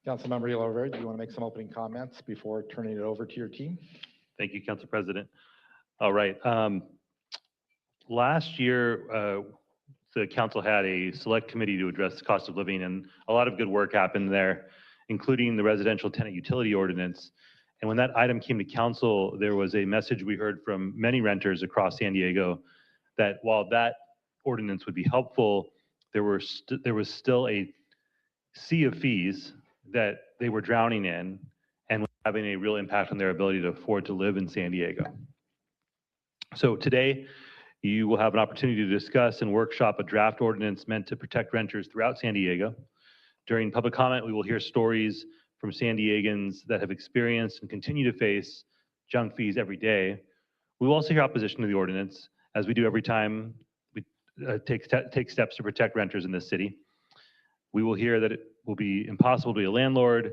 Councilmember Rivera, do you want to make some opening comments before turning it over to your team? Thank you, Council President. All right. Last year, the council had a select committee to address the cost of living, and a lot of good work happened there, including the residential tenant utility ordinance. And when that item came to council, there was a message we heard from many renters across San Diego that while that ordinance would be helpful, there was still a sea of fees that they were drowning in and having a real impact on their ability to afford to live in San Diego. So today, you will have an opportunity to discuss and workshop a draft ordinance meant to protect renters throughout San Diego. During public comment, we will hear stories from San Diegans that have experienced and continue to face junk fees every day. We will also hear opposition to the ordinance, as we do every time we take steps to protect renters in this city. We will hear that it will be impossible to be a landlord,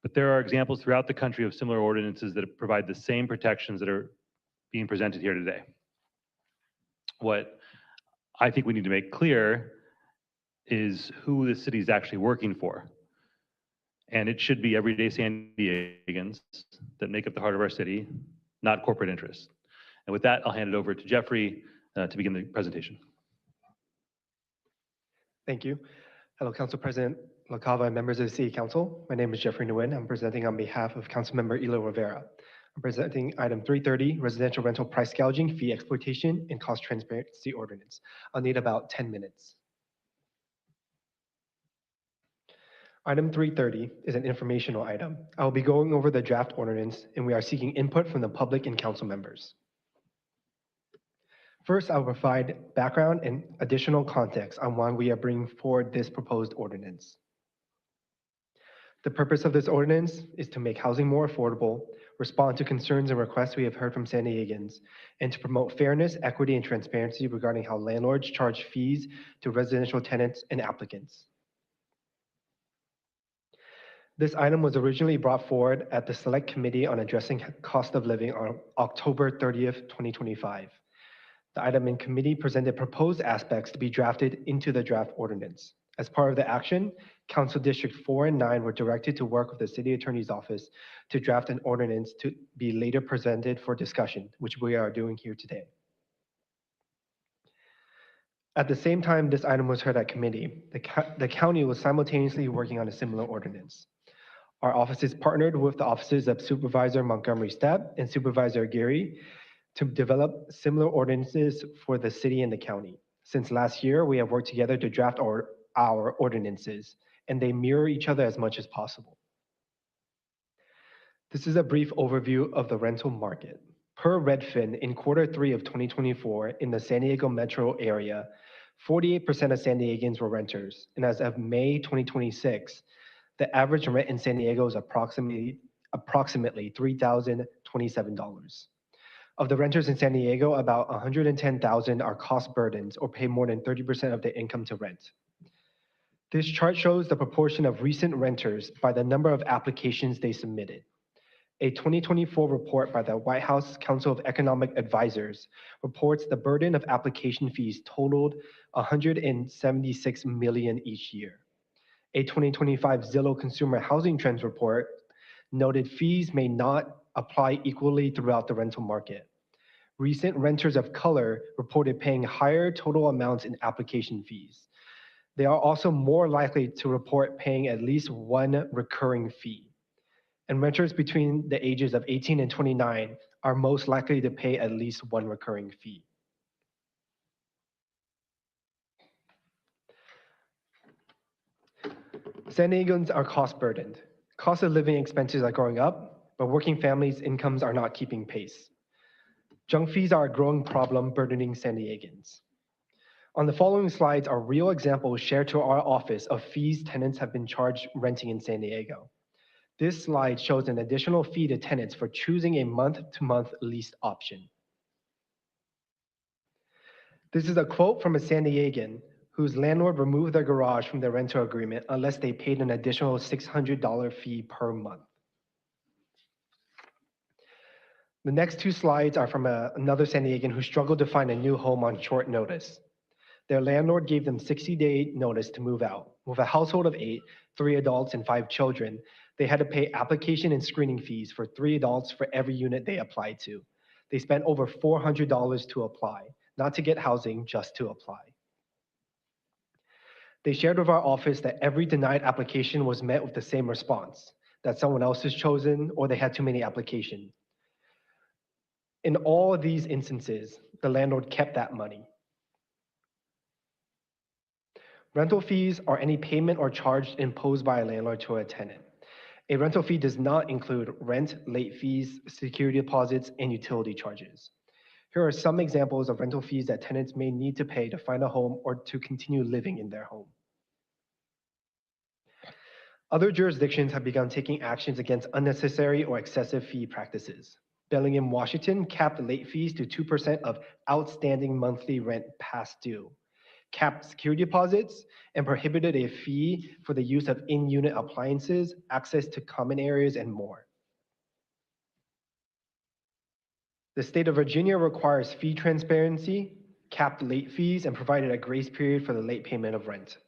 but there are examples throughout the country of similar ordinances that provide the same protections that are being presented here today. What I think we need to make clear is who the city is actually working for. And it should be everyday San Diegans that make up the heart of our city, not corporate interests. And with that, I'll hand it over to Jeffrey to begin the presentation. Thank you. Hello, Council President LaCava and members of the City Council. My name is Jeffrey Nguyen. I'm presenting on behalf of Councilmember Elo Rivera. I'm presenting item 330, residential rental price gouging, fee exploitation, and cost transparency ordinance. I'll need about 10 minutes. Item 330 is an informational item. I will be going over the draft ordinance, and we are seeking input from the public and council members. First, I will provide background and additional context on why we are bringing forward this proposed ordinance. The purpose of this ordinance is to make housing more affordable, respond to concerns and requests we have heard from San Diegans, and to promote fairness, equity, and transparency regarding how landlords charge fees to residential tenants and applicants. This item was originally brought forward at the Select Committee on Addressing Cost of Living on October 30th, 2025. The item in committee presented proposed aspects to be drafted into the draft ordinance. As part of the action, Council District 4 and 9 were directed to work with the City Attorney's Office to draft an ordinance to be later presented for discussion, which we are doing here today. At the same time this item was heard at committee, the county was simultaneously working on a similar ordinance. Our offices partnered with the offices of Supervisor Montgomery Stepp and Supervisor Geary to develop similar ordinances for the city and the county. Since last year, we have worked together to draft our ordinances, and they mirror each other as much as possible. This is a brief overview of the rental market. Per Redfin, in Q3 of 2024, in the San Diego metro area, 48% of San Diegans were renters, and as of May 2026, the average rent in San Diego is approximately $3,027. Of the renters in San Diego, about 110,000 are cost burdens or pay more than 30% of their income to rent. This chart shows the proportion of recent renters by the number of applications they submitted. A 2024 report by the White House Council of Economic Advisors reports the burden of application fees totaled $176 million each year. A 2025 Zillow Consumer Housing Trends report noted fees may not apply equally throughout the rental market. Recent renters of color reported paying higher total amounts in application fees. They are also more likely to report paying at least one recurring fee. And renters between the ages of 18 and 29 are most likely to pay at least one recurring fee. San Diegans are cost burdened. Cost of living expenses are going up, but working families' incomes are not keeping pace. Junk fees are a growing problem burdening San Diegans. On the following slides are real examples shared to our office of fees tenants have been charged renting in San Diego. This slide shows an additional fee to tenants for choosing a month-to-month lease option. This is a quote from a San Diegan whose landlord removed their garage from their rental agreement unless they paid an additional $600 fee per month. The next two slides are from another San Diegan who struggled to find a new home on short notice. Their landlord gave them 60-day notice to move out. With a household of 8, 3 adults and 5 children, they had to pay application and screening fees for 3 adults for every unit they applied to. They spent over $400 to apply, not to get housing, just to apply. They shared with our office that every denied application was met with the same response, that someone else is chosen or they had too many applications. In all of these instances, the landlord kept that money. Rental fees are any payment or charge imposed by a landlord to a tenant. A rental fee does not include rent, late fees, security deposits, and utility charges. Here are some examples of rental fees that tenants may need to pay to find a home or to continue living in their home. Other jurisdictions have begun taking actions against unnecessary or excessive fee practices. Bellingham, Washington capped late fees to 2% of outstanding monthly rent past due, capped security deposits, and prohibited a fee for the use of in-unit appliances, access to common areas, and more. The state of Virginia requires fee transparency, capped late fees, and provided a grace period for the late payment of rent.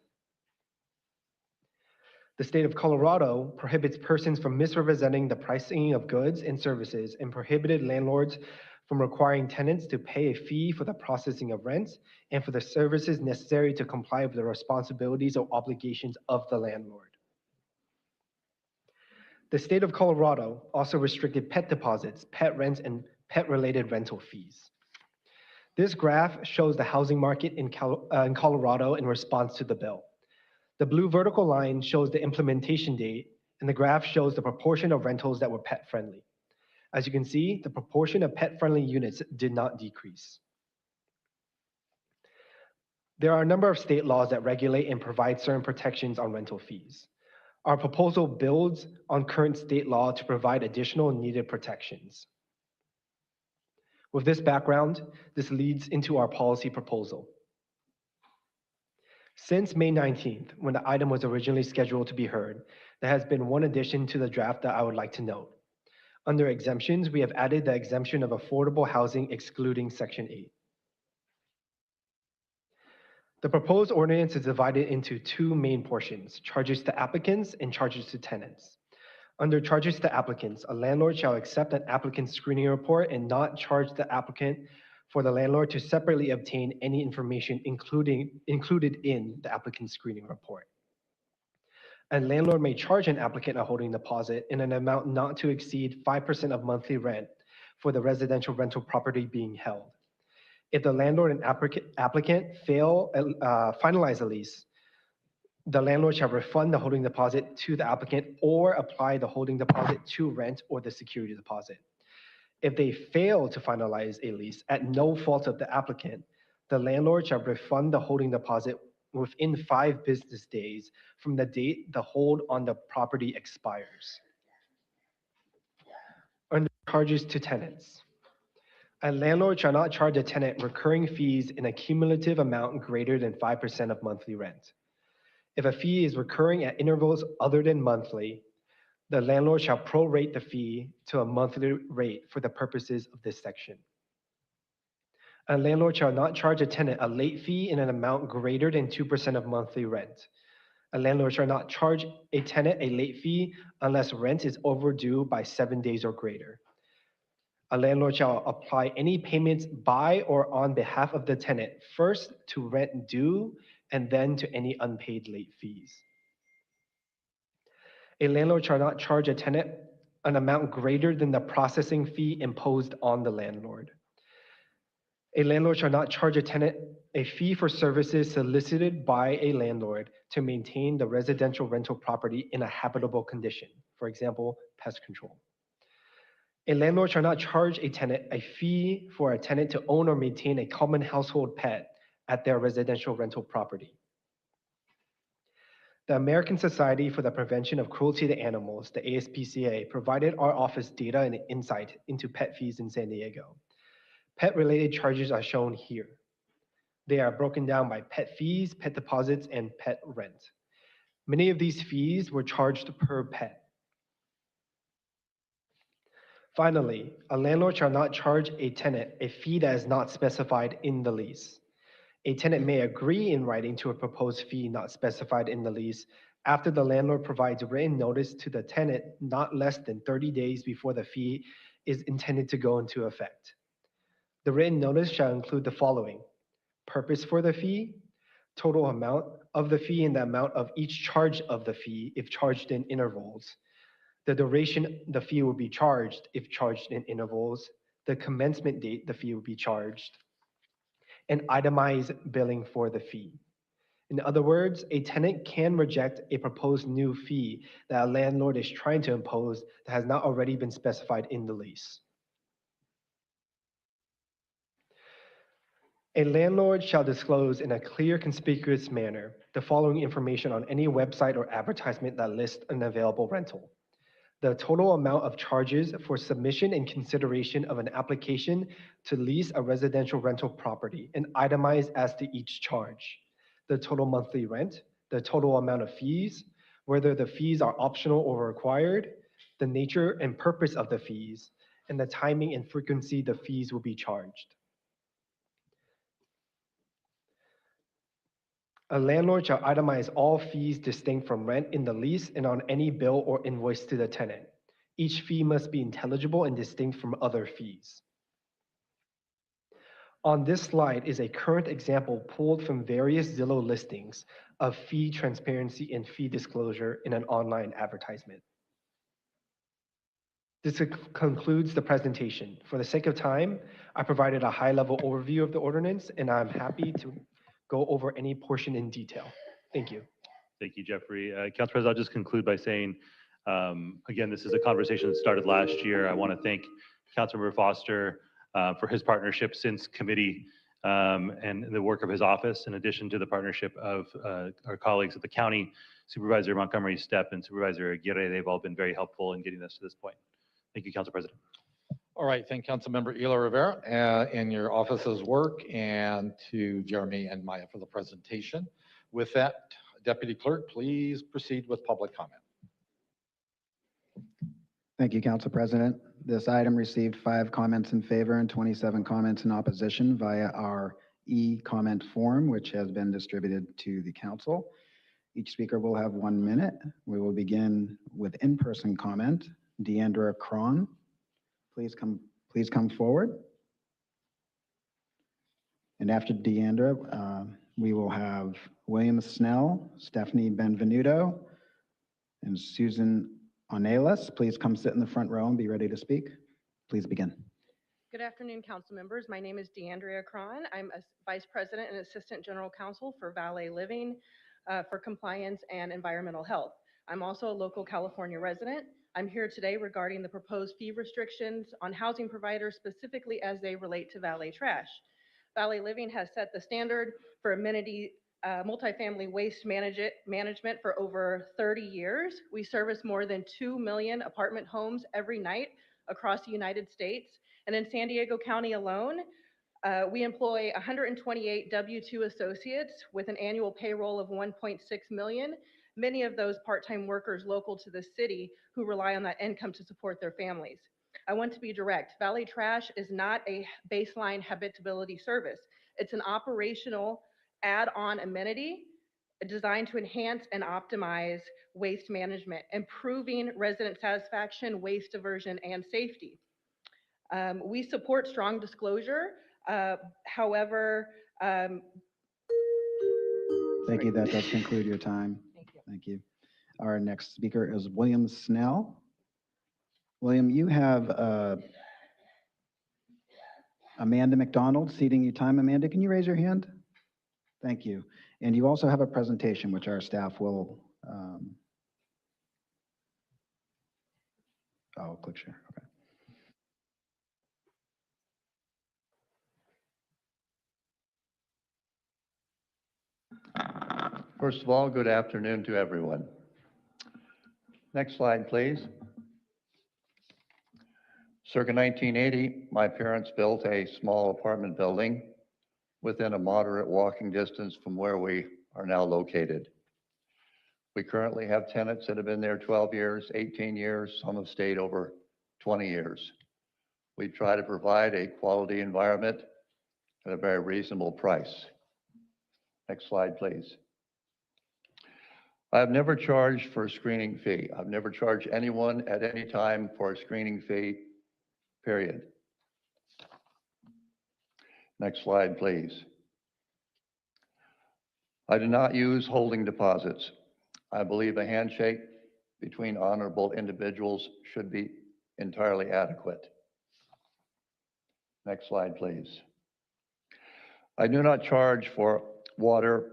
The state of Colorado prohibits persons from misrepresenting the pricing of goods and services and prohibited landlords from requiring tenants to pay a fee for the processing of rent and for the services necessary to comply with the responsibilities or obligations of the landlord. The state of Colorado also restricted pet deposits, pet rents, and pet-related rental fees. This graph shows the housing market in Colorado in response to the bill. The blue vertical line shows the implementation date, and the graph shows the proportion of rentals that were pet-friendly. As you can see, the proportion of pet-friendly units did not decrease. There are a number of state laws that regulate and provide certain protections on rental fees. Our proposal builds on current state law to provide additional needed protections. With this background, this leads into our policy proposal. Since May 19th, when the item was originally scheduled to be heard, there has been one addition to the draft that I would like to note. Under exemptions, we have added the exemption of affordable housing excluding Section 8. The proposed ordinance is divided into 2 main portions, charges to applicants and charges to tenants. Under charges to applicants, a landlord shall accept an applicant's screening report and not charge the applicant for the landlord to separately obtain any information included in the applicant's screening report. A landlord may charge an applicant a holding deposit in an amount not to exceed 5% of monthly rent for the residential rental property being held. If the landlord and applicant finalize a lease, the landlord shall refund the holding deposit to the applicant or apply the holding deposit to rent or the security deposit. If they fail to finalize a lease at no fault of the applicant, the landlord shall refund the holding deposit within 5 business days from the date the hold on the property expires. Under charges to tenants, a landlord shall not charge a tenant recurring fees in a cumulative amount greater than 5% of monthly rent. If a fee is recurring at intervals other than monthly, the landlord shall prorate the fee to a monthly rate for the purposes of this section. A landlord shall not charge a tenant a late fee in an amount greater than 2% of monthly rent. A landlord shall not charge a tenant a late fee unless rent is overdue by 7 days or greater. A landlord shall apply any payments by or on behalf of the tenant first to rent due and then to any unpaid late fees. A landlord shall not charge a tenant an amount greater than the processing fee imposed on the landlord. A landlord shall not charge a tenant a fee for services solicited by a landlord to maintain the residential rental property in a habitable condition, for example, pest control. A landlord shall not charge a tenant a fee for a tenant to own or maintain a common household pet at their residential rental property. The American Society for the Prevention of Cruelty to Animals, the ASPCA, provided our office data and insight into pet fees in San Diego. Pet-related charges are shown here. They are broken down by pet fees, pet deposits, and pet rent. Many of these fees were charged per pet. Finally, a landlord shall not charge a tenant a fee that is not specified in the lease. A tenant may agree in writing to a proposed fee not specified in the lease after the landlord provides written notice to the tenant not less than 30 days before the fee is intended to go into effect. The written notice shall include the following: purpose for the fee, total amount of the fee and the amount of each charge of the fee if charged in intervals, the duration the fee will be charged if charged in intervals, the commencement date the fee will be charged, and itemized billing for the fee. In other words, a tenant can reject a proposed new fee that a landlord is trying to impose that has not already been specified in the lease. A landlord shall disclose in a clear, conspicuous manner the following information on any website or advertisement that lists an available rental: the total amount of charges for submission and consideration of an application to lease a residential rental property and itemized as to each charge, the total monthly rent, the total amount of fees, whether the fees are optional or required, the nature and purpose of the fees, and the timing and frequency the fees will be charged. A landlord shall itemize all fees distinct from rent in the lease and on any bill or invoice to the tenant. Each fee must be intelligible and distinct from other fees. On this slide is a current example pulled from various Zillow listings of fee transparency and fee disclosure in an online advertisement. This concludes the presentation. For the sake of time, I provided a high-level overview of the ordinance, and I'm happy to go over any portion in detail. Thank you. Thank you, Jeffrey. Council President, I'll just conclude by saying, again, this is a conversation that started last year. I want to thank Councilmember Foster for his partnership since committee and the work of his office, in addition to the partnership of our colleagues at the county, Supervisor Montgomery Stepp and Supervisor Aguirre. They've all been very helpful in getting us to this point. Thank you, Council President. All right, thank Councilmember Ela Rivera and your office's work, and to Jeremy and Maya for the presentation. With that, Deputy Clerk, please proceed with public comment. Thank you, Council President. This item received 5 comments in favor and 27 comments in opposition via our e-comment form, which has been distributed to the council. Each speaker will have 1 minute. We will begin with in-person comment. Deandra Cron, please come forward. And after Deandra, we will have William Snell, Stephanie Benvenuto, and Susan Onelas. Please come sit in the front row and be ready to speak. Please begin. Good afternoon, council members. My name is Deandra Cron. I'm a Vice President and Assistant General Counsel for Valet Living for Compliance and Environmental Health. I'm also a local California resident. I'm here today regarding the proposed fee restrictions on housing providers, specifically as they relate to valet trash. Valet Living has set the standard for amenity multifamily waste management for over 30 years. We service more than 2 million apartment homes every night across the United States. And in San Diego County alone, we employ 128 W-2 associates with an annual payroll of 1.6 million. Many of those part-time workers local to the city who rely on that income to support their families. I want to be direct. Valet trash is not a baseline habitability service. It's an operational add-on amenity designed to enhance and optimize waste management, improving resident satisfaction, waste diversion, and safety. We support strong disclosure. However, Thank you. That does conclude your time. Thank you. Our next speaker is William Snell. William, you have Amanda McDonald ceding you time. Amanda, can you raise your hand? Thank you. And you also have a presentation which our staff will, click share, okay. First of all, good afternoon to everyone. Next slide, please. Circa 1980, my parents built a small apartment building within a moderate walking distance from where we are now located. We currently have tenants that have been there 12 years, 18 years, some have stayed over 20 years. We try to provide a quality environment at a very reasonable price. Next slide, please. I've never charged for a screening fee. I've never charged anyone at any time for a screening fee, period. Next slide, please. I do not use holding deposits. I believe a handshake between honorable individuals should be entirely adequate. Next slide, please. I do not charge for water,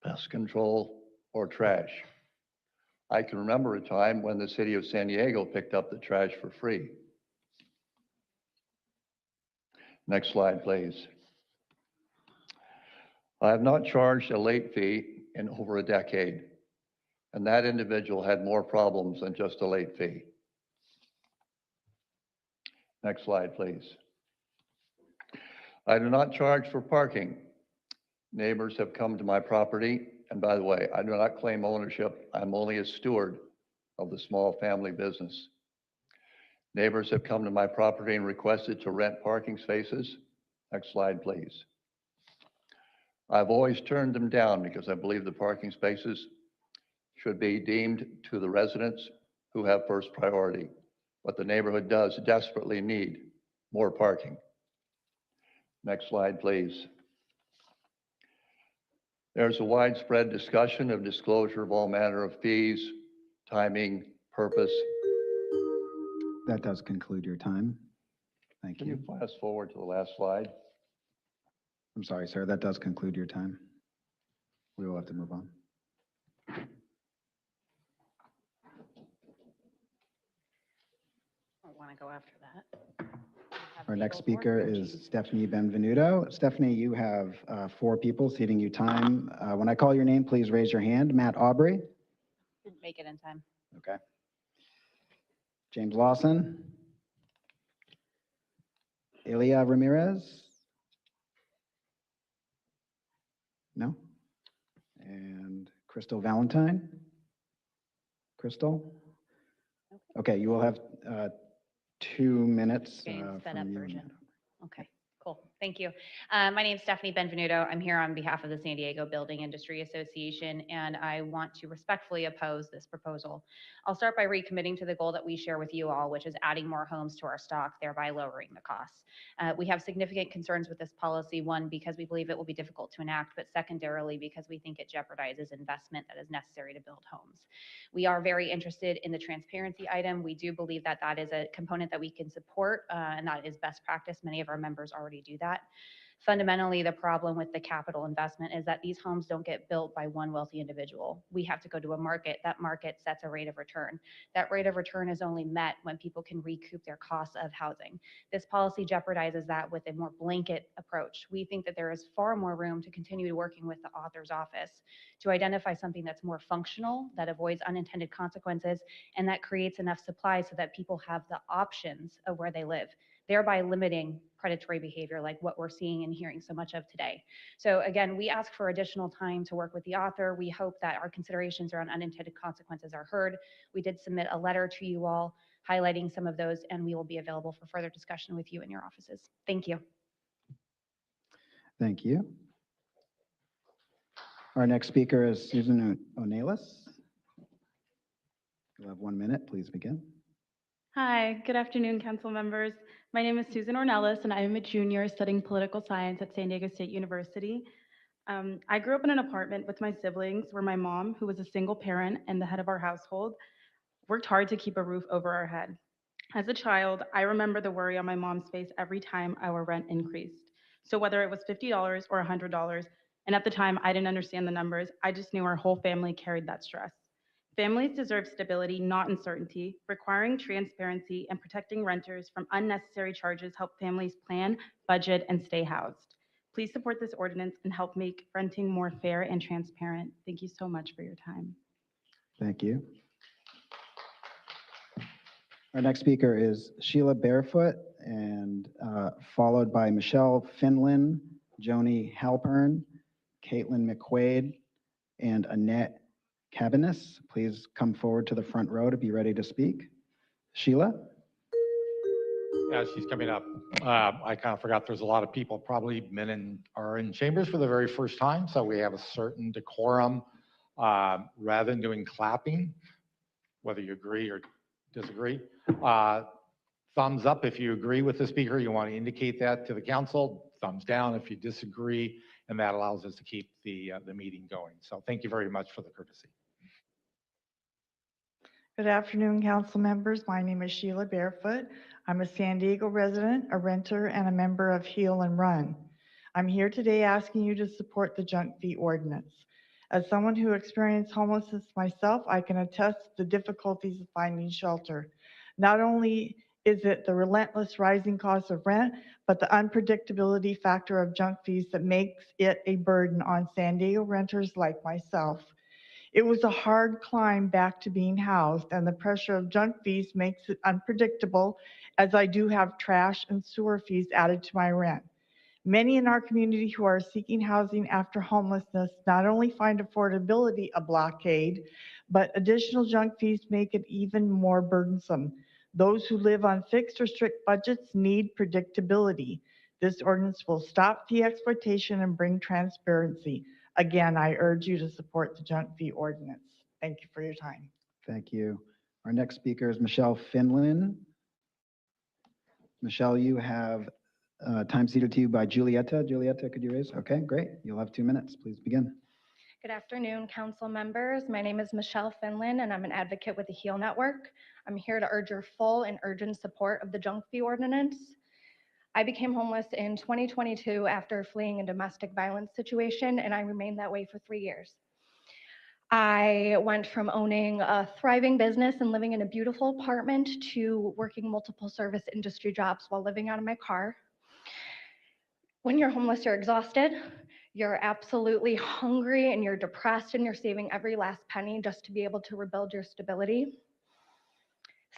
pest control, or trash. I can remember a time when the city of San Diego picked up the trash for free. Next slide, please. I have not charged a late fee in over a decade, and that individual had more problems than just a late fee. Next slide, please. I do not charge for parking. Neighbors have come to my property, and by the way, I do not claim ownership. I'm only a steward of the small family business. Neighbors have come to my property and requested to rent parking spaces. Next slide, please. I've always turned them down because I believe the parking spaces should be deemed to the residents who have first priority. But the neighborhood does desperately need more parking. Next slide, please. There's a widespread discussion of disclosure of all manner of fees, timing, purpose. That does conclude your time. Thank Can you you. fast forward to the last slide? I'm sorry, sir, that does conclude your time. We will have to move on. I don't want to go after that. Our next speaker is Stephanie Benvenuto. Stephanie, you have 4 people ceding you time. When I call your name, please raise your hand. Matt Aubrey. Didn't make it in time. Okay. James Lawson. Elia Ramirez. No? And Crystal Valentine. Crystal? Okay, you will have 2 minutes. Getting sped from up you. version. Okay, cool. Thank you. My name is Stephanie Benvenuto. I'm here on behalf of the San Diego Building Industry Association, and I want to respectfully oppose this proposal. I'll start by recommitting to the goal that we share with you all, which is adding more homes to our stock, thereby lowering the costs. We have significant concerns with this policy, one, because we believe it will be difficult to enact, but secondarily, because we think it jeopardizes investment that is necessary to build homes. We are very interested in the transparency item. We do believe that that is a component that we can support, and that is best practice. Many of our members already do that. Fundamentally, the problem with the capital investment is that these homes don't get built by one wealthy individual. We have to go to a market. That market sets a rate of return. That rate of return is only met when people can recoup their costs of housing. This policy jeopardizes that with a more blanket approach. We think that there is far more room to continue working with the author's office to identify something that's more functional, that avoids unintended consequences, and that creates enough supply so that people have the options of where they live, thereby limiting predatory behavior like what we're seeing and hearing so much of today. So again, we ask for additional time to work with the author. We hope that our considerations around unintended consequences are heard. We did submit a letter to you all highlighting some of those, and we will be available for further discussion with you in your offices. Thank you. Thank you. Our next speaker is Susan O'Neill. You'll have 1 minute. Please begin. Hi, good afternoon, council members. My name is Susan Ornelas, and I am a junior studying political science at San Diego State University. I grew up in an apartment with my siblings where my mom, who was a single parent and the head of our household, worked hard to keep a roof over our head. As a child, I remember the worry on my mom's face every time our rent increased. So whether it was $50 or $100, and at the time I didn't understand the numbers, I just knew our whole family carried that stress. Families deserve stability, not uncertainty. Requiring transparency and protecting renters from unnecessary charges help families plan, budget, and stay housed. Please support this ordinance and help make renting more fair and transparent. Thank you so much for your time. Thank you. Our next speaker is Sheila Barefoot, and followed by Michelle Finlin, Joni Halpern, Caitlin McQuaid, and Annette Cabanis. Please come forward to the front row to be ready to speak. Sheila? As she's coming up, I kind of forgot there's a lot of people, probably are in chambers for the very first time, so we have a certain decorum Rather than doing clapping, whether you agree or disagree, thumbs up if you agree with the speaker, you want to indicate that to the council, thumbs down if you disagree, and that allows us to keep the meeting going. So thank you very much for the courtesy. Good afternoon, council members. My name is Sheila Barefoot. I'm a San Diego resident, a renter, and a member of Heal and Run. I'm here today asking you to support the junk fee ordinance. As someone who experienced homelessness myself, I can attest to the difficulties of finding shelter. Not only is it the relentless rising cost of rent, but the unpredictability factor of junk fees that makes it a burden on San Diego renters like myself. It was a hard climb back to being housed, and the pressure of junk fees makes it unpredictable, as I do have trash and sewer fees added to my rent. Many in our community who are seeking housing after homelessness not only find affordability a blockade, but additional junk fees make it even more burdensome. Those who live on fixed or strict budgets need predictability. This ordinance will stop fee exploitation and bring transparency. Again, I urge you to support the junk fee ordinance. Thank you for your time. Thank you. Our next speaker is Michelle Finlan. Michelle, you have time ceded to you by Julietta. Julietta, could you raise? Okay, great. You'll have 2 minutes. Please begin. Good afternoon, council members. My name is Michelle Finlan, and I'm an advocate with the HEAL Network. I'm here to urge your full and urgent support of the junk fee ordinance. I became homeless in 2022 after fleeing a domestic violence situation, and I remained that way for 3 years. I went from owning a thriving business and living in a beautiful apartment to working multiple service industry jobs while living out of my car. When you're homeless, you're exhausted, you're absolutely hungry, and you're depressed, and you're saving every last penny just to be able to rebuild your stability.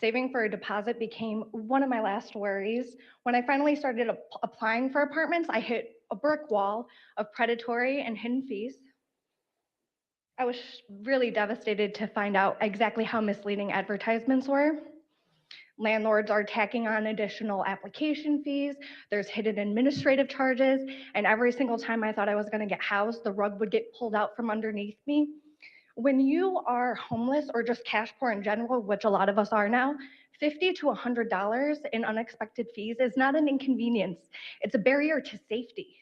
Saving for a deposit became one of my last worries. When I finally started applying for apartments, I hit a brick wall of predatory and hidden fees. I was really devastated to find out exactly how misleading advertisements were. Landlords are tacking on additional application fees, there's hidden administrative charges, and every single time I thought I was gonna get housed, the rug would get pulled out from underneath me. When you are homeless or just cash poor in general, which a lot of us are now, $50 to $100 in unexpected fees is not an inconvenience. It's a barrier to safety.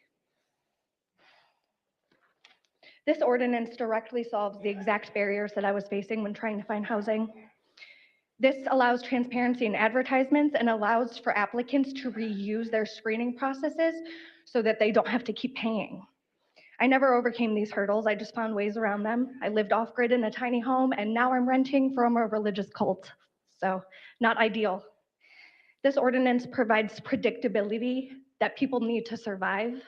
This ordinance directly solves the exact barriers that I was facing when trying to find housing. This allows transparency in advertisements and allows for applicants to reuse their screening processes so that they don't have to keep paying. I never overcame these hurdles. I just found ways around them. I lived off-grid in a tiny home, and now I'm renting from a religious cult. So, not ideal. This ordinance provides predictability that people need to survive.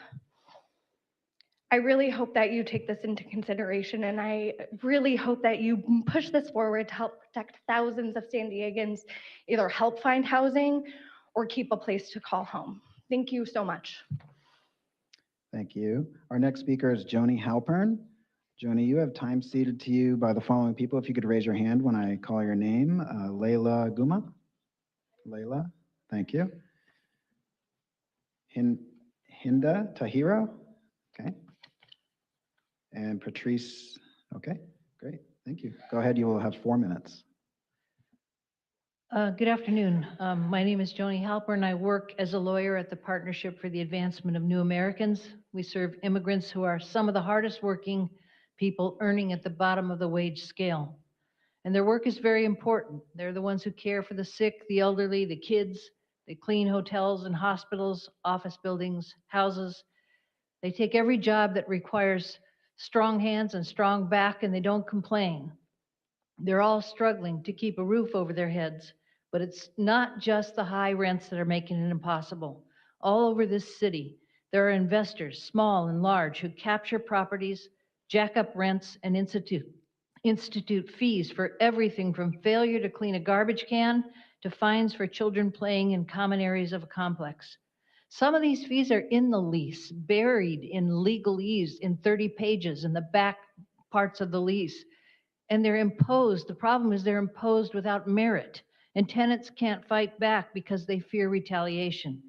I really hope that you take this into consideration, and I really hope that you push this forward to help protect thousands of San Diegans, either help find housing or keep a place to call home. Thank you so much. Thank you. Our next speaker is Joni Halpern. Joni, you have time ceded to you by the following people. If you could raise your hand when I call your name. Layla Guma. Layla, thank you. Hinda Tahiro. Okay. And Patrice. Okay, great. Thank you. Go ahead. You will have 4 minutes. Good afternoon. My name is Joni Halpern. I work as a lawyer at the Partnership for the Advancement of New Americans. We serve immigrants who are some of the hardest working people earning at the bottom of the wage scale. And their work is very important. They're the ones who care for the sick, the elderly, the kids. They clean hotels and hospitals, office buildings, houses. They take every job that requires strong hands and strong back, and they don't complain. They're all struggling to keep a roof over their heads, but it's not just the high rents that are making it impossible. All over this city, there are investors, small and large, who capture properties, jack up rents, and institute fees for everything from failure to clean a garbage can to fines for children playing in common areas of a complex. Some of these fees are in the lease, buried in legalese in 30 pages in the back parts of the lease. And they're imposed. The problem is they're imposed without merit, and tenants can't fight back because they fear retaliation.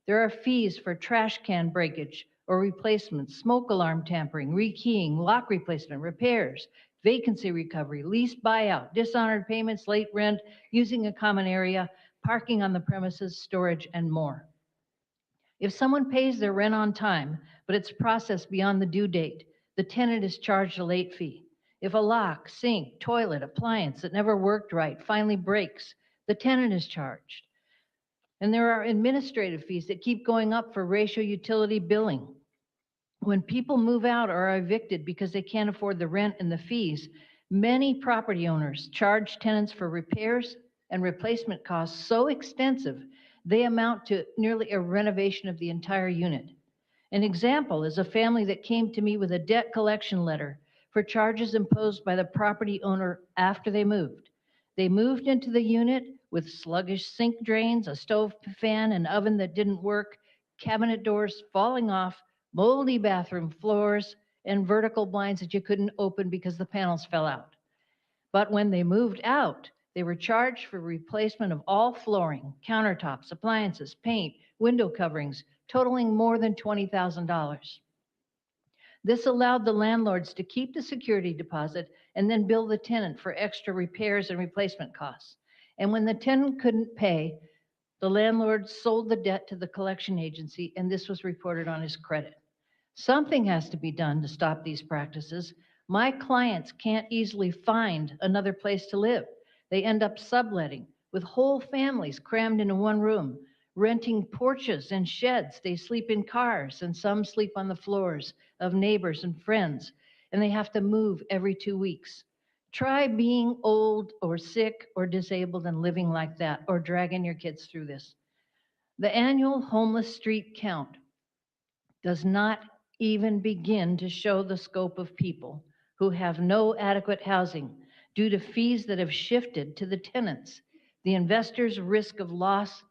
There are fees for trash can breakage or replacement, smoke alarm tampering, rekeying, lock replacement, repairs, vacancy recovery, lease buyout, dishonored payments, late rent, using a common area, parking on the premises, storage, and more. If someone pays their rent on time, but it's processed beyond the due date, the tenant is charged a late fee. If a lock, sink, toilet, appliance that never worked right finally breaks, the tenant is charged. And there are administrative fees that keep going up for ratio utility billing. When people move out or are evicted because they can't afford the rent and the fees, many property owners charge tenants for repairs and replacement costs so extensive they amount to nearly a renovation of the entire unit. An example is a family that came to me with a debt collection letter for charges imposed by the property owner after they moved. They moved into the unit with sluggish sink drains, a stove fan, an oven that didn't work, cabinet doors falling off, moldy bathroom floors, and vertical blinds that you couldn't open because the panels fell out. But when they moved out, they were charged for replacement of all flooring, countertops, appliances, paint, window coverings, totaling more than $20,000. This allowed the landlords to keep the security deposit and then bill the tenant for extra repairs and replacement costs. And when the tenant couldn't pay, the landlord sold the debt to the collection agency, and this was reported on his credit. Something has to be done to stop these practices. My clients can't easily find another place to live. They end up subletting with whole families crammed into one room, renting porches and sheds. They sleep in cars, and some sleep on the floors of neighbors and friends, and they have to move every 2 weeks. Try being old or sick or disabled and living like that, or dragging your kids through this. The annual homeless street count does not even begin to show the scope of people who have no adequate housing due to fees that have shifted to the tenants, the investors' risk of loss,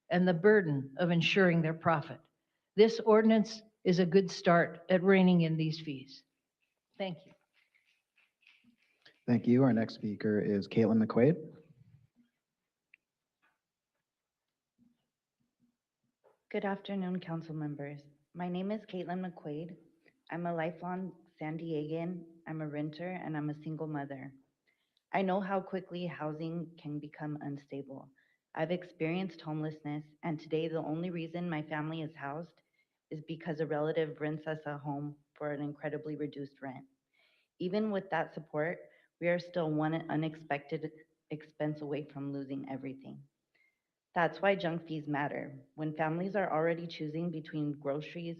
and the burden of ensuring their profit. This ordinance is a good start at reining in these fees. Thank you. Thank you. Our next speaker is Caitlin McQuaid. Good afternoon, council members. My name is Caitlin McQuaid. I'm a lifelong San Diegan. I'm a renter and I'm a single mother. I know how quickly housing can become unstable. I've experienced homelessness, and today the only reason my family is housed is because a relative rents us a home for an incredibly reduced rent. Even with that support, we are still one unexpected expense away from losing everything. That's why junk fees matter. When families are already choosing between groceries,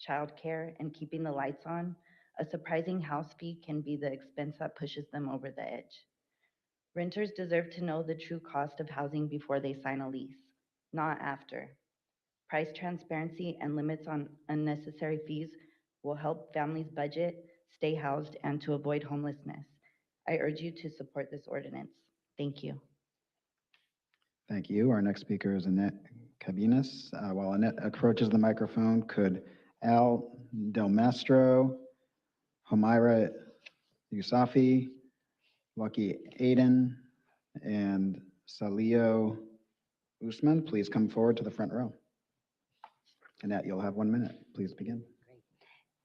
childcare, and keeping the lights on, a surprising house fee can be the expense that pushes them over the edge. Renters deserve to know the true cost of housing before they sign a lease, not after. Price transparency and limits on unnecessary fees will help families budget, stay housed, and to avoid homelessness. I urge you to support this ordinance. Thank you. Thank you. Our next speaker is Annette Cabinas. While Annette approaches the microphone, could Al Del Mastro, Homaira Yusafi, Lucky Aiden, and Salio Usman please come forward to the front row? Annette, you'll have 1 minute. Please begin.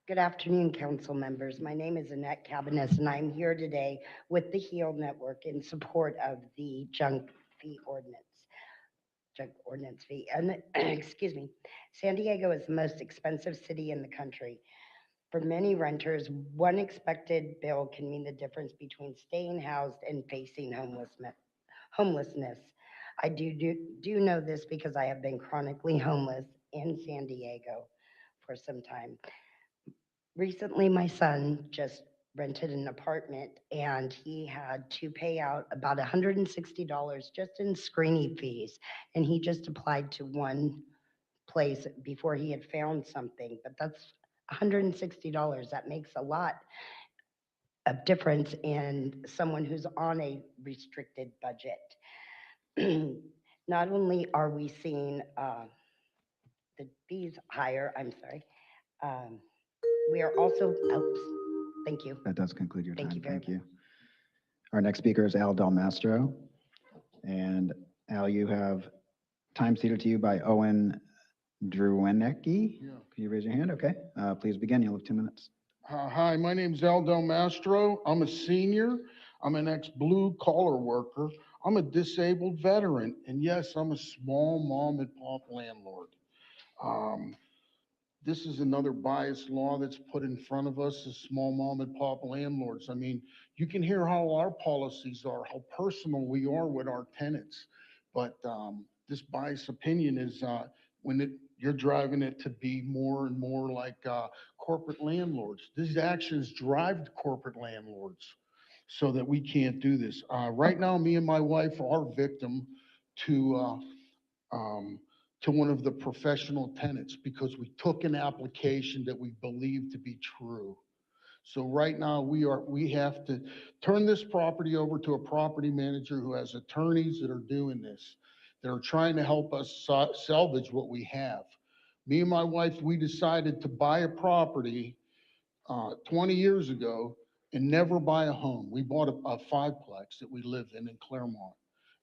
Good afternoon, council members. My name is Annette Cabinas, and I'm here today with the HEAL Network in support of the junk fee ordinance. Junk ordinance fee. And excuse me, San Diego is the most expensive city in the country. For many renters, one expected bill can mean the difference between staying housed and facing homelessness. I do know this because I have been chronically homeless in San Diego for some time. Recently, my son just rented an apartment and he had to pay out about $160 just in screening fees. And he just applied to one place before he had found something, but that's $160. That makes a lot of difference in someone who's on a restricted budget. Not only are we seeing the fees higher, I'm sorry, we are also, oops, thank you. That does conclude your time. Thank you very Thank you. Our next speaker is Al Del Mastro. And Al, you have time ceded to you by Owen Drewennecke. Can you raise your hand? Okay. Please begin. You'll have 2 minutes. Hi, my name's Al Del Mastro. I'm a senior. I'm an ex-blue collar worker. I'm a disabled veteran. And yes, I'm a small mom and pop landlord. Um, this is another biased law that's put in front of us as small mom and pop landlords. I mean, you can hear how our policies are, how personal we are with our tenants. But this biased opinion is you're driving it to be more and more like corporate landlords. These actions drive corporate landlords so that we can't do this. Right now, me and my wife are victim to um, one of the professional tenants because we took an application that we believed to be true. So right now, we have to turn this property over to a property manager who has attorneys that are doing this, that are trying to help us salvage what we have. Me and my wife, we decided to buy a property 20 years ago and never buy a home. We bought a fiveplex that we live in Claremont.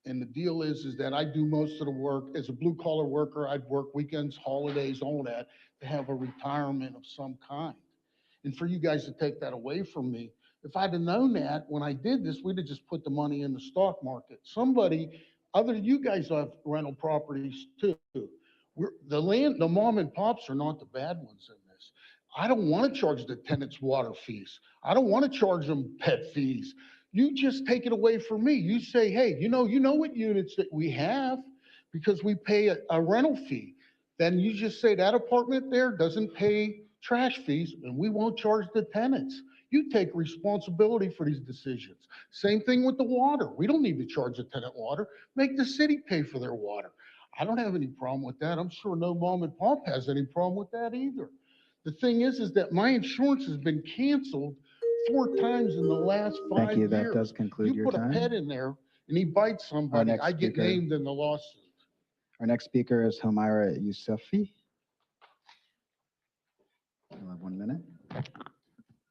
And the deal is that I do most of the work. As a blue collar worker, I'd work weekends, holidays, all that, to have a retirement of some kind. And for you guys to take that away from me, if I'd have known that when I did this, we'd have just put the money in the stock market. Somebody, other you guys have rental properties too. The mom and pops are not the bad ones in this. I don't want to charge the tenants water fees. I don't want to charge them pet fees. You just take it away from me. You say, hey, you know what units that we have because we pay a rental fee. Then you just say that apartment there doesn't pay trash fees and we won't charge the tenants. You take responsibility for these decisions. Same thing with the water. We don't need to charge the tenant water. Make the city pay for their water. I don't have any problem with that. I'm sure no mom and pop has any problem with that either. The thing is that my insurance has been canceled 4 times in the last Thank 5 you. That years. does conclude You your put a time. pet in there and he bites somebody, next I get speaker- named in the lawsuit. Our next speaker is Humaira Yousefi. You'll have 1 minute.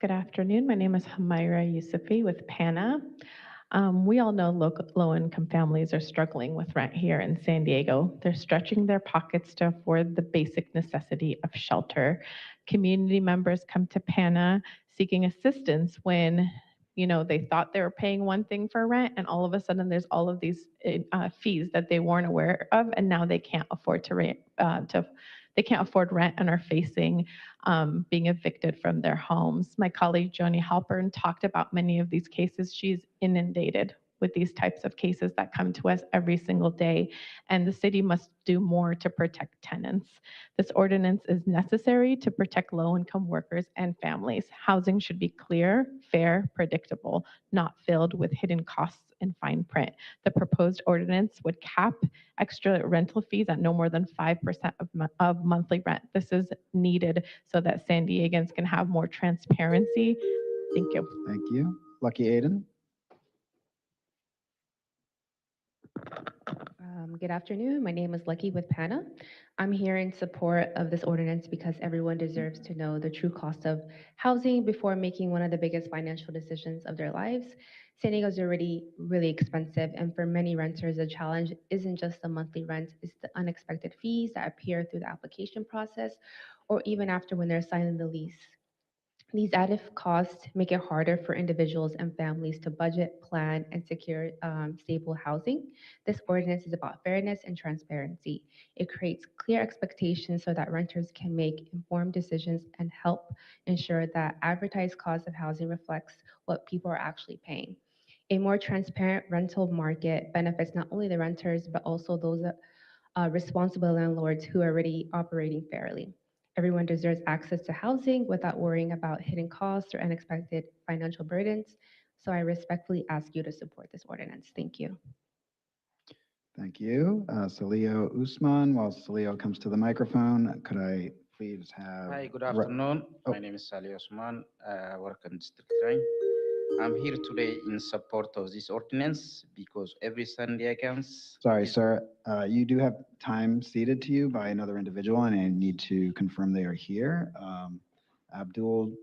Good afternoon. My name is Humaira Yusufi with PANA. We all know low-income families are struggling with rent here in San Diego. They're stretching their pockets to afford the basic necessity of shelter. Community members come to PANA seeking assistance when they thought they were paying one thing for rent, and all of a sudden there's all of these fees that they weren't aware of, and now they can't afford they can't afford rent and are facing being evicted from their homes. My colleague Joni Halpern talked about many of these cases. She's inundated with these types of cases that come to us every single day, and the city must do more to protect tenants. This ordinance is necessary to protect low-income workers and families. Housing should be clear, fair, predictable, not filled with hidden costs and fine print. The proposed ordinance would cap extra rental fees at no more than 5% of monthly rent. This is needed so that San Diegans can have more transparency. Thank you. Thank you. Lucky Aiden. Good afternoon. My name is Lucky with PANA. I'm here in support of this ordinance because everyone deserves to know the true cost of housing before making one of the biggest financial decisions of their lives. San Diego is already really expensive, and for many renters, the challenge isn't just the monthly rent, it's the unexpected fees that appear through the application process or even after when they're signing the lease. These added costs make it harder for individuals and families to budget, plan, and secure stable housing. This ordinance is about fairness and transparency. It creates clear expectations so that renters can make informed decisions and help ensure that advertised cost of housing reflects what people are actually paying. A more transparent rental market benefits not only the renters, but also those responsible landlords who are already operating fairly. Everyone deserves access to housing without worrying about hidden costs or unexpected financial burdens. So I respectfully ask you to support this ordinance. Thank you. Thank you. Salio Usman. While Salio comes to the microphone, could I please have... Hi, good afternoon. Oh. My name is Salih Osman. I work in District 9. I'm here today in support of this ordinance because every Sunday I can... Sorry, sir. You do have time ceded to you by another individual, and I need to confirm they are here. Abdul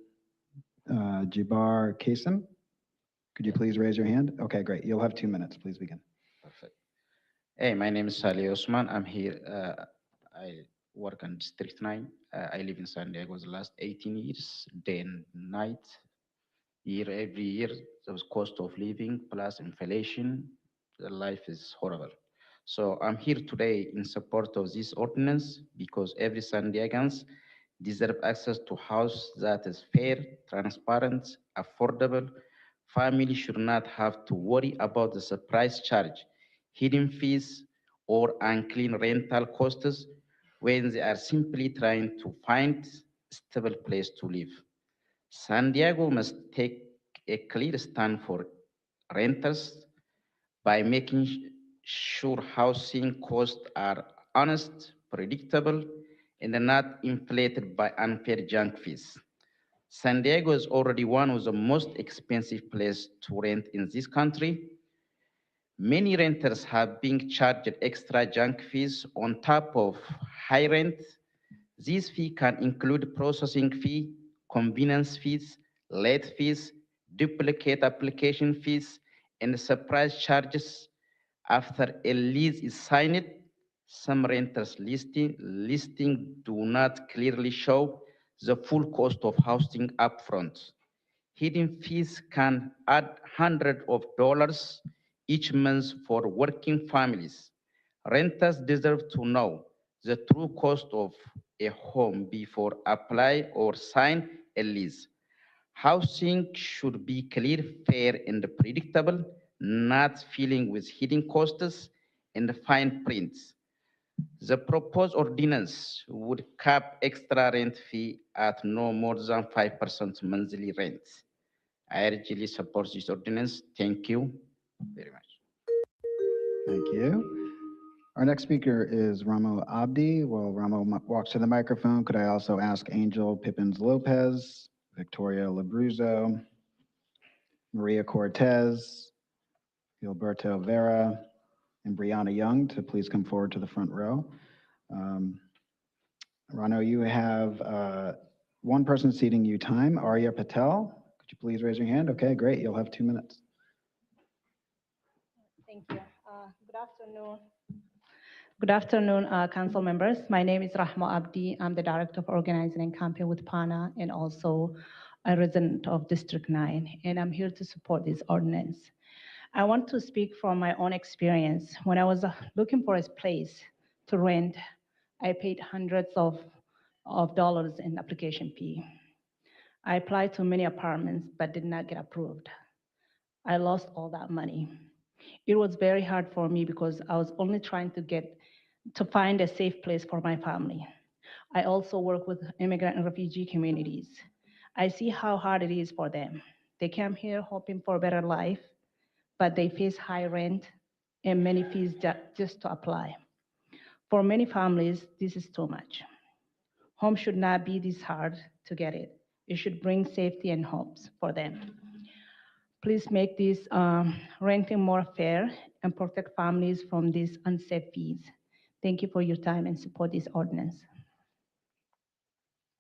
Jabbar Kasim, could you please raise your hand? Okay, great. You'll have 2 minutes. Please begin. Perfect. Hey, my name is Salih Osman. I'm here. I work in District 9. I live in San Diego the last 18 years, day and night, every year. The cost of living plus inflation, the life is horrible. So I'm here today in support of this ordinance because every San Diegans deserve access to house that is fair, transparent, affordable. Family should not have to worry about the surprise charge, hidden fees, or unclean rental costs when they are simply trying to find a stable place to live. San Diego must take a clear stand for renters by making sure housing costs are honest, predictable, and not inflated by unfair junk fees. San Diego is already one of the most expensive places to rent in this country. Many renters have been charged extra junk fees on top of high rent. This fee can include processing fee, convenience fees, late fees, duplicate application fees, and surprise charges after a lease is signed. Some renters listing do not clearly show the full cost of housing upfront. Hidden fees can add hundreds of dollars each month for working families. Renters deserve to know the true cost of a home before apply or sign a lease. Housing should be clear, fair, and predictable, not filling with hidden costs and fine prints. The proposed ordinance would cap extra rent fee at no more than 5% monthly rent. I urgently support this ordinance. Thank you very much. Thank you. Our next speaker is Ramo Abdi. While Ramo walks to the microphone, could I also ask Angel Pippins Lopez, Victoria Labruzzo, Maria Cortez, Gilberto Vera, and Brianna Young to please come forward to the front row. Rano, you have one person ceding you time, Arya Patel. Could you please raise your hand? Okay, great. You'll have 2 minutes. Thank you. Good afternoon, council members. My name is Rahma Abdi. I'm the Director of Organizing and Campaign with PANA and also a resident of District 9, and I'm here to support this ordinance. I want to speak from my own experience. When I was looking for a place to rent, I paid hundreds of dollars in application fee. I applied to many apartments but did not get approved. I lost all that money. It was very hard for me because I was only trying to find a safe place for my family. I also work with immigrant and refugee communities. I see how hard it is for them. They come here hoping for a better life, but they face high rent and many fees just to apply. For many families, this is too much. Home should not be this hard to get it. It should bring safety and hopes for them. Please make this renting more fair and protect families from these unsafe fees. Thank you for your time and support this ordinance.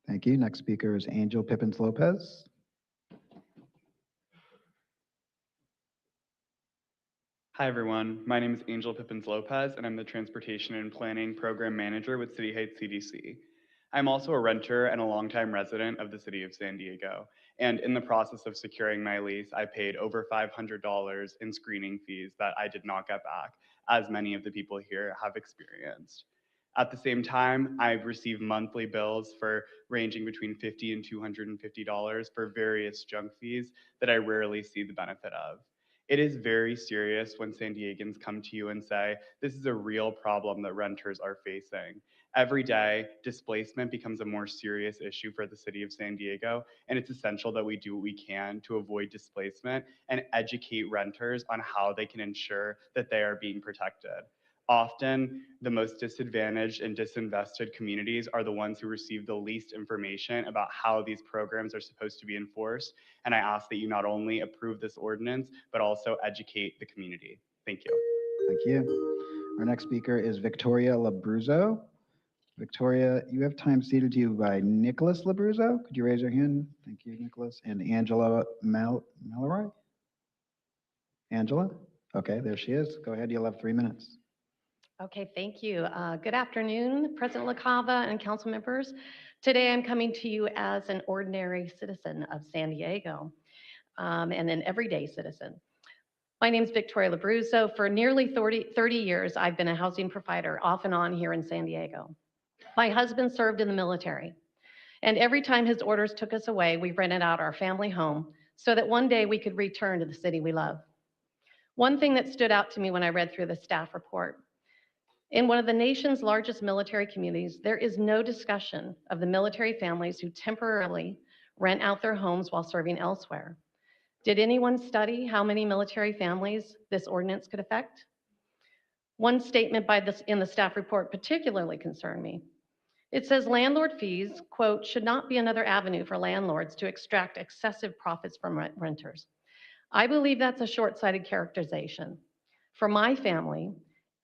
Thank you. Next speaker is Angel Pippins Lopez. Hi, everyone. My name is Angel Pippins Lopez, and I'm the Transportation and Planning Program Manager with City Heights CDC. I'm also a renter and a longtime resident of the city of San Diego. And in the process of securing my lease, I paid over $500 in screening fees that I did not get back, as many of the people here have experienced. At the same time, I've received monthly bills for ranging between $50 and $250 for various junk fees that I rarely see the benefit of. It is very serious when San Diegans come to you and say, this is a real problem that renters are facing. Every day, displacement becomes a more serious issue for the city of San Diego, and it's essential that we do what we can to avoid displacement and educate renters on how they can ensure that they are being protected. Often, the most disadvantaged and disinvested communities are the ones who receive the least information about how these programs are supposed to be enforced, and I ask that you not only approve this ordinance, but also educate the community. Thank you. Thank you. Our next speaker is Victoria Labruzzo. Victoria, you have time ceded to you by Nicholas Labruzzo. Could you raise your hand? Thank you, Nicholas. And Angela Malloy? Angela? Okay, there she is. Go ahead, you'll have 3 minutes. Okay, thank you. Good afternoon, President LaCava and council members. Today I'm coming to you as an ordinary citizen of San Diego and an everyday citizen. My name is Victoria Labruzzo. For nearly 30 years, I've been a housing provider off and on here in San Diego. My husband served in the military, and every time his orders took us away, we rented out our family home so that one day we could return to the city we love. One thing that stood out to me when I read through the staff report: in one of the nation's largest military communities, there is no discussion of the military families who temporarily rent out their homes while serving elsewhere. Did anyone study how many military families this ordinance could affect? One statement in the staff report particularly concerned me. It says landlord fees, quote, should not be another avenue for landlords to extract excessive profits from renters. I believe that's a short-sighted characterization. For my family,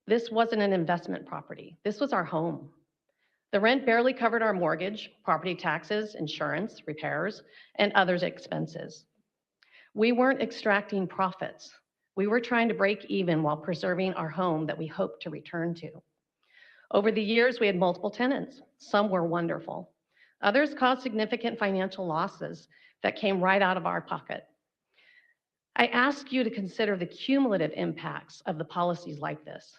this wasn't an investment property. This was our home. The rent barely covered our mortgage, property taxes, insurance, repairs, and other expenses. We weren't extracting profits. We were trying to break even while preserving our home that we hoped to return to. Over the years, we had multiple tenants. Some were wonderful. Others caused significant financial losses that came right out of our pocket. I ask you to consider the cumulative impacts of the policies like this.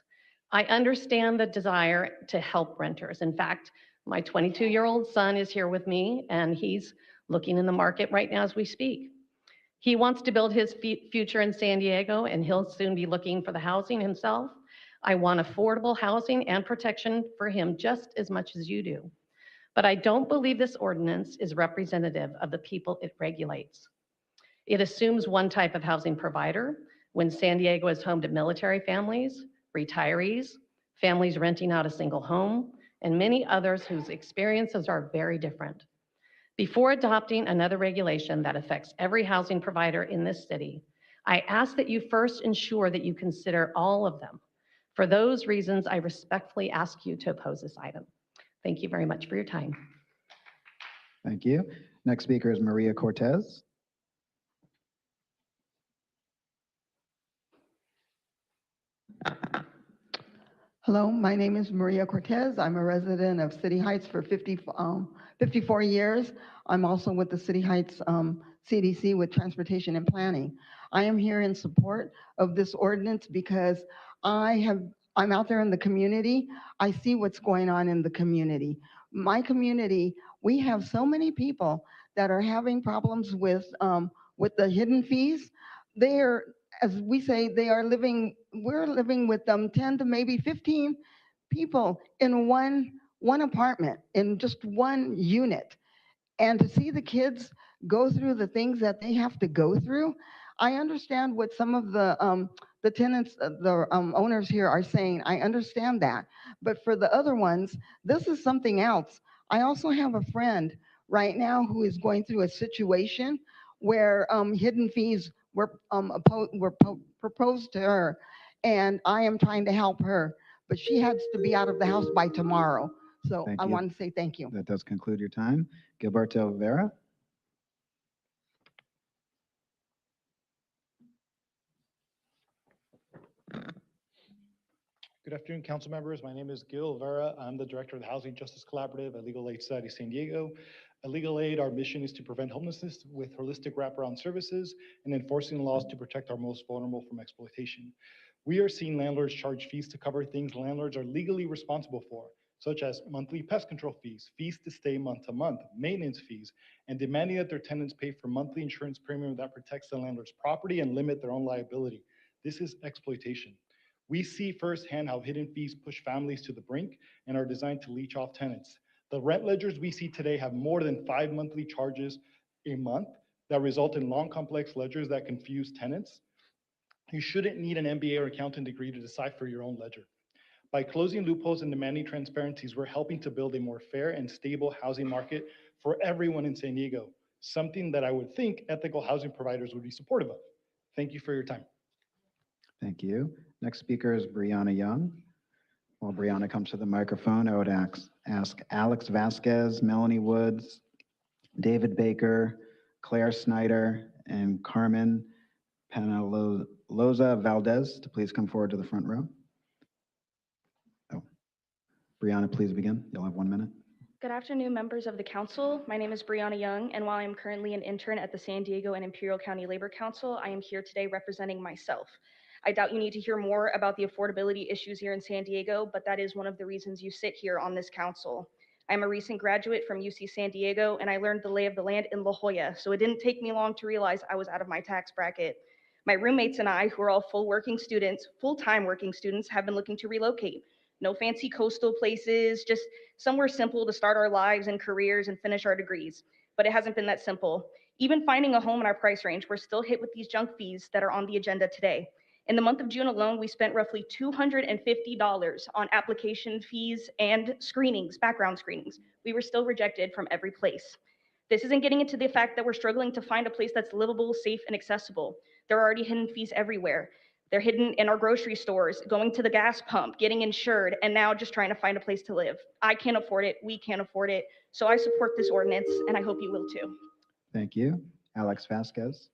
I understand the desire to help renters. In fact, my 22-year-old son is here with me, and he's looking in the market right now as we speak. He wants to build his future in San Diego, and he'll soon be looking for the housing himself. I want affordable housing and protection for him just as much as you do. But I don't believe this ordinance is representative of the people it regulates. It assumes one type of housing provider when San Diego is home to military families, retirees, families renting out a single home, and many others whose experiences are very different. Before adopting another regulation that affects every housing provider in this city, I ask that you first ensure that you consider all of them. For those reasons, I respectfully ask you to oppose this item. Thank you very much for your time. Thank you. Next speaker is Maria Cortez. Hello, my name is Maria Cortez. I'm a resident of City Heights for 54 years. I'm also with the City Heights CDC with Transportation and Planning. I am here in support of this ordinance because I'm out there in the community. I see what's going on in the community. My community, we have so many people that are having problems with the hidden fees. They're, as we say, we're living with them 10 to maybe 15 people in one apartment, in just one unit. And to see the kids go through the things that they have to go through, I understand what some of the tenants, the owners here are saying. I understand that. But for the other ones, this is something else. I also have a friend right now who is going through a situation where hidden fees were proposed to her, and I am trying to help her, but she has to be out of the house by tomorrow. So Thank I you. want to say thank you. That does conclude your time. Gilberto Vera. Good afternoon, council members. My name is Gil Vera. I'm the director of the Housing Justice Collaborative at Legal Aid Society San Diego. At Legal Aid, our mission is to prevent homelessness with holistic wraparound services and enforcing laws to protect our most vulnerable from exploitation. We are seeing landlords charge fees to cover things landlords are legally responsible for, such as monthly pest control fees, fees to stay month to month, maintenance fees, and demanding that their tenants pay for monthly insurance premium that protects the landlord's property and limit their own liability. This is exploitation. We see firsthand how hidden fees push families to the brink and are designed to leech off tenants. The rent ledgers we see today have more than 5 monthly charges a month that result in long, complex ledgers that confuse tenants. You shouldn't need an MBA or accounting degree to decipher your own ledger. By closing loopholes and demanding transparencies, we're helping to build a more fair and stable housing market for everyone in San Diego, something that I would think ethical housing providers would be supportive of. Thank you for your time. Thank you. Next speaker is Brianna Young. While Brianna comes to the microphone, I would ask Alex Vasquez, Melanie Woods, David Baker, Claire Snyder, and Carmen Penaloza Valdez to please come forward to the front row. Brianna, please begin. You'll have 1 minute. Good afternoon, members of the council. My name is Brianna Young, and while I am currently an intern at the San Diego and Imperial County Labor Council, I am here today representing myself. I doubt you need to hear more about the affordability issues here in San Diego, but that is one of the reasons you sit here on this council. I'm a recent graduate from UC San Diego, and I learned the lay of the land in La Jolla, so it didn't take me long to realize I was out of my tax bracket. My roommates and I, who are all full-time working students, have been looking to relocate. No fancy coastal places, just somewhere simple to start our lives and careers and finish our degrees. But it hasn't been that simple. Even finding a home in our price range, we're still hit with these junk fees that are on the agenda today. In the month of June alone, we spent roughly $250 on application fees and screenings, background screenings. We were still rejected from every place. This isn't getting into the fact that we're struggling to find a place that's livable, safe, and accessible. There are already hidden fees everywhere. They're hidden in our grocery stores, going to the gas pump, getting insured, and now just trying to find a place to live. I can't afford it. We can't afford it. So I support this ordinance, and I hope you will too. Thank you. Alex Vasquez.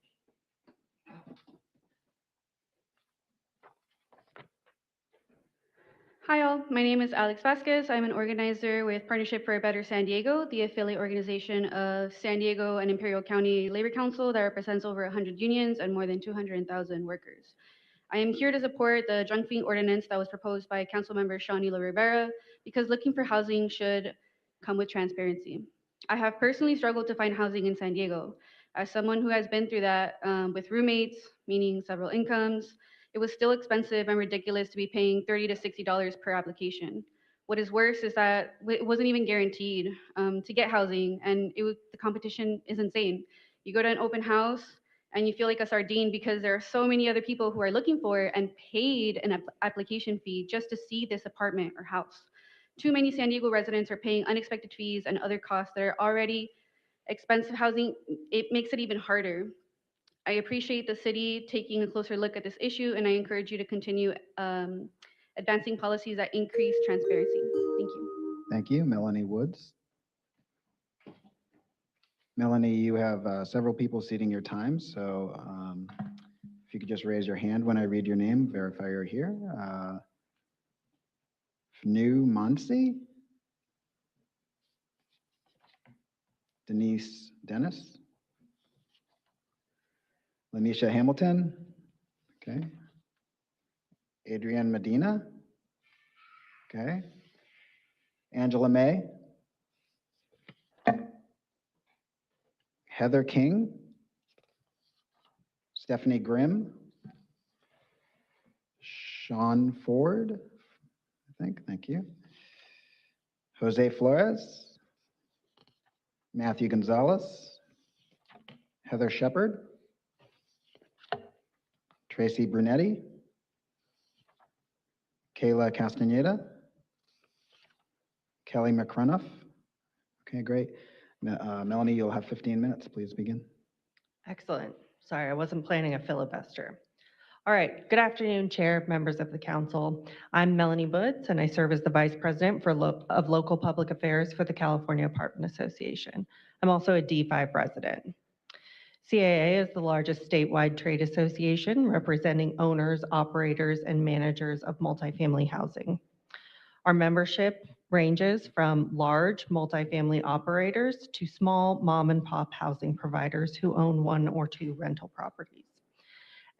Hi all, my name is Alex Vasquez. I'm an organizer with Partnership for a Better San Diego, the affiliate organization of San Diego and Imperial County Labor Council that represents over 100 unions and more than 200,000 workers. I am here to support the junk fee ordinance that was proposed by Councilmember Shawnila Rivera because looking for housing should come with transparency. I have personally struggled to find housing in San Diego. As someone who has been through that with roommates, meaning several incomes, it was still expensive and ridiculous to be paying $30 to $60 per application. What is worse is that it wasn't even guaranteed to get housing, and the competition is insane. You go to an open house, and you feel like a sardine because there are so many other people who are looking for it and paid an application fee just to see this apartment or house. Too many San Diego residents are paying unexpected fees and other costs that are already expensive housing. It makes it even harder. I appreciate the city taking a closer look at this issue, and I encourage you to continue advancing policies that increase transparency. Thank you. Thank you. Melanie Woods. Melanie, you have several people ceding your time, so if you could just raise your hand when I read your name, verify you're here. Fnu Monsi? Denise Dennis? Lanisha Hamilton? Okay. Adrienne Medina? Okay. Angela May? Heather King? Stephanie Grimm? Sean Ford, I think, thank you. Jose Flores? Matthew Gonzalez? Heather Shepard? Tracy Brunetti? Kayla Castaneda? Kelly McCrenough? Okay, great. Melanie, you'll have 15 minutes. Please begin. Excellent. Sorry, I wasn't planning a filibuster. All right. Good afternoon, Chair, members of the council. I'm Melanie Boots, and I serve as the Vice President of Local Public Affairs for the California Apartment Association. I'm also a D5 resident. CAA is the largest statewide trade association representing owners, operators, and managers of multifamily housing. Our membership ranges from large multifamily operators to small mom and pop housing providers who own 1 or 2 rental properties.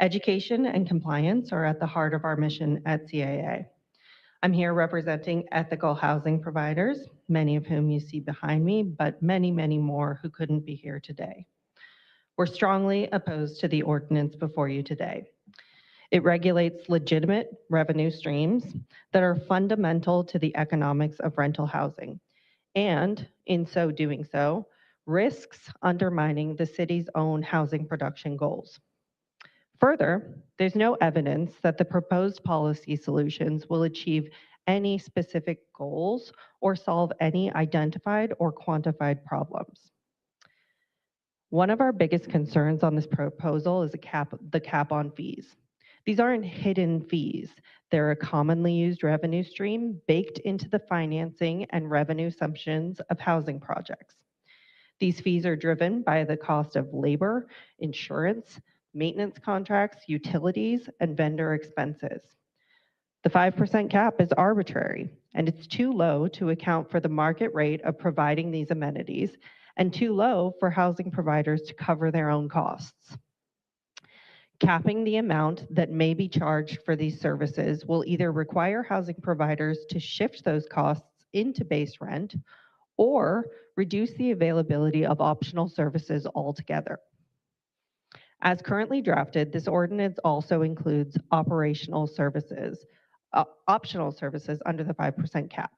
Education and compliance are at the heart of our mission at CAA. I'm here representing ethical housing providers, many of whom you see behind me, but many, many more who couldn't be here today. We're strongly opposed to the ordinance before you today. It regulates legitimate revenue streams that are fundamental to the economics of rental housing, and in so doing so, risks undermining the city's own housing production goals. Further, there's no evidence that the proposed policy solutions will achieve any specific goals or solve any identified or quantified problems. One of our biggest concerns on this proposal is the cap on fees. These aren't hidden fees. They're a commonly used revenue stream baked into the financing and revenue assumptions of housing projects. These fees are driven by the cost of labor, insurance, maintenance contracts, utilities, and vendor expenses. The 5% cap is arbitrary, and it's too low to account for the market rate of providing these amenities and too low for housing providers to cover their own costs. Capping the amount that may be charged for these services will either require housing providers to shift those costs into base rent or reduce the availability of optional services altogether. As currently drafted, this ordinance also includes optional services under the 5% cap.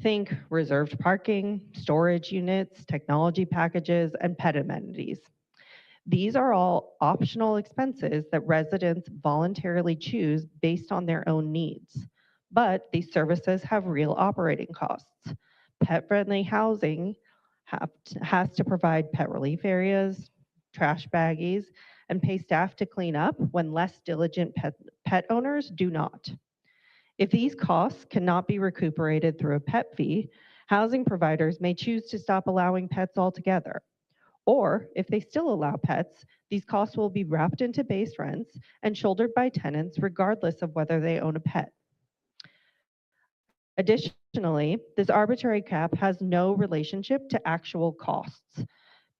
Think reserved parking, storage units, technology packages, and pet amenities. These are all optional expenses that residents voluntarily choose based on their own needs. But these services have real operating costs. Pet-friendly housing has to provide pet relief areas, trash baggies, and pay staff to clean up when less diligent pet owners do not. If these costs cannot be recuperated through a pet fee, housing providers may choose to stop allowing pets altogether. Or if they still allow pets, these costs will be wrapped into base rents and shouldered by tenants regardless of whether they own a pet. Additionally, this arbitrary cap has no relationship to actual costs.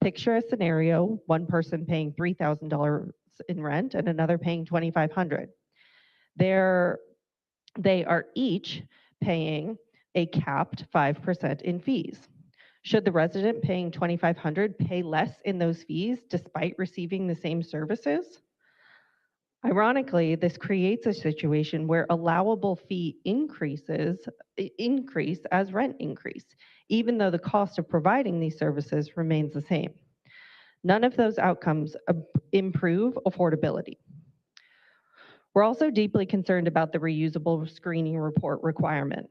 Picture a scenario, one person paying $3,000 in rent and another paying $2,500. They are each paying a capped 5% in fees. Should the resident paying $2,500 pay less in those fees despite receiving the same services? Ironically, this creates a situation where allowable fee increase as rent increase, even though the cost of providing these services remains the same. None of those outcomes improve affordability. We're also deeply concerned about the reusable screening report requirement.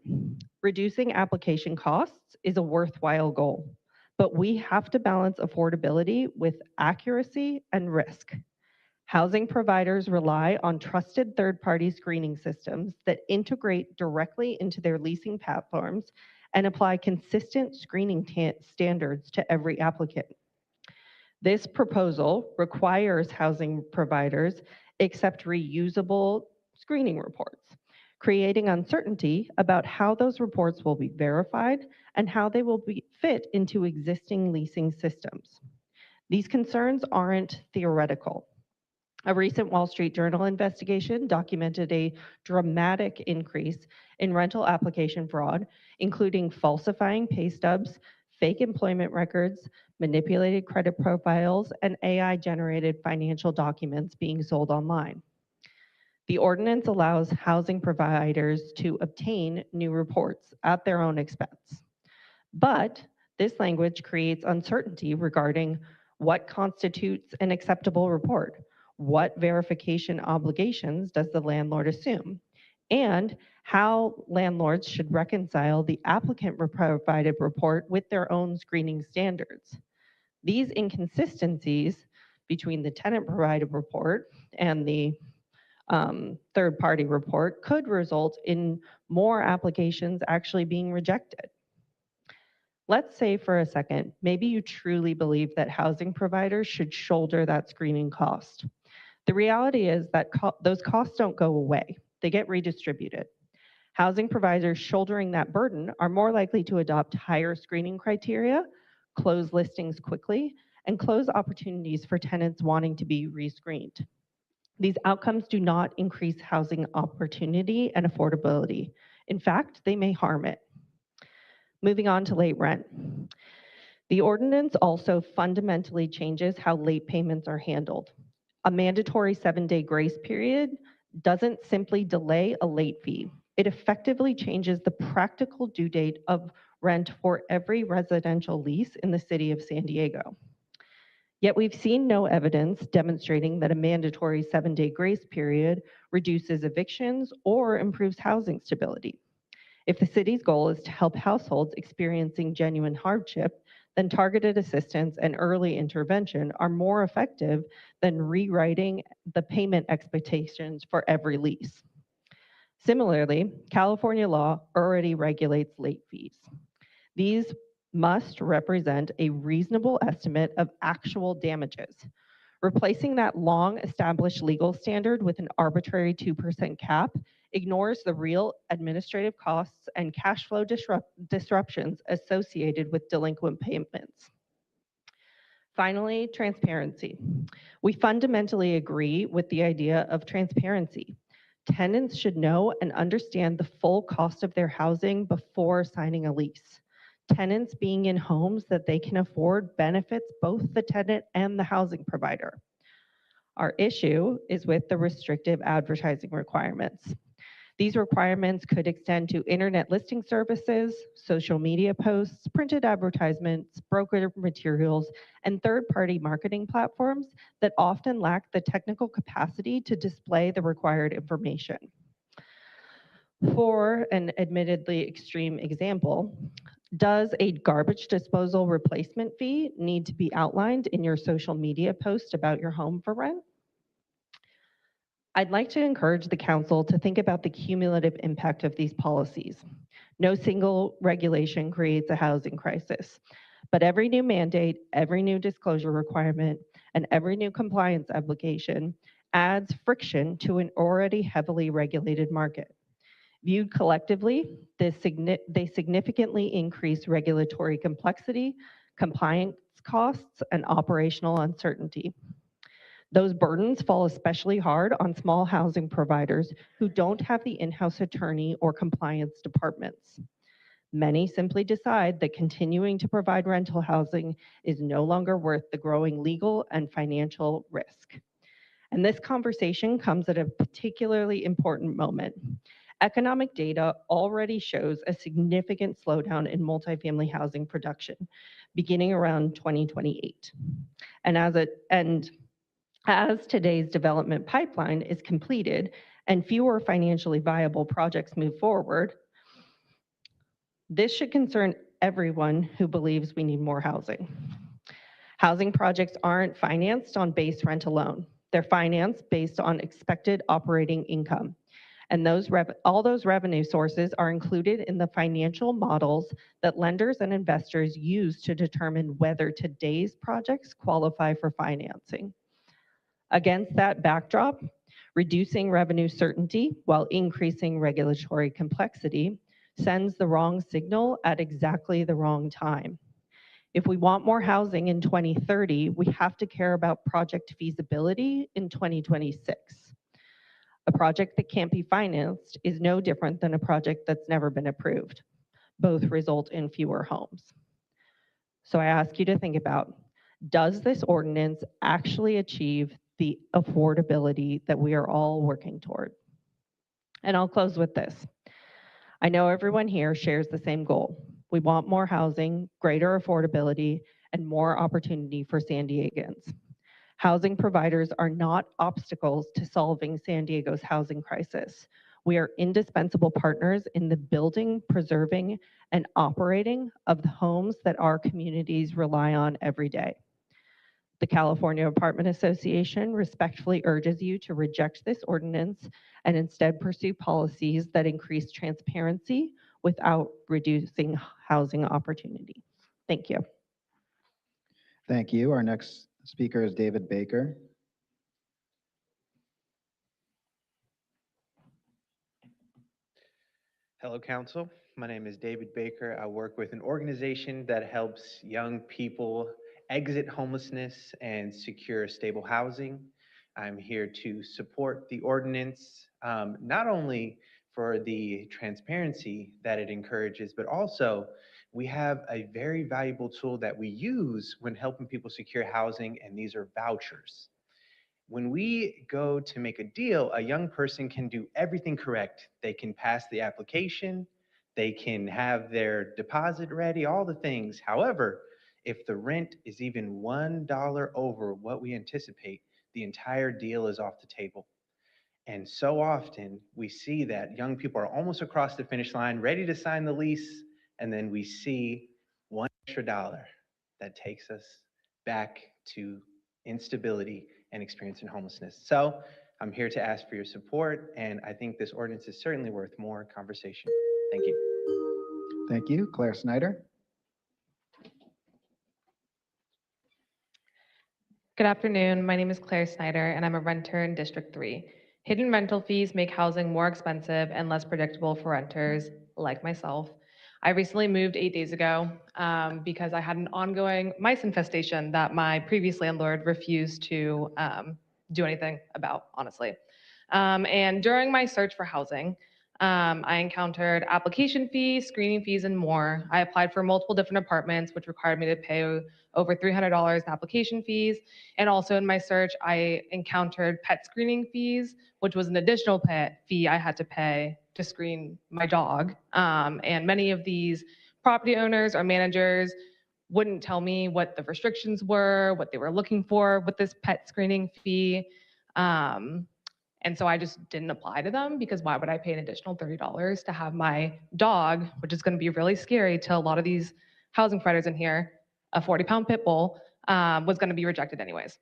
Reducing application costs is a worthwhile goal, but we have to balance affordability with accuracy and risk. Housing providers rely on trusted third-party screening systems that integrate directly into their leasing platforms and apply consistent screening standards to every applicant. This proposal requires housing providers accept reusable screening reports, creating uncertainty about how those reports will be verified and how they will fit into existing leasing systems. These concerns aren't theoretical. A recent Wall Street Journal investigation documented a dramatic increase in rental application fraud, including falsifying pay stubs, fake employment records, manipulated credit profiles, and AI-generated financial documents being sold online. The ordinance allows housing providers to obtain new reports at their own expense. But this language creates uncertainty regarding what constitutes an acceptable report. What verification obligations does the landlord assume? And how landlords should reconcile the applicant provided report with their own screening standards. These inconsistencies between the tenant provided report and the third-party report could result in more applications actually being rejected. Let's say for a second, maybe you truly believe that housing providers should shoulder that screening cost. The reality is that those costs don't go away. They get redistributed. Housing providers shouldering that burden are more likely to adopt higher screening criteria, close listings quickly, and close opportunities for tenants wanting to be rescreened. These outcomes do not increase housing opportunity and affordability. In fact, they may harm it. Moving on to late rent. The ordinance also fundamentally changes how late payments are handled. A mandatory 7-day grace period doesn't simply delay a late fee. It effectively changes the practical due date of rent for every residential lease in the city of San Diego. Yet we've seen no evidence demonstrating that a mandatory 7-day grace period reduces evictions or improves housing stability. If the city's goal is to help households experiencing genuine hardship, then targeted assistance and early intervention are more effective than rewriting the payment expectations for every lease. Similarly, California law already regulates late fees. These must represent a reasonable estimate of actual damages. Replacing that long-established legal standard with an arbitrary 2% cap ignores the real administrative costs and cash flow disruptions associated with delinquent payments. Finally, transparency. We fundamentally agree with the idea of transparency. Tenants should know and understand the full cost of their housing before signing a lease. Tenants being in homes that they can afford benefits both the tenant and the housing provider. Our issue is with the restrictive advertising requirements. These requirements could extend to internet listing services, social media posts, printed advertisements, broker materials, and third-party marketing platforms that often lack the technical capacity to display the required information. For an admittedly extreme example, does a garbage disposal replacement fee need to be outlined in your social media post about your home for rent? I'd like to encourage the council to think about the cumulative impact of these policies. No single regulation creates a housing crisis, but every new mandate, every new disclosure requirement, and every new compliance obligation adds friction to an already heavily regulated market. Viewed collectively, they significantly increase regulatory complexity, compliance costs, and operational uncertainty. Those burdens fall especially hard on small housing providers who don't have the in-house attorney or compliance departments. Many simply decide that continuing to provide rental housing is no longer worth the growing legal and financial risk. And this conversation comes at a particularly important moment. Economic data already shows a significant slowdown in multifamily housing production beginning around 2028. And as today's development pipeline is completed and fewer financially viable projects move forward, this should concern everyone who believes we need more housing. Housing projects aren't financed on base rent alone. They're financed based on expected operating income. And all those revenue sources are included in the financial models that lenders and investors use to determine whether today's projects qualify for financing. Against that backdrop, reducing revenue certainty while increasing regulatory complexity sends the wrong signal at exactly the wrong time. If we want more housing in 2030, we have to care about project feasibility in 2026. A project that can't be financed is no different than a project that's never been approved. Both result in fewer homes. So I ask you to think about, does this ordinance actually achieve the affordability that we are all working toward? And I'll close with this. I know everyone here shares the same goal. We want more housing, greater affordability, and more opportunity for San Diegans. Housing providers are not obstacles to solving San Diego's housing crisis. We are indispensable partners in the building, preserving, and operating of the homes that our communities rely on every day. The California Apartment Association respectfully urges you to reject this ordinance and instead pursue policies that increase transparency without reducing housing opportunity. Thank you. Thank you. Our next speaker is David Baker. Hello, Council. My name is David Baker. I work with an organization that helps young people exit homelessness and secure stable housing. I'm here to support the ordinance, not only for the transparency that it encourages, but also we have a very valuable tool that we use when helping people secure housing, and these are vouchers. When we go to make a deal, a young person can do everything correct. They can pass the application, they can have their deposit ready, all the things. However, if the rent is even $1 over what we anticipate, the entire deal is off the table. And so often we see that young people are almost across the finish line, ready to sign the lease, and then we see $1 extra that takes us back to instability and experiencing homelessness. So I'm here to ask for your support, and I think this ordinance is certainly worth more conversation. Thank you. Thank you. Claire Snyder. Good afternoon. My name is Claire Snyder, and I'm a renter in District 3. Hidden rental fees make housing more expensive and less predictable for renters like myself. I recently moved 8 days ago because I had an ongoing mice infestation that my previous landlord refused to do anything about, honestly. And during my search for housing, I encountered application fees, screening fees, and more. I applied for multiple different apartments, which required me to pay over $300 in application fees. And also in my search, I encountered pet screening fees, which was an additional pet fee I had to pay to screen my dog. And many of these property owners or managers wouldn't tell me what the restrictions were, what they were looking for with this pet screening fee. And so I just didn't apply to them because why would I pay an additional $30 to have my dog, which is going to be really scary to a lot of these housing providers in here, a 40-pound pit bull, was going to be rejected anyways.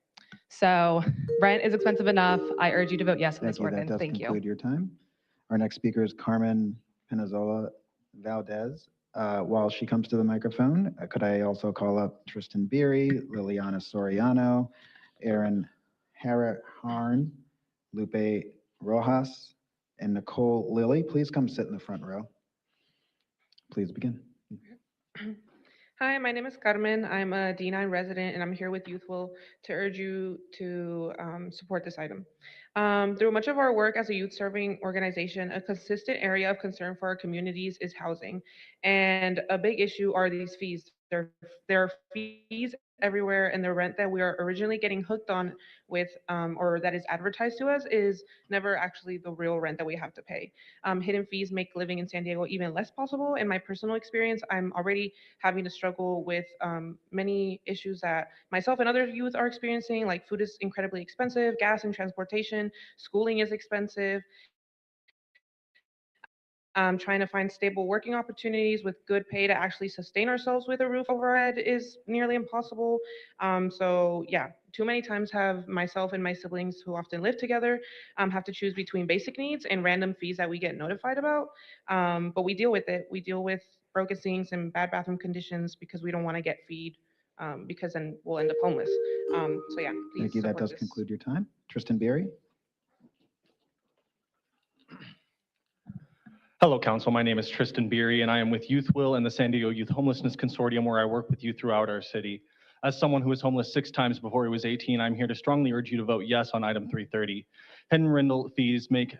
So rent is expensive enough. I urge you to vote yes on this Thank you. That ordinance. does Thank conclude you. your time. Our next speaker is Carmen Pinazola Valdez. While she comes to the microphone, could I also call up Tristan Beery, Liliana Soriano, Aaron Harn, Lupe Rojas, and Nicole Lilly. Please come sit in the front row. Please begin. Hi, my name is Carmen. I'm a D9 resident, and I'm here with YouthWill to urge you to support this item. Through much of our work as a youth-serving organization, a consistent area of concern for our communities is housing, and a big issue are these fees. There are fees everywhere, and the rent that we are originally getting hooked on with, or that is advertised to us, is never actually the real rent that we have to pay. Hidden fees make living in San Diego even less possible. In my personal experience, I'm already having to struggle with many issues that myself and other youth are experiencing, like food is incredibly expensive, gas and transportation, schooling is expensive. Trying to find stable working opportunities with good pay to actually sustain ourselves with a roof over our head is nearly impossible. So yeah, too many times have myself and my siblings who often live together have to choose between basic needs and random fees that we get notified about. But we deal with it. We deal with broken sinks and bad bathroom conditions because we don't want to get feed because then we'll end up homeless. So yeah, please Thank you. That support does this. conclude your time. Tristan Beery. Hello, Council. My name is Tristan Beery, and I am with YouthWill and the San Diego Youth Homelessness Consortium, where I work with youth throughout our city. As someone who was homeless 6 times before he was 18, I'm here to strongly urge you to vote yes on item 330. Hidden rental fees make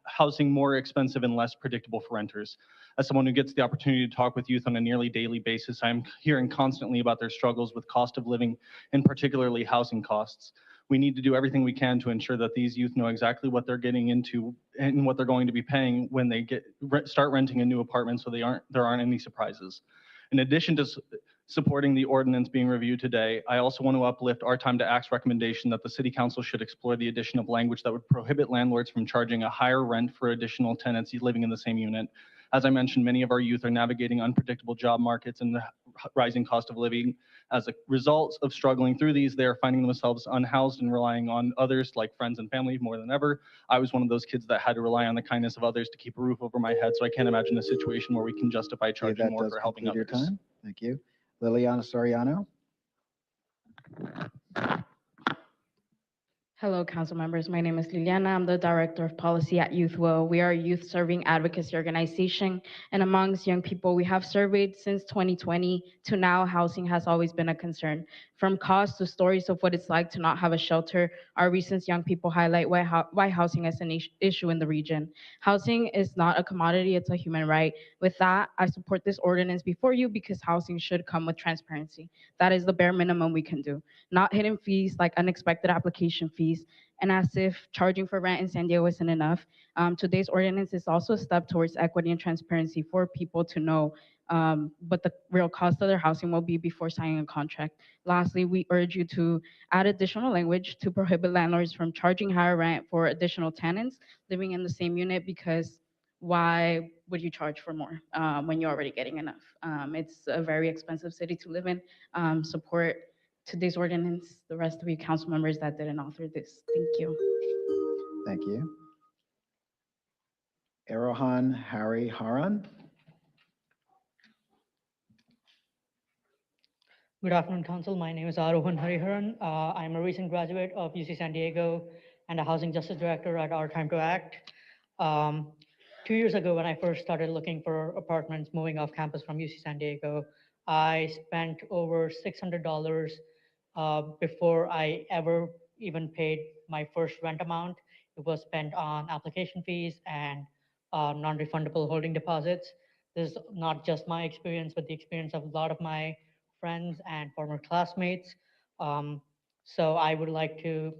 housing more expensive and less predictable for renters. As someone who gets the opportunity to talk with youth on a nearly daily basis, I'm hearing constantly about their struggles with cost of living and particularly housing costs. We need to do everything we can to ensure that these youth know exactly what they're getting into and what they're going to be paying when they start renting a new apartment, so there aren't any surprises. In addition to supporting the ordinance being reviewed today, I also want to uplift our Time to Act's recommendation that the City Council should explore the addition of language that would prohibit landlords from charging a higher rent for additional tenants living in the same unit. As I mentioned, many of our youth are navigating unpredictable job markets and the rising cost of living. As a result of struggling through these, they are finding themselves unhoused and relying on others like friends and family more than ever. I was one of those kids that had to rely on the kindness of others to keep a roof over my head, so I can't imagine a situation where we can justify charging more for helping others. Your time. Thank you. Liliana Soriano. Hello, council members. My name is Liliana. I'm the Director of Policy at YouthWill. We are a youth-serving advocacy organization, and amongst young people we have surveyed since 2020 to now, housing has always been a concern. From cost to stories of what it's like to not have a shelter, our recent young people highlight why housing is an issue in the region. Housing is not a commodity, it's a human right. With that, I support this ordinance before you because housing should come with transparency. That is the bare minimum we can do. Not hidden fees like unexpected application fees, and as if charging for rent in San Diego isn't enough, today's ordinance is also a step towards equity and transparency for people to know what the real cost of their housing will be before signing a contract. Lastly, we urge you to add additional language to prohibit landlords from charging higher rent for additional tenants living in the same unit, because why would you charge for more when you're already getting enough? It's a very expensive city to live in. Support today's ordinance, the rest of you council members that didn't author this. Thank you. Thank you. Erohan Harry Haran. Good afternoon, Council. My name is Arohan Hariharan. I'm a recent graduate of UC San Diego, and a Housing Justice Director at Our Time to Act. 2 years ago, when I first started looking for apartments moving off campus from UC San Diego, I spent over $600 before I ever even paid my first rent amount. It was spent on application fees and non-refundable holding deposits. This is not just my experience, but the experience of a lot of my friends and former classmates. So I would like to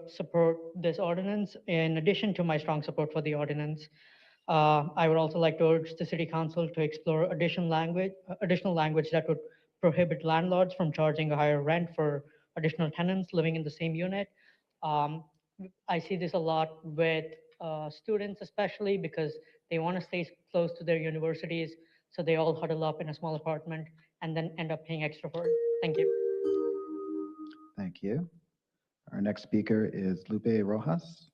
support this ordinance. In addition to my strong support for the ordinance, I would also like to urge the City Council to explore additional language that would prohibit landlords from charging a higher rent for additional tenants living in the same unit. Um, I see this a lot with students, especially because they want to stay close to their universities, so they all huddle up in a small apartment and then end up paying extra for it. Thank you. Thank you. Our next speaker is Lupe Rojas.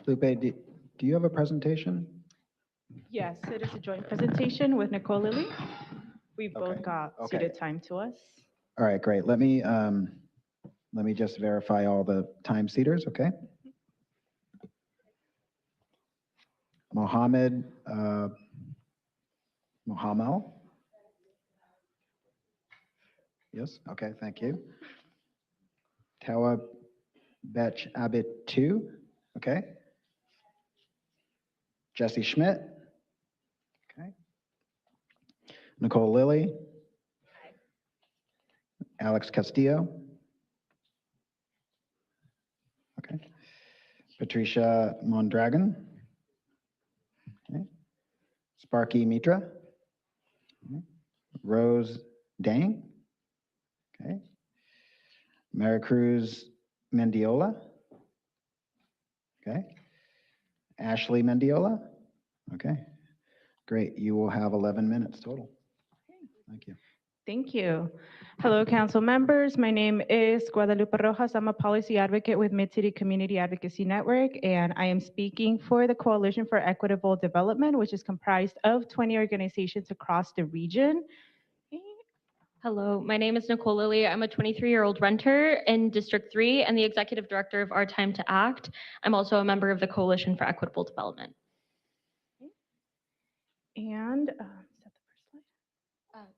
Lupe, do you have a presentation? Yes, it is a joint presentation with Nicole Lilly. We've Okay. both got Okay. suited time to us. All right, great. Let me just verify all the time seaters, okay? Mohammed Mohammed? Yes, okay, thank you. Tawa Betch Abit 2, okay? Jesse Schmidt? Okay. Nicole Lilly? Alex Castillo? Okay. Patricia Mondragon? Okay. Sparky Mitra? Okay. Rose Dang? Okay. Maricruz Mendiola? Okay. Ashley Mendiola? Okay. Great. You will have 11 minutes total. Thank you. Thank you. Hello, council members. My name is Guadalupe Rojas. I'm a policy advocate with Mid-City Community Advocacy Network, and I am speaking for the Coalition for Equitable Development, which is comprised of 20 organizations across the region. Hello, my name is Nicole Lilly. I'm a 23-year-old renter in District 3 and the executive director of Our Time to Act. I'm also a member of the Coalition for Equitable Development. And, is that the first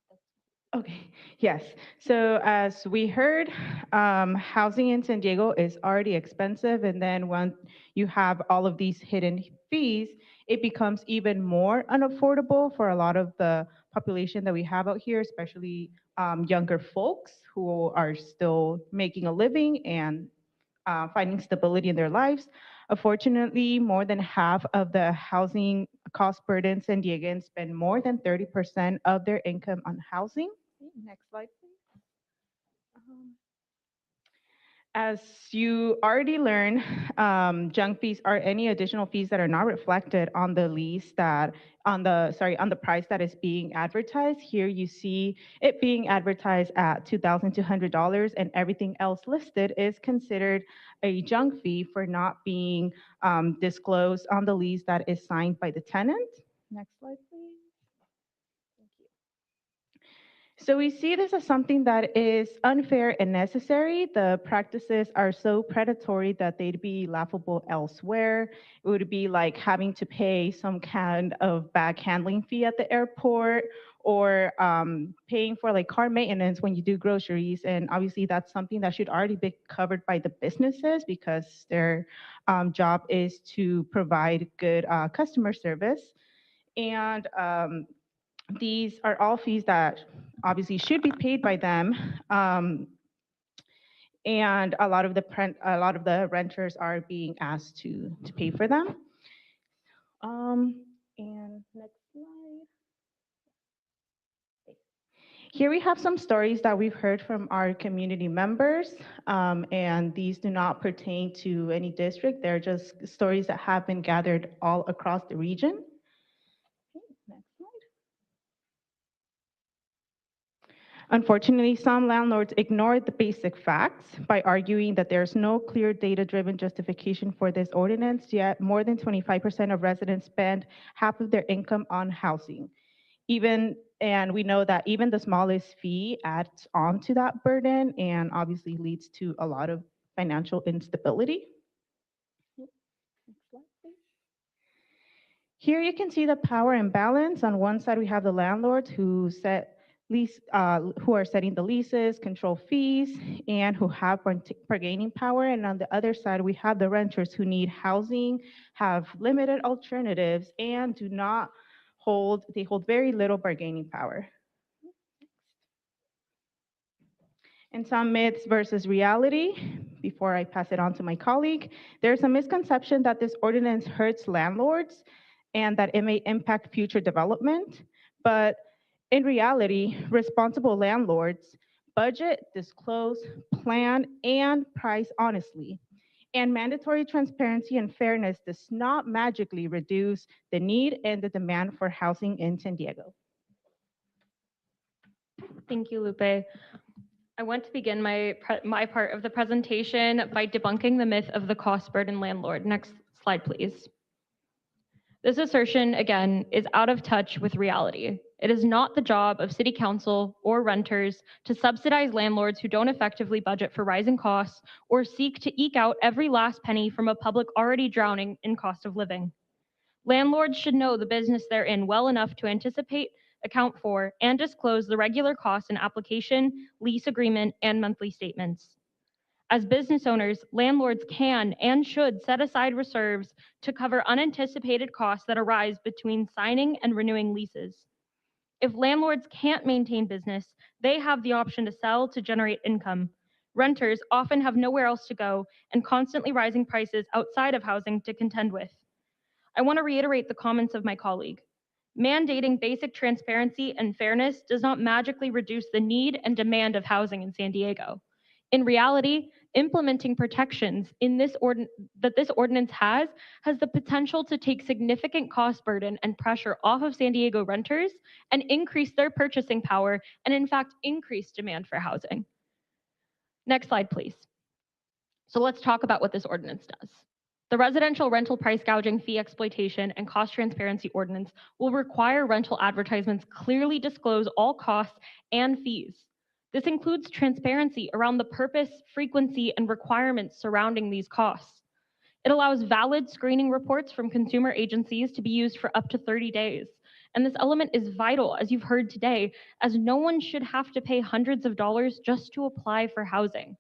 slide? Okay, yes. So as we heard, housing in San Diego is already expensive. And then when you have all of these hidden fees, it becomes even more unaffordable for a lot of the population that we have out here, especially younger folks who are still making a living and finding stability in their lives. Unfortunately, more than half of the housing cost burden San Diegans spend more than 30% of their income on housing. Next slide, please. As you already learned, junk fees are any additional fees that are not reflected on the lease that, on the price that is being advertised. Here you see it being advertised at $2,200, and everything else listed is considered a junk fee for not being disclosed on the lease that is signed by the tenant. Next slide, please. So we see this as something that is unfair and necessary. The practices are so predatory that they'd be laughable elsewhere. It would be like having to pay some kind of bag handling fee at the airport, or paying for like car maintenance when you do groceries. And obviously that's something that should already be covered by the businesses, because their job is to provide good customer service. And these are all fees that obviously should be paid by them, and a lot of the renters are being asked to pay for them. And next slide. Here we have some stories that we've heard from our community members, and these do not pertain to any district. They're just stories that have been gathered all across the region. Unfortunately, some landlords ignore the basic facts by arguing that there's no clear data-driven justification for this ordinance, yet more than 25% of residents spend half of their income on housing. And we know that even the smallest fee adds on to that burden and obviously leads to a lot of financial instability. Here you can see the power imbalance. On one side, we have the landlords who who are setting the leases, control fees, and who have bargaining power. And on the other side, we have the renters who need housing, have limited alternatives, and they hold very little bargaining power. And some myths versus reality. Before I pass it on to my colleague, there's a misconception that this ordinance hurts landlords and that it may impact future development. But in reality, responsible landlords budget, disclose, plan, and price honestly. And mandatory transparency and fairness does not magically reduce the need and the demand for housing in San Diego. Thank you, Lupe. I want to begin my part of the presentation by debunking the myth of the cost burden landlord. Next slide, please. This assertion, again, is out of touch with reality. It is not the job of city council or renters to subsidize landlords who don't effectively budget for rising costs or seek to eke out every last penny from a public already drowning in cost of living. Landlords should know the business they're in well enough to anticipate, account for, and disclose the regular costs in application, lease agreement, and monthly statements. As business owners, landlords can and should set aside reserves to cover unanticipated costs that arise between signing and renewing leases. If landlords can't maintain business, they have the option to sell to generate income. Renters often have nowhere else to go and constantly rising prices outside of housing to contend with. I want to reiterate the comments of my colleague. Mandating basic transparency and fairness does not magically reduce the need and demand of housing in San Diego. In reality, implementing protections that this ordinance has the potential to take significant cost burden and pressure off of San Diego renters and increase their purchasing power and in fact increase demand for housing. Next slide, please. So let's talk about what this ordinance does. The Residential Rental Price Gouging Fee Exploitation and Cost Transparency Ordinance will require rental advertisements clearly disclose all costs and fees. This includes transparency around the purpose, frequency, and requirements surrounding these costs. It allows valid screening reports from consumer agencies to be used for up to 30 days. And this element is vital, as you've heard today, as no one should have to pay hundreds of dollars just to apply for housing.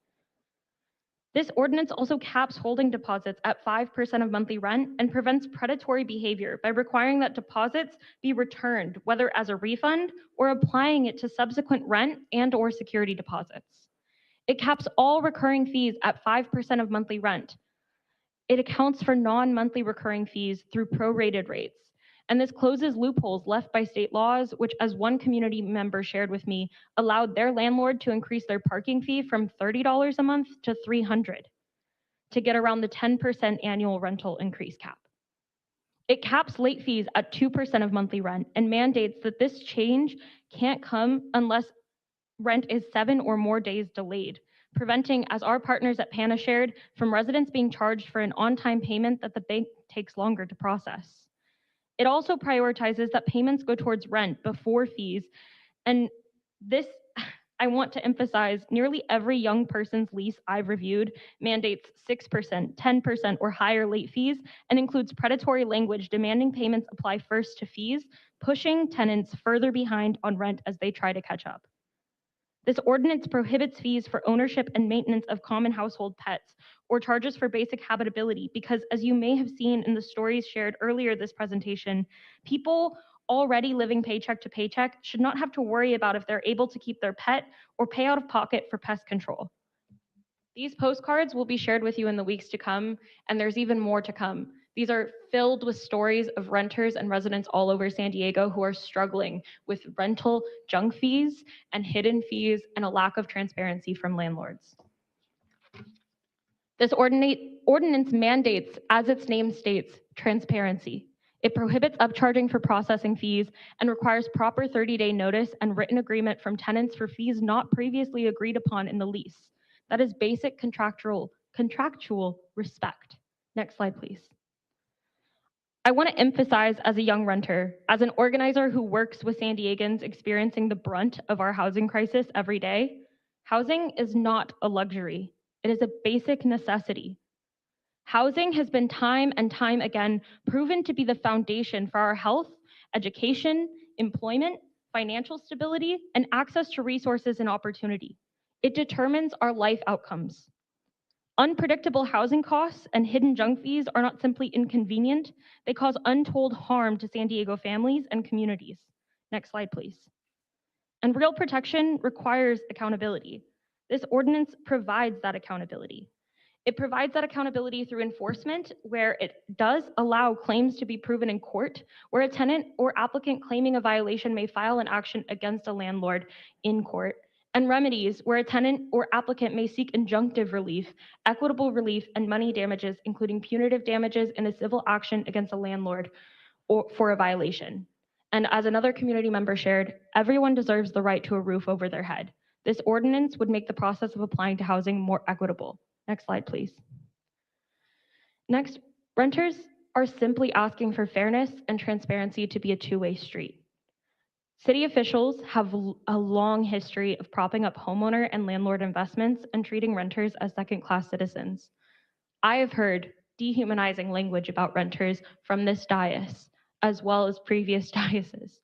This ordinance also caps holding deposits at 5% of monthly rent and prevents predatory behavior by requiring that deposits be returned, whether as a refund or applying it to subsequent rent and/or security deposits. It caps all recurring fees at 5% of monthly rent. It accounts for non-monthly recurring fees through prorated rates. And this closes loopholes left by state laws, which, as one community member shared with me, allowed their landlord to increase their parking fee from $30 a month to $300 to get around the 10% annual rental increase cap. It caps late fees at 2% of monthly rent and mandates that this change can't come unless rent is 7 or more days delayed, preventing, as our partners at PANA shared, from residents being charged for an on-time payment that the bank takes longer to process. It also prioritizes that payments go towards rent before fees. And this, I want to emphasize, nearly every young person's lease I've reviewed mandates 6%, 10%, or higher late fees and includes predatory language demanding payments apply first to fees, pushing tenants further behind on rent as they try to catch up. This ordinance prohibits fees for ownership and maintenance of common household pets or charges for basic habitability because, as you may have seen in the stories shared earlier this presentation, people already living paycheck to paycheck should not have to worry about if they're able to keep their pet or pay out of pocket for pest control. These postcards will be shared with you in the weeks to come, and there's even more to come. These are filled with stories of renters and residents all over San Diego who are struggling with rental junk fees and hidden fees and a lack of transparency from landlords. This ordinance mandates, as its name states, transparency. It prohibits upcharging for processing fees and requires proper 30-day notice and written agreement from tenants for fees not previously agreed upon in the lease. That is basic contractual respect. Next slide, please. I want to emphasize as a young renter, as an organizer who works with San Diegans experiencing the brunt of our housing crisis every day, housing is not a luxury. It is a basic necessity. Housing has been time and time again proven to be the foundation for our health, education, employment, financial stability, and access to resources and opportunity. It determines our life outcomes. Unpredictable housing costs and hidden junk fees are not simply inconvenient, they cause untold harm to San Diego families and communities. Next slide, please. And real protection requires accountability. This ordinance provides that accountability. It provides that accountability through enforcement, where it does allow claims to be proven in court, where a tenant or applicant claiming a violation may file an action against a landlord in court, and remedies, where a tenant or applicant may seek injunctive relief, equitable relief, and money damages, including punitive damages in a civil action against a landlord or for a violation. And as another community member shared, everyone deserves the right to a roof over their head. This ordinance would make the process of applying to housing more equitable. Next slide, please. Next, renters are simply asking for fairness and transparency to be a two-way street. City officials have a long history of propping up homeowner and landlord investments and treating renters as second-class citizens. I have heard dehumanizing language about renters from this dais, as well as previous daises.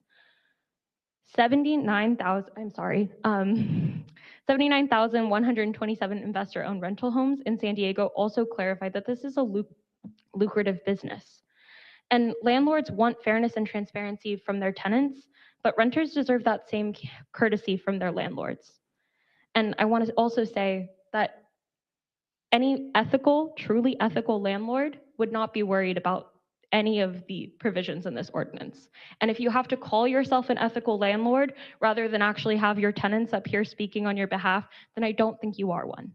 79,127 investor-owned rental homes in San Diego also clarified that this is a lucrative business. And landlords want fairness and transparency from their tenants, but renters deserve that same courtesy from their landlords. And I want to also say that any ethical, truly ethical landlord would not be worried about any of the provisions in this ordinance. And if you have to call yourself an ethical landlord rather than actually have your tenants up here speaking on your behalf, then I don't think you are one.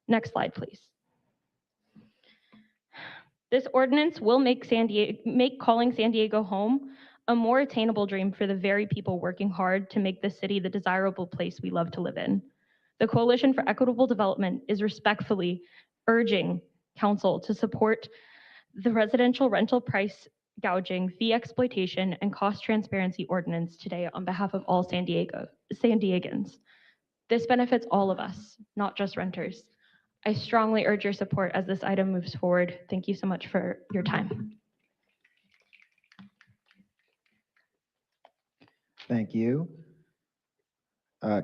Next slide, please. This ordinance will make calling San Diego home a more attainable dream for the very people working hard to make this city the desirable place we love to live in. The Coalition for Equitable Development is respectfully urging Council to support the residential rental price gouging, fee exploitation, and cost transparency ordinance today on behalf of all San Diegans. This benefits all of us, not just renters. I strongly urge your support as this item moves forward. Thank you so much for your time. Thank you.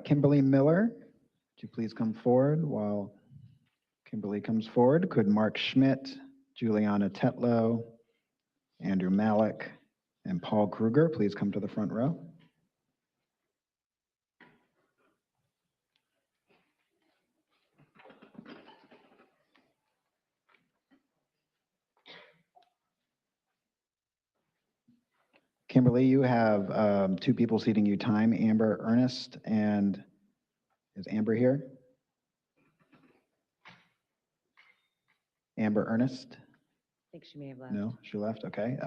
Kimberly Miller, would you please come forward? While Kimberly comes forward, could Mark Schmidt, Juliana Tetlow, Andrew Malik, and Paul Kruger please come to the front row? Kimberly, you have two people ceding you time, Amber Ernest, and is Amber here? Amber Ernest? I think she may have left. No, she left, okay.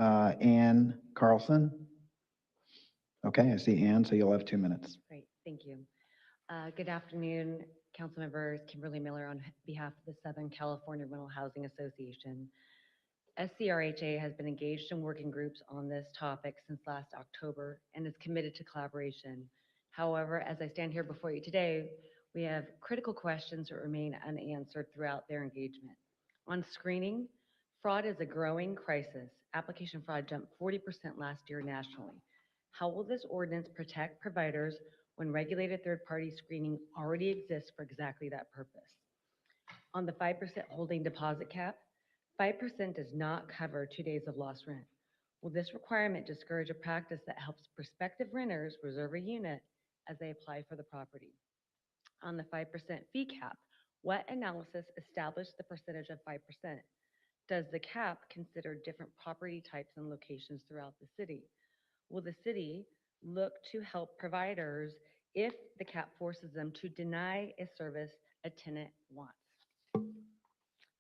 Ann Carlson? Okay, I see Ann, so you'll have 2 minutes. Great, thank you. Good afternoon, council members. Kimberly Miller on behalf of the Southern California Rental Housing Association. SCRHA has been engaged in working groups on this topic since last October and is committed to collaboration. However, as I stand here before you today, we have critical questions that remain unanswered throughout their engagement. On screening, fraud is a growing crisis. Application fraud jumped 40% last year nationally. How will this ordinance protect providers when regulated third-party screening already exists for exactly that purpose? On the 5% holding deposit cap, 5% does not cover 2 days of lost rent. Will this requirement discourage a practice that helps prospective renters reserve a unit as they apply for the property? On the 5% fee cap, what analysis established the percentage of 5%? Does the cap consider different property types and locations throughout the city? Will the city look to help providers if the cap forces them to deny a service a tenant wants?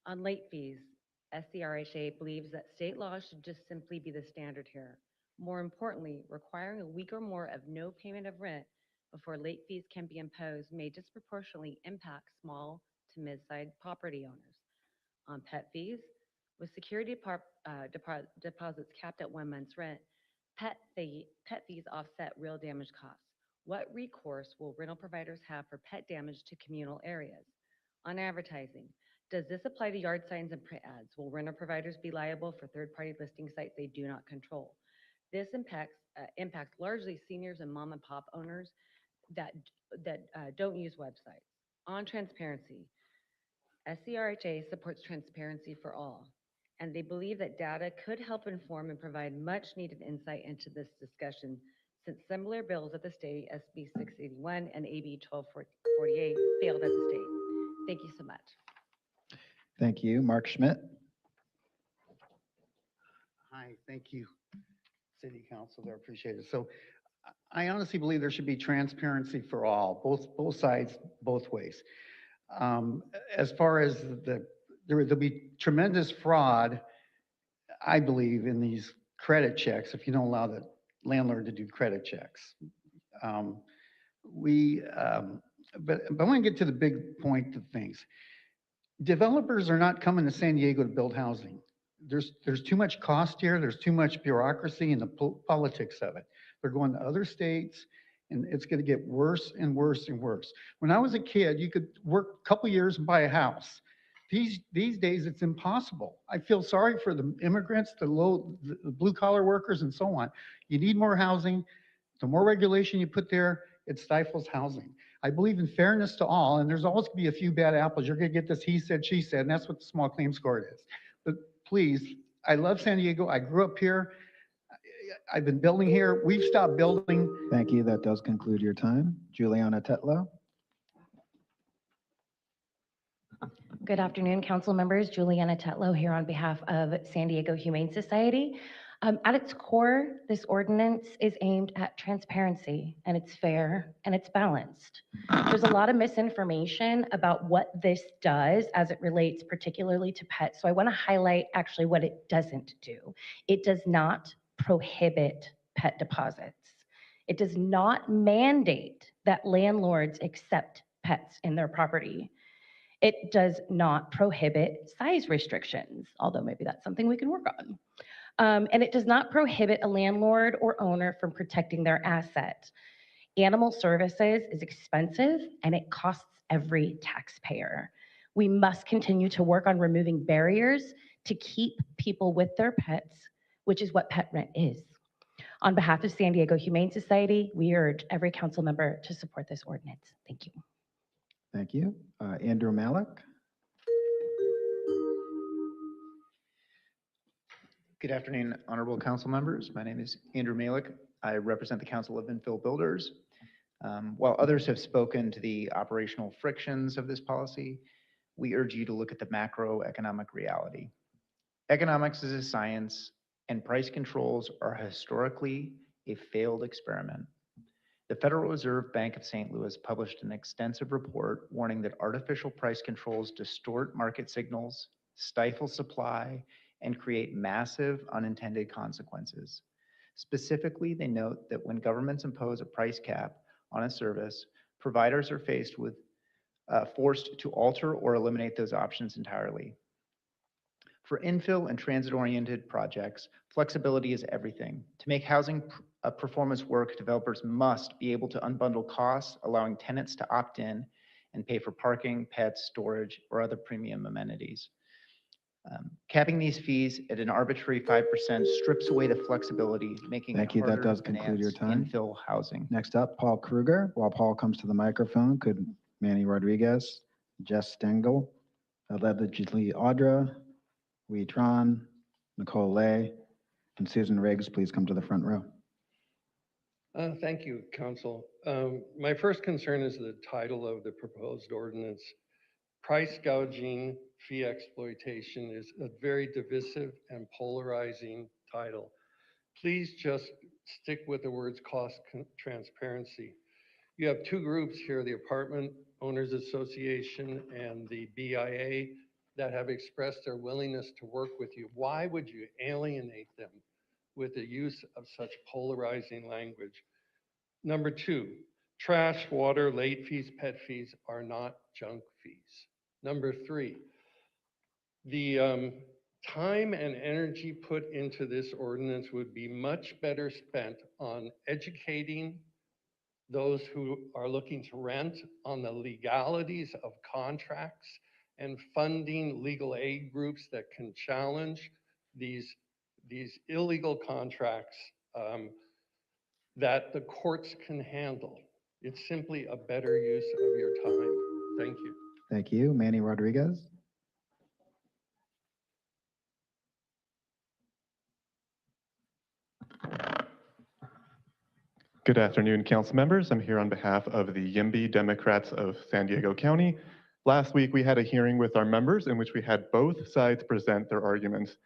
On late fees, SCRHA believes that state law should just simply be the standard here. More importantly, requiring a week or more of no payment of rent before late fees can be imposed may disproportionately impact small to mid-sized property owners. On pet fees, With security deposits capped at 1 month's rent, pet fees offset real damage costs. What recourse will rental providers have for pet damage to communal areas? On advertising, does this apply to yard signs and print ads? Will rental providers be liable for third-party listing sites they do not control? This impacts largely seniors and mom and pop owners that don't use websites. On transparency, SCRHA supports transparency for all, and they believe that data could help inform and provide much-needed insight into this discussion since similar bills at the state, SB 681 and AB 1248, failed at the state. Thank you so much. Thank you. Mark Schmidt. Hi, thank you, City Council. I appreciate it. So I honestly believe there should be transparency for all, both sides, both ways. As far as there'll be tremendous fraud, I believe, in these credit checks if you don't allow the landlord to do credit checks. But I want to get to the big point of things. Developers are not coming to San Diego to build housing. There's too much cost here. There's too much bureaucracy and the politics of it. They're going to other states, and it's going to get worse and worse and worse. When I was a kid, you could work a couple years and buy a house. These days, it's impossible. I feel sorry for the immigrants, the blue-collar workers, and so on. You need more housing. The more regulation you put there, it stifles housing. I believe in fairness to all, and there's always going to be a few bad apples. You're going to get this he said, she said, and that's what the small claims court is. But please, I love San Diego. I grew up here. I've been building here. We've stopped building. Thank you. That does conclude your time. Juliana Tetlow. Good afternoon, council members. Juliana Tetlow here on behalf of San Diego Humane Society. At its core, this ordinance is aimed at transparency, and it's fair and it's balanced. There's a lot of misinformation about what this does as it relates particularly to pets. So I want to highlight actually what it doesn't do. It does not prohibit pet deposits. It does not mandate that landlords accept pets in their property. It does not prohibit size restrictions, although maybe that's something we can work on. And it does not prohibit a landlord or owner from protecting their asset. Animal services is expensive and it costs every taxpayer. We must continue to work on removing barriers to keep people with their pets, which is what pet rent is. On behalf of San Diego Humane Society, we urge every council member to support this ordinance. Thank you. Thank you. Andrew Malik. Good afternoon, honorable council members. My name is Andrew Malik. I represent the Council of Infill Builders. While others have spoken to the operational frictions of this policy, we urge you to look at the macroeconomic reality. Economics is a science, and price controls are historically a failed experiment. The Federal Reserve Bank of St. Louis published an extensive report warning that artificial price controls distort market signals, stifle supply, and create massive unintended consequences. Specifically, they note that when governments impose a price cap on a service, providers are forced to alter or eliminate those options entirely. For infill and transit-oriented projects, flexibility is everything. To make housing performance work, developers must be able to unbundle costs, allowing tenants to opt in and pay for parking, pets, storage, or other premium amenities. Capping these fees at an arbitrary 5% strips away the flexibility, making Thank it you. That harder to does conclude your finance time. infill housing. Next up, Paul Kruger. While Paul comes to the microphone, could Manny Rodriguez, Jess Stengel, allegedly Audra, Wee Tron, Nicole Lay, and Susan Riggs please come to the front row? Thank you, Council. My first concern is the title of the proposed ordinance. Price gouging, fee exploitation is a very divisive and polarizing title. Please just stick with the words cost transparency. You have two groups here, the Apartment Owners Association and the BIA, that have expressed their willingness to work with you. Why would you alienate them with the use of such polarizing language? Number two, trash, water, late fees, pet fees are not junk fees. Number three, the Time and energy put into this ordinance would be much better spent on educating those who are looking to rent on the legalities of contracts and funding legal aid groups that can challenge these illegal contracts that the courts can handle. It's simply a better use of your time. Thank you. Thank you. Manny Rodriguez. Good afternoon, council members. I'm here on behalf of the YIMBY Democrats of San Diego County. Last week, we had a hearing with our members in which we had both sides present their arguments.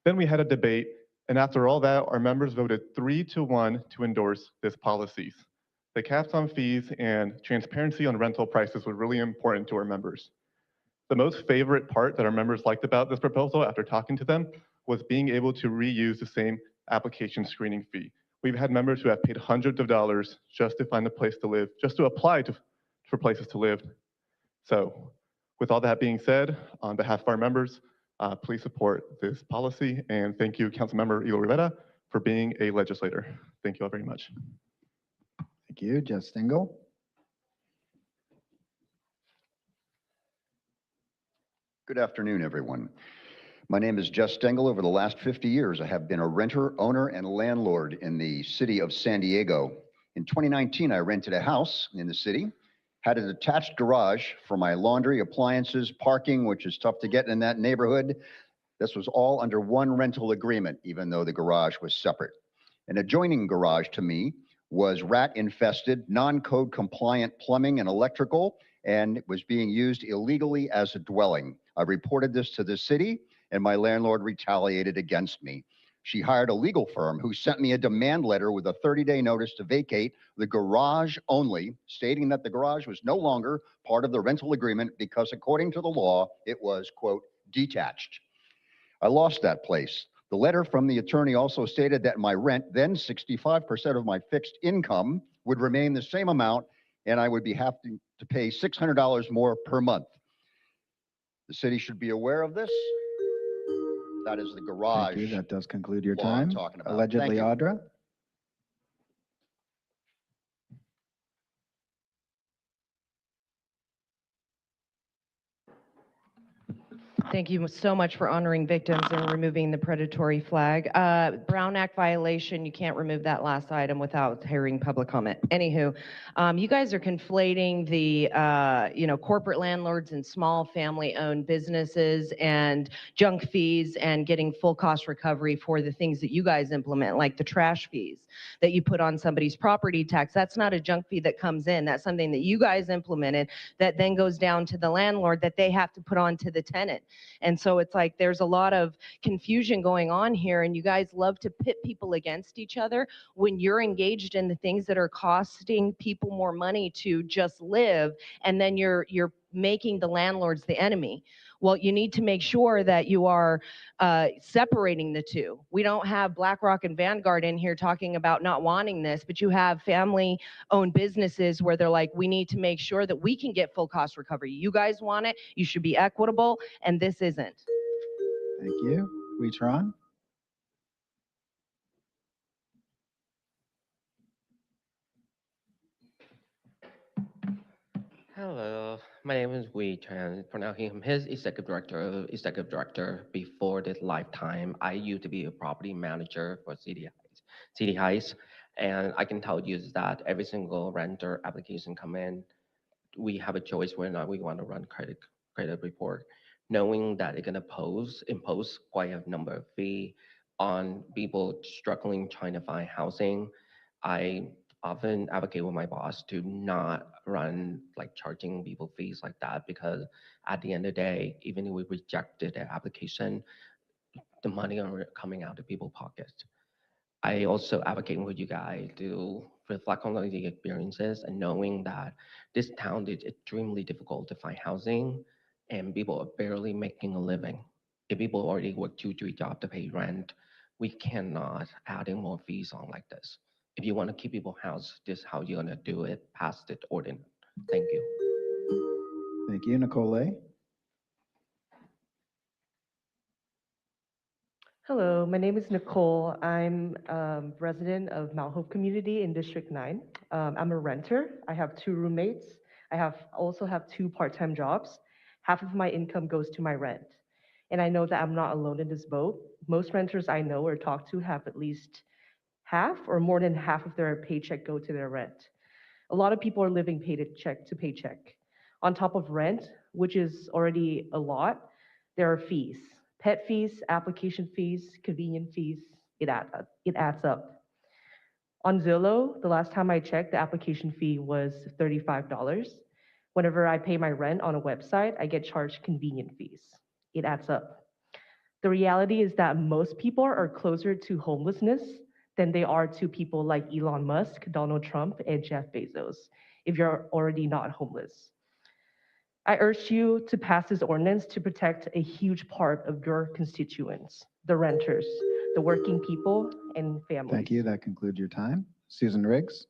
Then we had a debate, and after all that, our members voted 3-1 to endorse this policies. The caps on fees and transparency on rental prices were really important to our members. The most favorite part that our members liked about this proposal after talking to them was being able to reuse the same application screening fee. We've had members who have paid hundreds of dollars just to find a place to live, just to apply for places to live. So with all that being said, on behalf of our members, please support this policy. And thank you, Councilmember Elo Rivera, for being a legislator. Thank you all very much. Thank you. Jess Stengel. Good afternoon, everyone. My name is Jess Stengel. Over the last 50 years, I have been a renter, owner, and landlord in the city of San Diego. In 2019, I rented a house in the city, had an attached garage for my laundry, appliances, parking, which is tough to get in that neighborhood. This was all under one rental agreement, even though the garage was separate. An adjoining garage to me was rat-infested, non-code compliant plumbing and electrical, and it was being used illegally as a dwelling. I reported this to the city, and my landlord retaliated against me. She hired a legal firm who sent me a demand letter with a 30-day notice to vacate the garage only, stating that the garage was no longer part of the rental agreement because, according to the law, it was, quote, detached. I lost that place. The letter from the attorney also stated that my rent, then 65% of my fixed income, would remain the same amount, and I would be having to pay $600 more per month. The city should be aware of this. That is the garage. Thank you. That does conclude your law I'm time. talking about. Allegedly, Thank you. Audra. Thank you so much for honoring victims and removing the predatory flag. Brown Act violation, you can't remove that last item without hearing public comment. Anywho, you guys are conflating the corporate landlords and small family-owned businesses and junk fees and getting full cost recovery for the things that you guys implement, like the trash fees that you put on somebody's property tax. That's not a junk fee that comes in. That's something that you guys implemented that then goes down to the landlord that they have to put on to the tenant. And so it's like there's a lot of confusion going on here, and you guys love to pit people against each other when you're engaged in the things that are costing people more money to just live, and then you're making the landlords the enemy. Well, you need to make sure that you are separating the two. We don't have BlackRock and Vanguard in here talking about not wanting this, but you have family-owned businesses where they're like, we need to make sure that we can get full cost recovery. You guys want it, you should be equitable, and this isn't. Thank you. Reitron. Hello, my name is Wei Chan. For now, I'm his executive director. Before this lifetime, I used to be a property manager for City Heights, and I can tell you is that every single renter application come in, we have a choice whether or not we want to run credit report, knowing that it's gonna impose quite a number of fee on people struggling trying to find housing. I often advocate with my boss to not run like charging people fees like that, because at the end of the day, even if we rejected the application, the money are coming out of people's pockets. I also advocate with you guys to reflect on the experiences and knowing that this town is extremely difficult to find housing and people are barely making a living. If people already work 2-3 jobs to pay rent, we cannot adding more fees on like this. If you want to keep people housed, this is how you're going to do it, pass the ordinance. Thank you. Thank you. Nicole. Hello, my name is Nicole. I'm a resident of Mount Hope Community in District 9. I'm a renter. I have 2 roommates. Also have 2 part-time jobs. Half of my income goes to my rent. And I know that I'm not alone in this boat. Most renters I know or talk to have at least half or more than half of their paycheck go to their rent. A lot of people are living paycheck to paycheck. On top of rent, which is already a lot, there are fees. Pet fees, application fees, convenience fees, it adds up. On Zillow, the last time I checked, the application fee was $35. Whenever I pay my rent on a website, I get charged convenient fees. It adds up. The reality is that most people are closer to homelessness than they are to people like Elon Musk, Donald Trump, and Jeff Bezos, if you're already not homeless. I urge you to pass this ordinance to protect a huge part of your constituents, the renters, the working people, and families. Thank you. That concludes your time. Susan Riggs.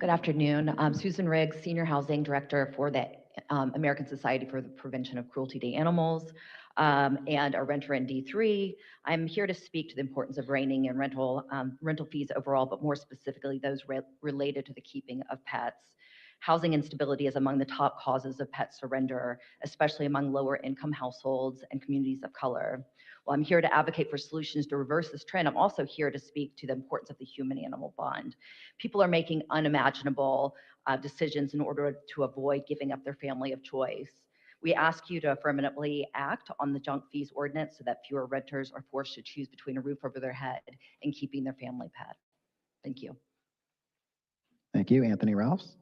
Good afternoon. I'm Susan Riggs, Senior Housing Director for the American Society for the Prevention of Cruelty to Animals, and a renter in D3. I'm here to speak to the importance of reining in rental fees overall, but more specifically those related to the keeping of pets. Housing instability is among the top causes of pet surrender, especially among lower income households and communities of color. While I'm here to advocate for solutions to reverse this trend, I'm also here to speak to the importance of the human-animal bond. People are making unimaginable decisions in order to avoid giving up their family of choice. We ask you to affirmatively act on the junk fees ordinance so that fewer renters are forced to choose between a roof over their head and keeping their family pet. Thank you. Thank you. Anthony Ralphs.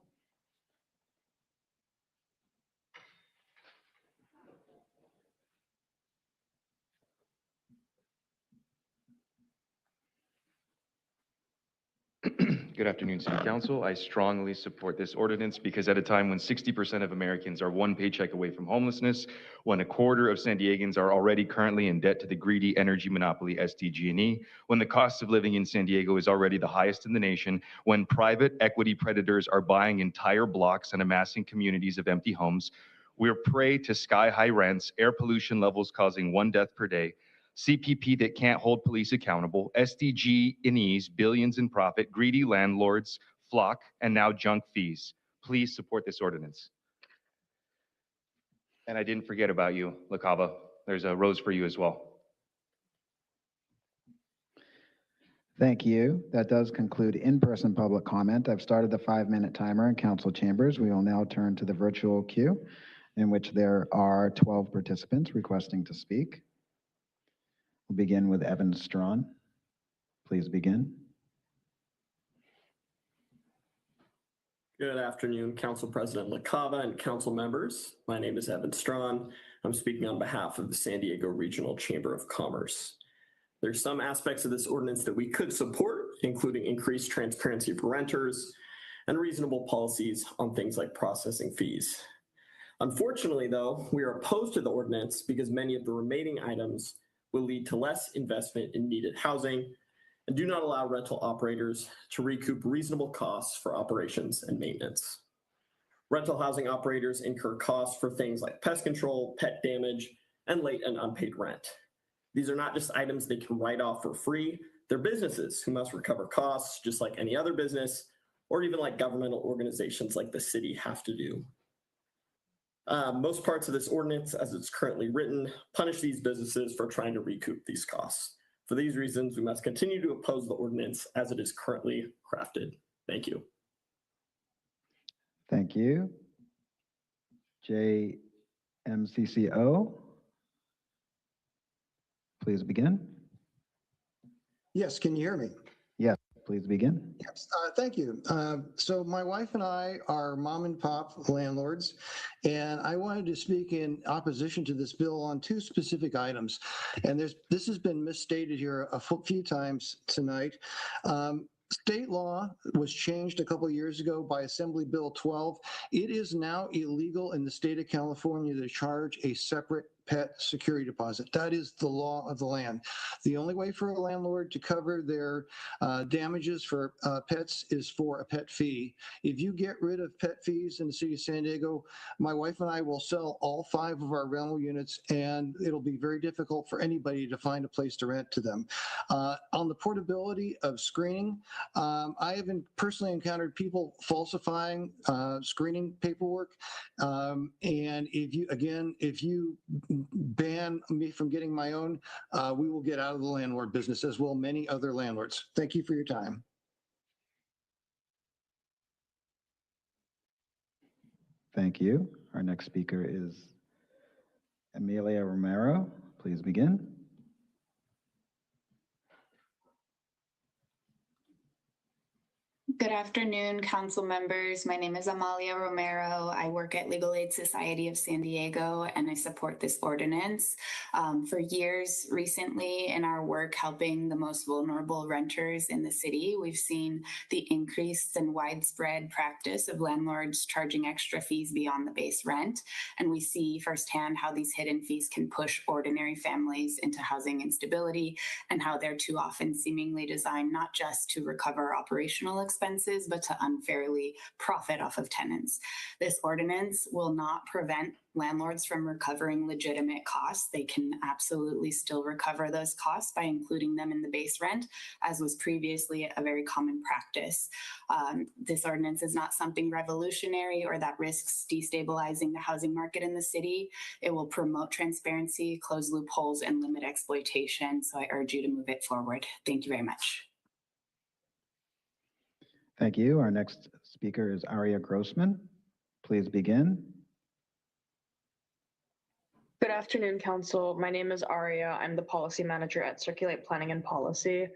Good afternoon, City Council. I strongly support this ordinance because at a time when 60% of Americans are one paycheck away from homelessness, when a quarter of San Diegans are already currently in debt to the greedy energy monopoly SDG&E, when the cost of living in San Diego is already the highest in the nation, when private equity predators are buying entire blocks and amassing communities of empty homes, we're prey to sky-high rents, air pollution levels causing 1 death per day, CPP that can't hold police accountable, SDG&E's billions in profit, greedy landlords, flock, and now junk fees. Please support this ordinance. And I didn't forget about you, LaCava. There's a rose for you as well. Thank you. That does conclude in-person public comment. I've started the 5-minute timer in council chambers. We will now turn to the virtual queue, in which there are 12 participants requesting to speak. We'll begin with Evan Strawn. Please begin. Good afternoon, Council President LaCava and council members. My name is Evan Strawn. I'm speaking on behalf of the San Diego Regional Chamber of Commerce. There's some aspects of this ordinance that we could support, including increased transparency for renters and reasonable policies on things like processing fees. Unfortunately, though, we are opposed to the ordinance because many of the remaining items will lead to less investment in needed housing and do not allow rental operators to recoup reasonable costs for operations and maintenance. Rental housing operators incur costs for things like pest control, pet damage, and late and unpaid rent. These are not just items they can write off for free. They're businesses who must recover costs just like any other business, or even like governmental organizations like the city have to do. Most parts of this ordinance, as it's currently written, punish these businesses for trying to recoup these costs. For these reasons, we must continue to oppose the ordinance as it is currently crafted. Thank you. Thank you. JMCCO, please begin. Yes, can you hear me? Yes, please begin. Yes, thank you. So my wife and I are mom and pop landlords, and I wanted to speak in opposition to this bill on 2 specific items. And this has been misstated here a few times tonight. State law was changed a couple of years ago by Assembly Bill 12. It is now illegal in the state of California to charge a separate pet security deposit. That is the law of the land. The only way for a landlord to cover their damages for pets is for a pet fee. If you get rid of pet fees in the city of San Diego, my wife and I will sell all 5 of our rental units, and it'll be very difficult for anybody to find a place to rent to them. On the portability of screening, I have personally encountered people falsifying screening paperwork. And if you ban me from getting my own, we will get out of the landlord business, as will many other landlords. Thank you for your time. Thank you. Our next speaker is Amelia Romero. Please begin. Good afternoon, council members. My name is Amalia Romero. I work at Legal Aid Society of San Diego, and I support this ordinance. For years recently, in our work helping the most vulnerable renters in the city, we've seen the increased and widespread practice of landlords charging extra fees beyond the base rent. And we see firsthand how these hidden fees can push ordinary families into housing instability, and how they're too often seemingly designed not just to recover operational expenses, but to unfairly profit off of tenants. This ordinance will not prevent landlords from recovering legitimate costs. They can absolutely still recover those costs by including them in the base rent, as was previously a very common practice. This ordinance is not something revolutionary or that risks destabilizing the housing market in the city. It will promote transparency, close loopholes, and limit exploitation. So I urge you to move it forward. Thank you very much. Thank you. Our next speaker is Aria Grossman. Please begin. Good afternoon, Council. My name is Aria. I'm the policy manager at Circulate Planning and Policy.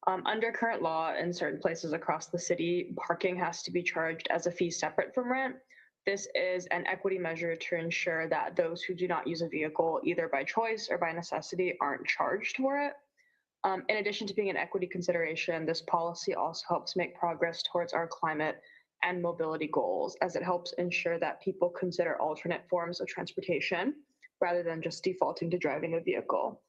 Under current law, in certain places across the city, parking has to be charged as a fee separate from rent. This is an equity measure to ensure that those who do not use a vehicle, either by choice or by necessity, aren't charged for it. In addition to being an equity consideration, this policy also helps make progress towards our climate and mobility goals, as it helps ensure that people consider alternate forms of transportation rather than just defaulting to driving a vehicle.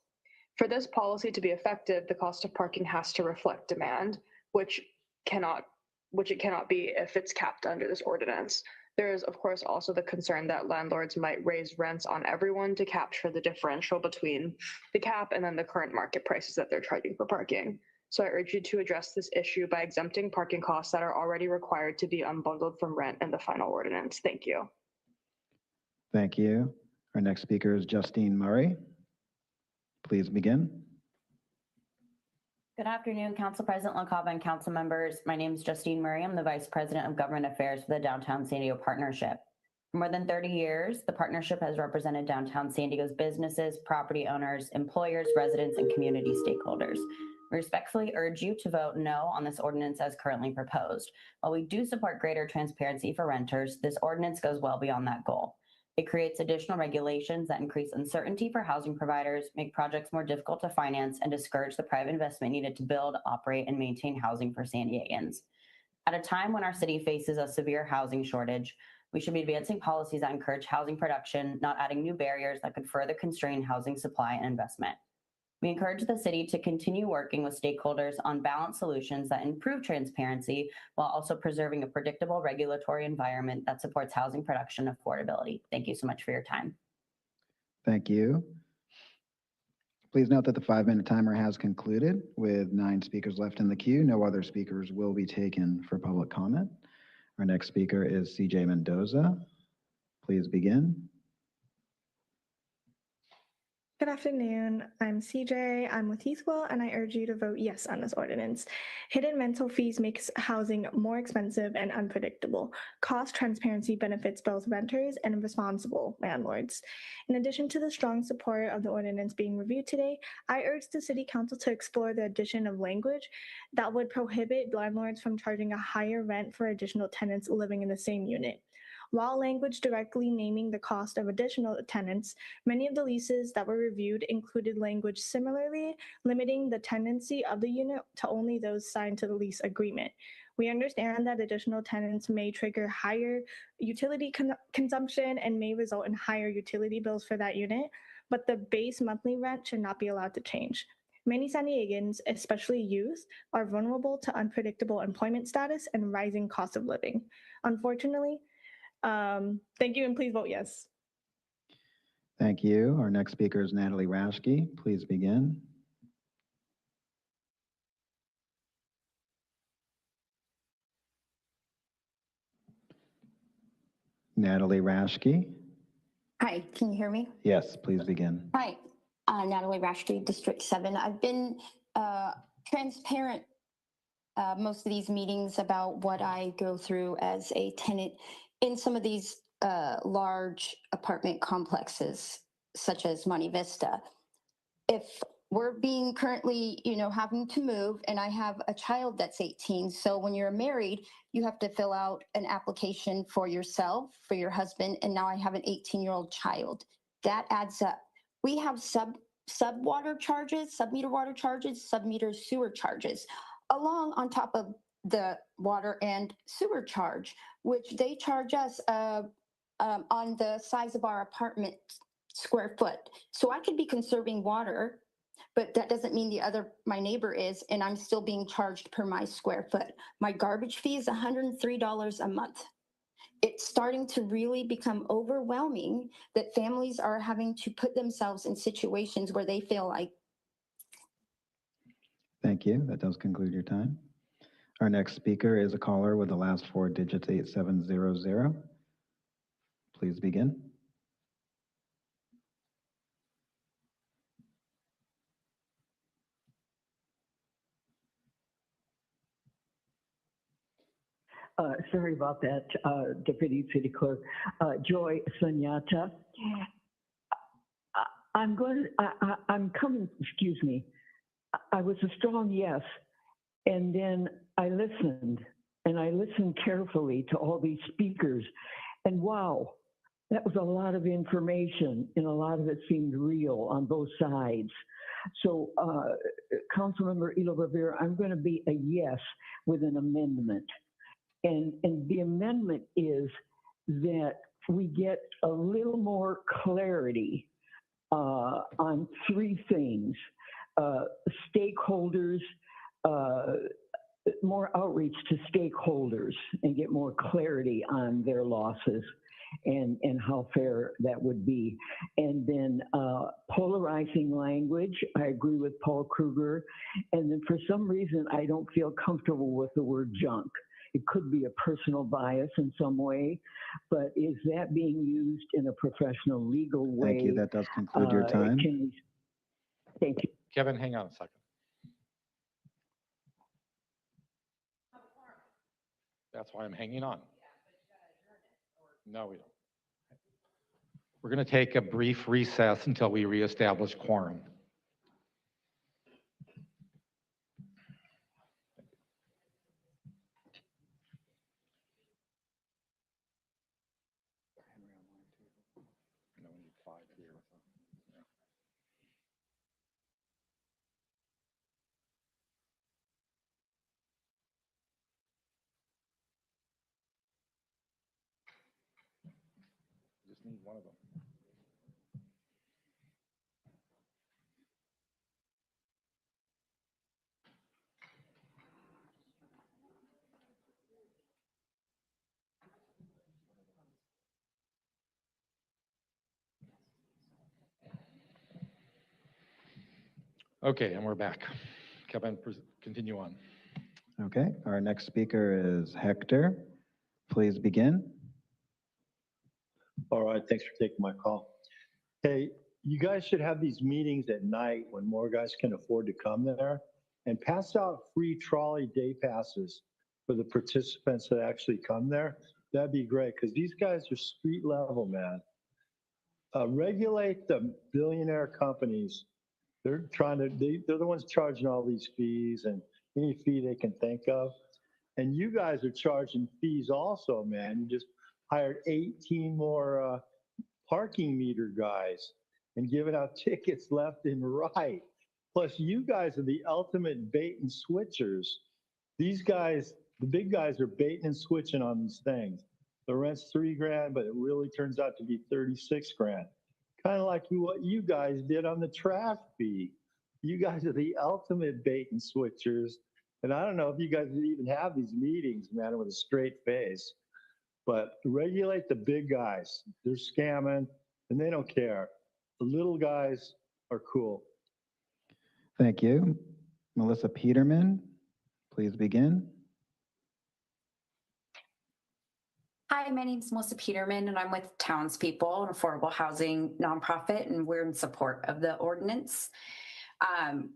For this policy to be effective, the cost of parking has to reflect demand, which it cannot be if it's capped under this ordinance. There is, of course, also the concern that landlords might raise rents on everyone to capture the differential between the cap and then the current market prices that they're charging for parking. So I urge you to address this issue by exempting parking costs that are already required to be unbundled from rent in the final ordinance. Thank you. Thank you. Our next speaker is Justine Murray. Please begin. Good afternoon, Council President LaCava and council members. My name is Justine Murray. I'm the Vice President of Government Affairs for the Downtown San Diego Partnership. For more than 30 years, the partnership has represented downtown San Diego's businesses, property owners, employers, residents, and community stakeholders. We respectfully urge you to vote no on this ordinance as currently proposed. While we do support greater transparency for renters, this ordinance goes well beyond that goal. It creates additional regulations that increase uncertainty for housing providers, make projects more difficult to finance, and discourage the private investment needed to build, operate, and maintain housing for San Diegans. At a time when our city faces a severe housing shortage, we should be advancing policies that encourage housing production, not adding new barriers that could further constrain housing supply and investment. We encourage the city to continue working with stakeholders on balanced solutions that improve transparency while also preserving a predictable regulatory environment that supports housing production and affordability. Thank you so much for your time. Thank you. Please note that the 5-minute timer has concluded with 9 speakers left in the queue. No other speakers will be taken for public comment. Our next speaker is CJ Mendoza. Please begin. Good afternoon. I'm CJ. I'm with Heathwell, and I urge you to vote yes on this ordinance. Hidden rental fees makes housing more expensive and unpredictable. Cost transparency benefits both renters and responsible landlords. In addition to the strong support of the ordinance being reviewed today, I urge the City Council to explore the addition of language that would prohibit landlords from charging a higher rent for additional tenants living in the same unit. While language directly naming the cost of additional tenants, many of the leases that were reviewed included language similarly limiting the tenancy of the unit to only those signed to the lease agreement. We understand that additional tenants may trigger higher utility consumption and may result in higher utility bills for that unit. but the base monthly rent should not be allowed to change. Many San Diegans, especially youth, are vulnerable to unpredictable employment status and rising cost of living. Unfortunately, thank you and please vote yes. Thank you. Our next speaker is Natalie Raschke. Please begin. Natalie Raschke. Hi, can you hear me? Yes, please begin. Hi, Natalie Rashke, District 7. I've been transparent most of these meetings about what I go through as a tenant in some of these large apartment complexes, such as Monte Vista. If we're being currently, having to move, and I have a child that's 18. So when you're married, you have to fill out an application for yourself, for your husband, and now I have an 18-year-old child. That adds up. We have sub-water charges, sub-meter water charges, sub-meter sewer charges, along on top of the water and sewer charge, which they charge us on the size of our apartment square foot. So I could be conserving water, but that doesn't mean my neighbor is, and I'm still being charged per my square foot. My garbage fee is $103 a month. It's starting to really become overwhelming that families are having to put themselves in situations where they feel like. Thank you. That does conclude your time. Our next speaker is a caller with the last four digits 8700. Please begin. Sorry about that, Deputy City Clerk. Joy Sunyata. I'm coming, excuse me. I was a strong yes, and then I listened, and I listened carefully to all these speakers, and wow, that was a lot of information, and a lot of it seemed real on both sides. So, Councilmember Elo Rivera, I'm going to be a yes with an amendment. And the amendment is that we get a little more clarity on three things. Stakeholders, more outreach to stakeholders and get more clarity on their losses and how fair that would be. And then polarizing language, I agree with Paul Kruger. And then for some reason, I don't feel comfortable with the word junk. It could be a personal bias in some way, but is that being used in a professional legal way? Thank you. That does conclude your time. Thank you. Kevin, hang on a second. That's why I'm hanging on. No, we don't. We're going to take a brief recess until we reestablish quorum. Just need one of them. Okay, and we're back. Kevin, continue on. Okay, our next speaker is Hector. Please begin. All right, thanks for taking my call. Hey, you guys should have these meetings at night when more guys can afford to come there and pass out free trolley day passes for the participants that actually come there. That'd be great because these guys are street level, man. Regulate the billionaire companies. They're the ones charging all these fees and any fee they can think of. And you guys are charging fees also, man. You just hired 18 more parking meter guys and giving out tickets left and right. Plus, you guys are the ultimate bait and switchers. These guys, the big guys, are baiting and switching on these things. The rent's $3 grand, but it really turns out to be 36 grand. Kind of like what you guys did on the trash fee. You guys are the ultimate bait and switchers. And I don't know if you guys would even have these meetings, man, with a straight face. But regulate the big guys. They're scamming and they don't care. The little guys are cool. Thank you. Melissa Peterman, please begin. Hi, my name is Melissa Peterman, and I'm with Townspeople, an affordable housing nonprofit, and we're in support of the ordinance.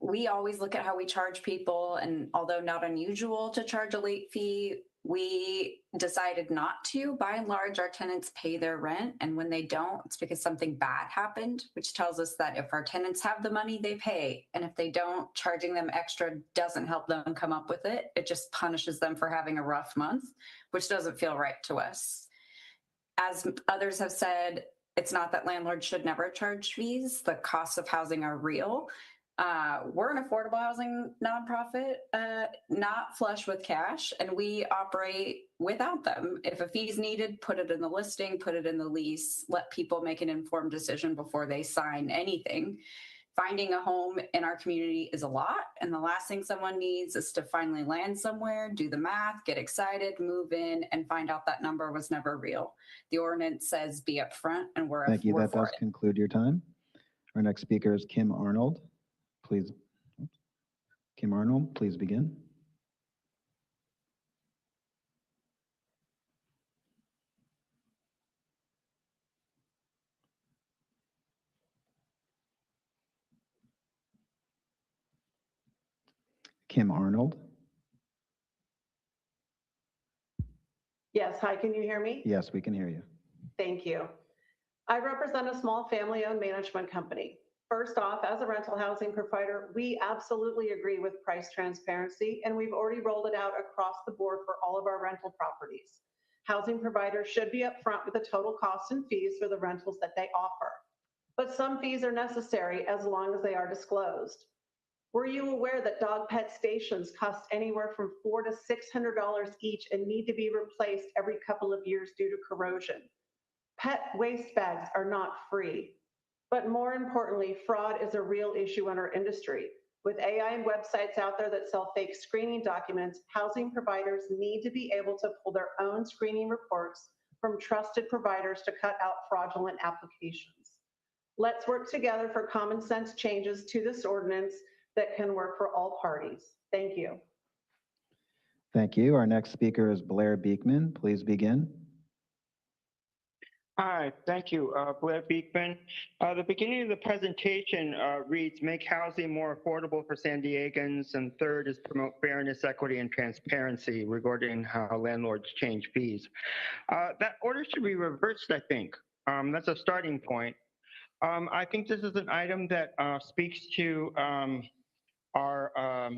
We always look at how we charge people, and although not unusual to charge a late fee, we decided not to. By and large, our tenants pay their rent, and when they don't, it's because something bad happened, which tells us that if our tenants have the money, they pay. And if they don't, charging them extra doesn't help them come up with it. It just punishes them for having a rough month, which doesn't feel right to us. As others have said, it's not that landlords should never charge fees. The costs of housing are real. We're an affordable housing nonprofit, not flush with cash, and we operate without them. If a fee is needed, put it in the listing, put it in the lease, let people make an informed decision before they sign anything. Finding a home in our community is a lot, and the last thing someone needs is to finally land somewhere, do the math, get excited, move in, and find out that number was never real. The ordinance says be upfront, and we're Thank you. That for does conclude your time. Our next speaker is Kim Arnold. Please, Kim Arnold, please begin. Kim Arnold. Yes, hi, can you hear me? Yes, we can hear you. Thank you. I represent a small family-owned management company. First off, as a rental housing provider, we absolutely agree with price transparency, and we've already rolled it out across the board for all of our rental properties. Housing providers should be upfront with the total costs and fees for the rentals that they offer. But some fees are necessary as long as they are disclosed. Were you aware that dog pet stations cost anywhere from $400 to $600 each and need to be replaced every couple of years due to corrosion? Pet waste bags are not free. But more importantly, fraud is a real issue in our industry. With AI and websites out there that sell fake screening documents, housing providers need to be able to pull their own screening reports from trusted providers to cut out fraudulent applications. Let's work together for common sense changes to this ordinance that can work for all parties. Thank you. Thank you. Our next speaker is Blair Beekman. Please begin. Hi, thank you. Blair Beekman. The beginning of the presentation reads, make housing more affordable for San Diegans, and third is promote fairness, equity, and transparency regarding how landlords change fees. That order should be reversed, I think. That's a starting point. I think this is an item that speaks to our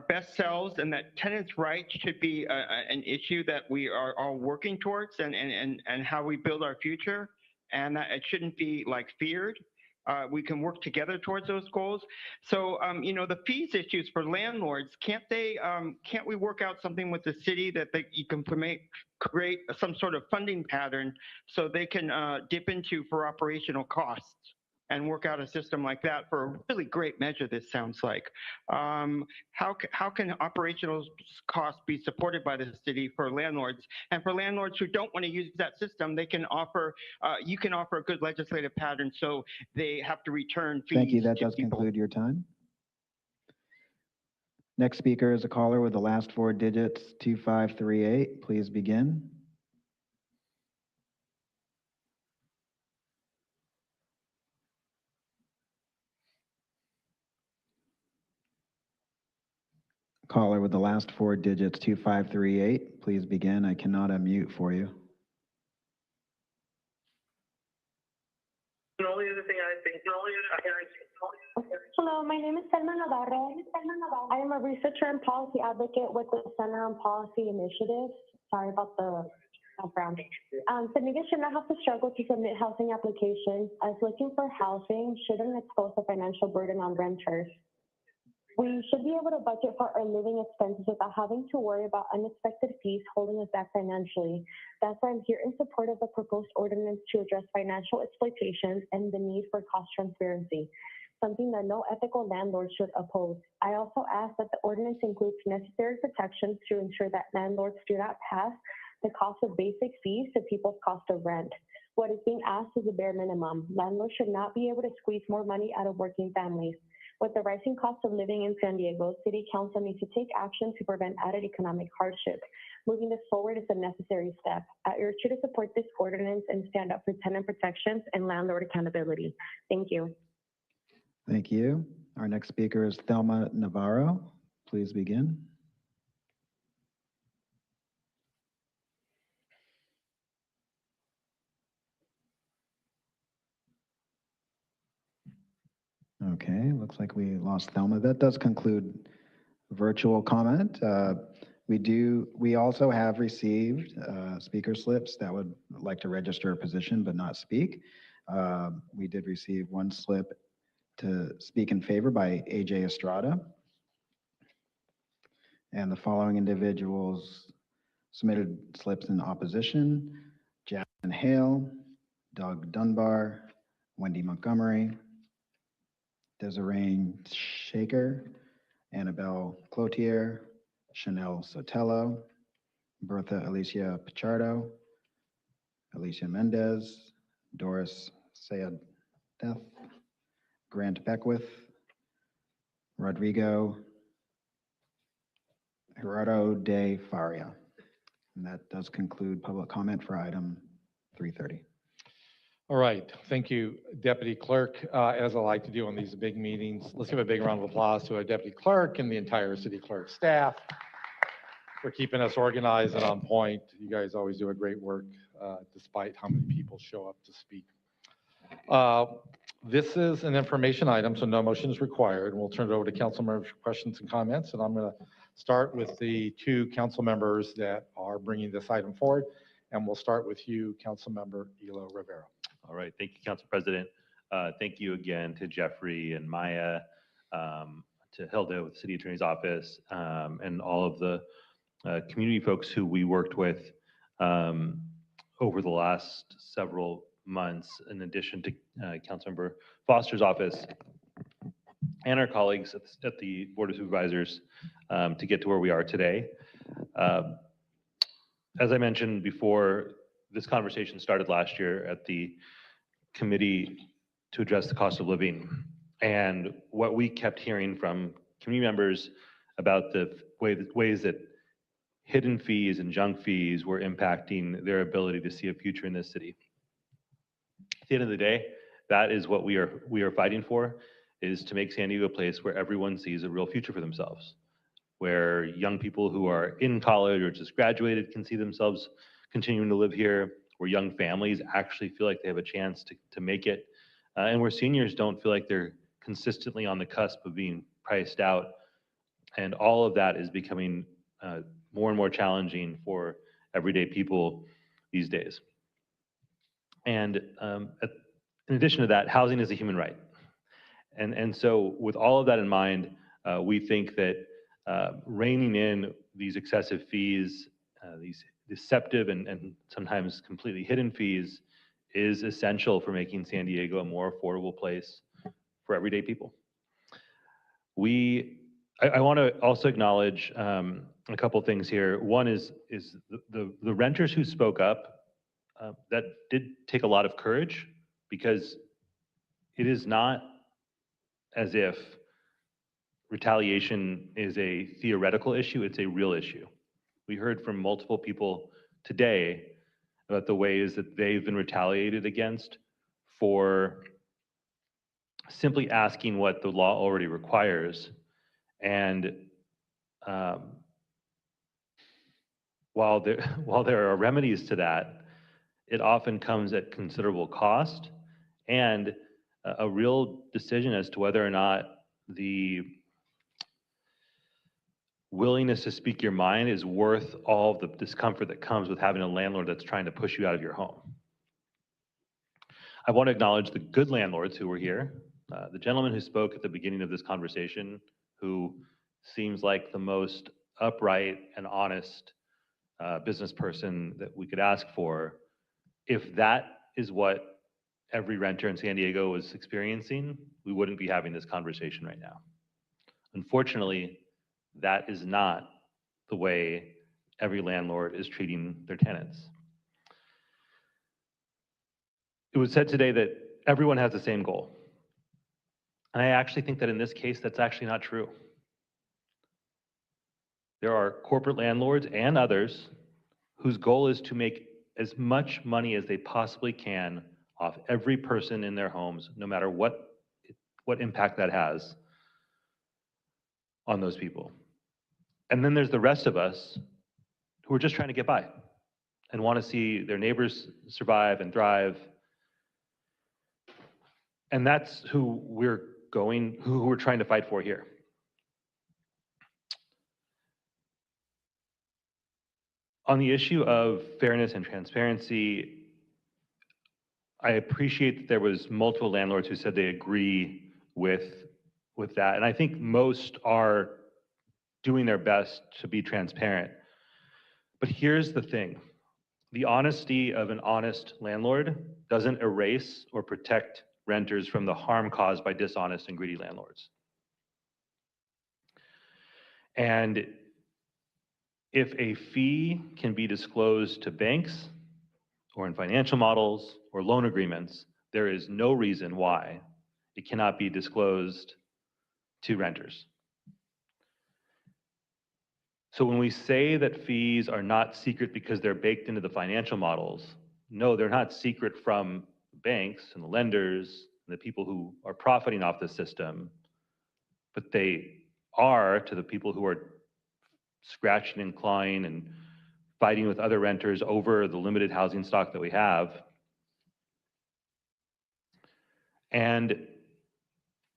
best selves, and that tenants' rights should be an issue that we are all working towards, and how we build our future, and that it shouldn't be like feared. We can work together towards those goals. So, you know, the fees issues for landlords, can't we work out something with the city that you can create some sort of funding pattern so they can dip into for operational costs? And work out a system like that for a really great measure, this sounds like. How can operational costs be supported by the city for landlords? And for landlords who don't want to use that system, they can offer, you can offer a good legislative pattern so they have to return fees. Thank you. That does conclude your time. Next speaker is a caller with the last four digits, 2538. Please begin. Caller with the last four digits, 2538. Please begin. I cannot unmute for you. Hello, my name is Selma Navarro. I am a researcher and policy advocate with the Center on Policy Initiatives. Sorry about the background. Families should not have to struggle to submit housing applications, as looking for housing shouldn't expose a financial burden on renters. We should be able to budget for our living expenses without having to worry about unexpected fees holding us back financially. That's why I'm here in support of the proposed ordinance to address financial exploitations and the need for cost transparency, something that no ethical landlord should oppose. I also ask that the ordinance includes necessary protections to ensure that landlords do not pass the cost of basic fees to people's cost of rent. What is being asked is a bare minimum. Landlords should not be able to squeeze more money out of working families. With the rising cost of living in San Diego, City Council needs to take action to prevent added economic hardship. Moving this forward is a necessary step. I urge you to support this ordinance and stand up for tenant protections and landlord accountability. Thank you. Thank you. Our next speaker is Thelma Navarro. Please begin. Okay, looks like we lost Thelma. That does conclude virtual comment. We also have received speaker slips that would like to register a position but not speak. We did receive one slip to speak in favor by AJ Estrada. And the following individuals submitted slips in opposition: Jasmine Hale, Doug Dunbar, Wendy Montgomery, Desiree Shaker, Annabelle Cloutier, Chanel Sotelo, Bertha Alicia Pichardo, Alicia Mendez, Doris Sayed Death, Grant Beckwith, Rodrigo Gerardo de Faria. And that does conclude public comment for item 330. All right, thank you, Deputy Clerk. As I like to do on these big meetings, let's give a big round of applause to our Deputy Clerk and the entire City Clerk staff for keeping us organized and on point. You guys always do a great work despite how many people show up to speak. This is an information item, so no motion is required. We'll turn it over to council members for questions and comments, and I'm going to start with the two council members that are bringing this item forward, and we'll start with you, Council Member Elo Rivera. All right, thank you, Council President. Thank you again to Jeffrey and Maya, to Hilda with the City Attorney's Office, and all of the community folks who we worked with over the last several months, in addition to Councilmember Foster's office and our colleagues at the Board of Supervisors to get to where we are today. As I mentioned before, this conversation started last year at the Committee to Address the Cost of Living. And what we kept hearing from community members about the ways that hidden fees and junk fees were impacting their ability to see a future in this city. At the end of the day, that is what we are fighting for, is to make San Diego a place where everyone sees a real future for themselves, where young people who are in college or just graduated can see themselves continuing to live here, where young families actually feel like they have a chance to make it, and where seniors don't feel like they're consistently on the cusp of being priced out. And all of that is becoming more and more challenging for everyday people these days. And in addition to that, housing is a human right. And so with all of that in mind, we think that reining in these excessive fees, these deceptive and sometimes completely hidden fees, is essential for making San Diego a more affordable place for everyday people. I want to also acknowledge a couple things here. One is the renters who spoke up. That did take a lot of courage, because it is not as if retaliation is a theoretical issue, it's a real issue. We heard from multiple people today about the ways that they've been retaliated against for simply asking what the law already requires. And while there are remedies to that, it often comes at considerable cost and a real decision as to whether or not the willingness to speak your mind is worth all the discomfort that comes with having a landlord that's trying to push you out of your home. I want to acknowledge the good landlords who were here. The gentleman who spoke at the beginning of this conversation, who seems like the most upright and honest business person that we could ask for, if that is what every renter in San Diego was experiencing, we wouldn't be having this conversation right now. Unfortunately, that is not the way every landlord is treating their tenants. It was said today that everyone has the same goal. And I actually think that in this case, that's actually not true. There are corporate landlords and others whose goal is to make as much money as they possibly can off every person in their homes, no matter what impact that has on those people. And then there's the rest of us who are just trying to get by and want to see their neighbors survive and thrive. And that's who we're trying to fight for here. On the issue of fairness and transparency, I appreciate that there was multiple landlords who said they agree with that. And I think most are doing their best to be transparent. But here's the thing. The honesty of an honest landlord doesn't erase or protect renters from the harm caused by dishonest and greedy landlords. And if a fee can be disclosed to banks or in financial models or loan agreements, there is no reason why it cannot be disclosed to renters. So when we say that fees are not secret because they're baked into the financial models, no, they're not secret from banks and the lenders and the people who are profiting off the system, but they are to the people who are scratching and clawing and fighting with other renters over the limited housing stock that we have. And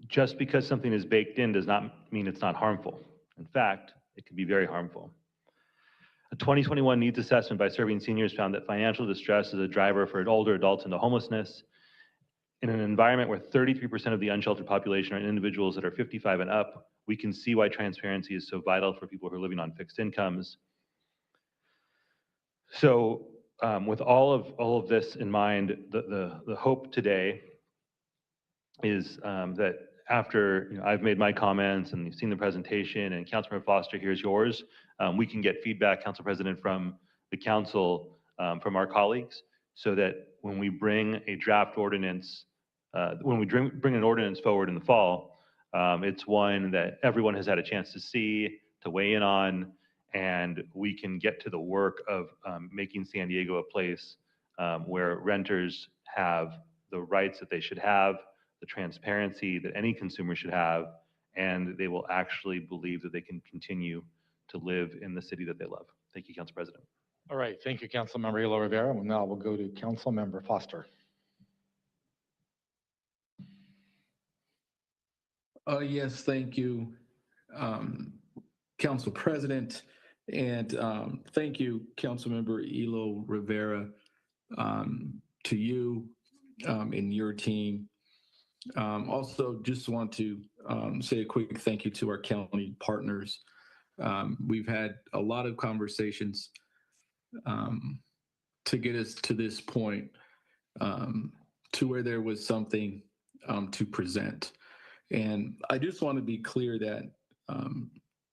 just because something is baked in does not mean it's not harmful. In fact, it can be very harmful. A 2021 needs assessment by Serving Seniors found that financial distress is a driver for older adults into homelessness. In an environment where 33% of the unsheltered population are individuals that are 55 and up, we can see why transparency is so vital for people who are living on fixed incomes. So with all of this in mind, the hope today is that after I've made my comments and you've seen the presentation and Councilmember Foster, here's yours, we can get feedback, Council President, from the council, from our colleagues, so that when we bring a draft ordinance, when we bring an ordinance forward in the fall, it's one that everyone has had a chance to see, to weigh in on, and we can get to the work of making San Diego a place where renters have the rights that they should have, the transparency that any consumer should have, and they will actually believe that they can continue to live in the city that they love. Thank you, Council President. All right, thank you, Councilmember Hilo Rivera. Now we'll go to Councilmember Foster. Yes, thank you, Council President, and thank you, Councilmember Hilo Rivera, to you and your team. Also, just want to say a quick thank you to our county partners. We've had a lot of conversations to get us to this point, to where there was something to present. And I just want to be clear that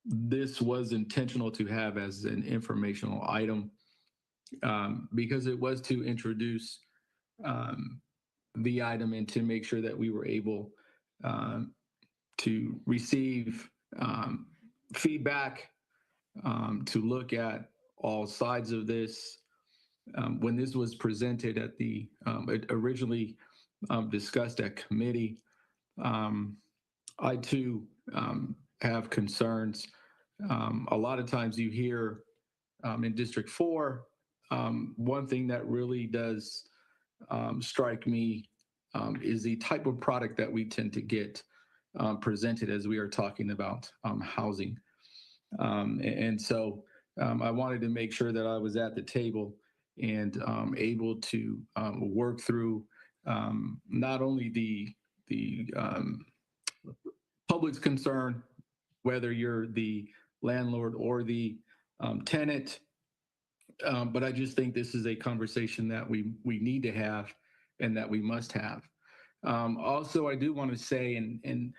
this was intentional to have as an informational item, because it was to introduce the item and to make sure that we were able to receive feedback, to look at all sides of this. When this was presented at the, originally discussed at committee, I too have concerns. A lot of times you hear in District 4, one thing that really does strike me is the type of product that we tend to get presented as we are talking about housing. And so I wanted to make sure that I was at the table and able to work through not only the public's concern, whether you're the landlord or the tenant. But I just think this is a conversation that we need to have and that we must have. Also, I do want to say, and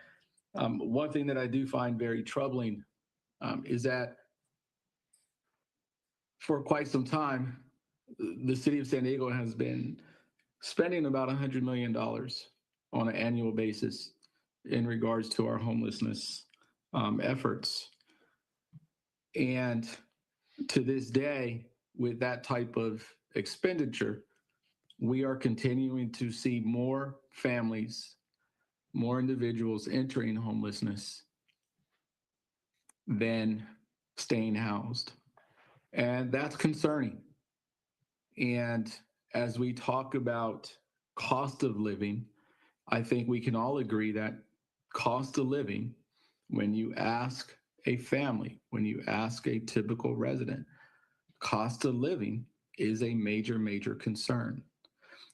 one thing that I do find very troubling is that for quite some time, the city of San Diego has been spending about $100 million on an annual basis in regards to our homelessness efforts. And to this day, with that type of expenditure, we are continuing to see more families, more individuals entering homelessness than staying housed. And that's concerning. And as we talk about cost of living, I think we can all agree that cost of living, when you ask a family, when you ask a typical resident, cost of living is a major, major concern.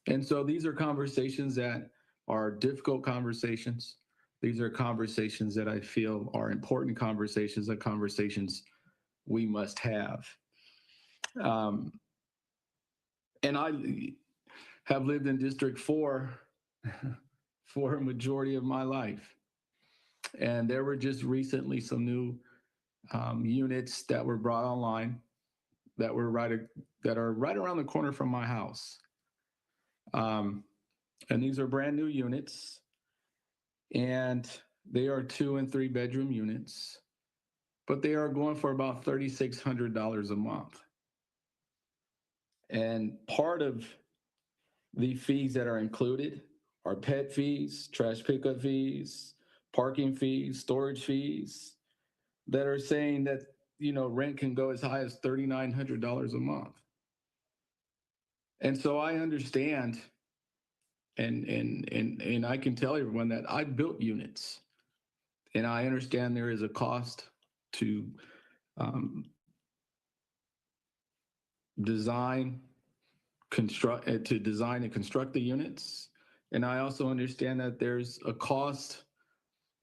And so these are conversations that are difficult conversations. These are conversations that I feel are important conversations, and conversations we must have. And I have lived in District 4 for a majority of my life. And there were just recently some new units that were brought online that are right around the corner from my house. And these are brand new units, and they are 2 and 3 bedroom units, but they are going for about $3,600 a month. And part of the fees that are included are pet fees, trash pickup fees, parking fees, storage fees that are saying that, rent can go as high as $3,900 a month. And so I understand, and I can tell everyone that I built units, and I understand there is a cost to design and construct the units. And I also understand that there's a cost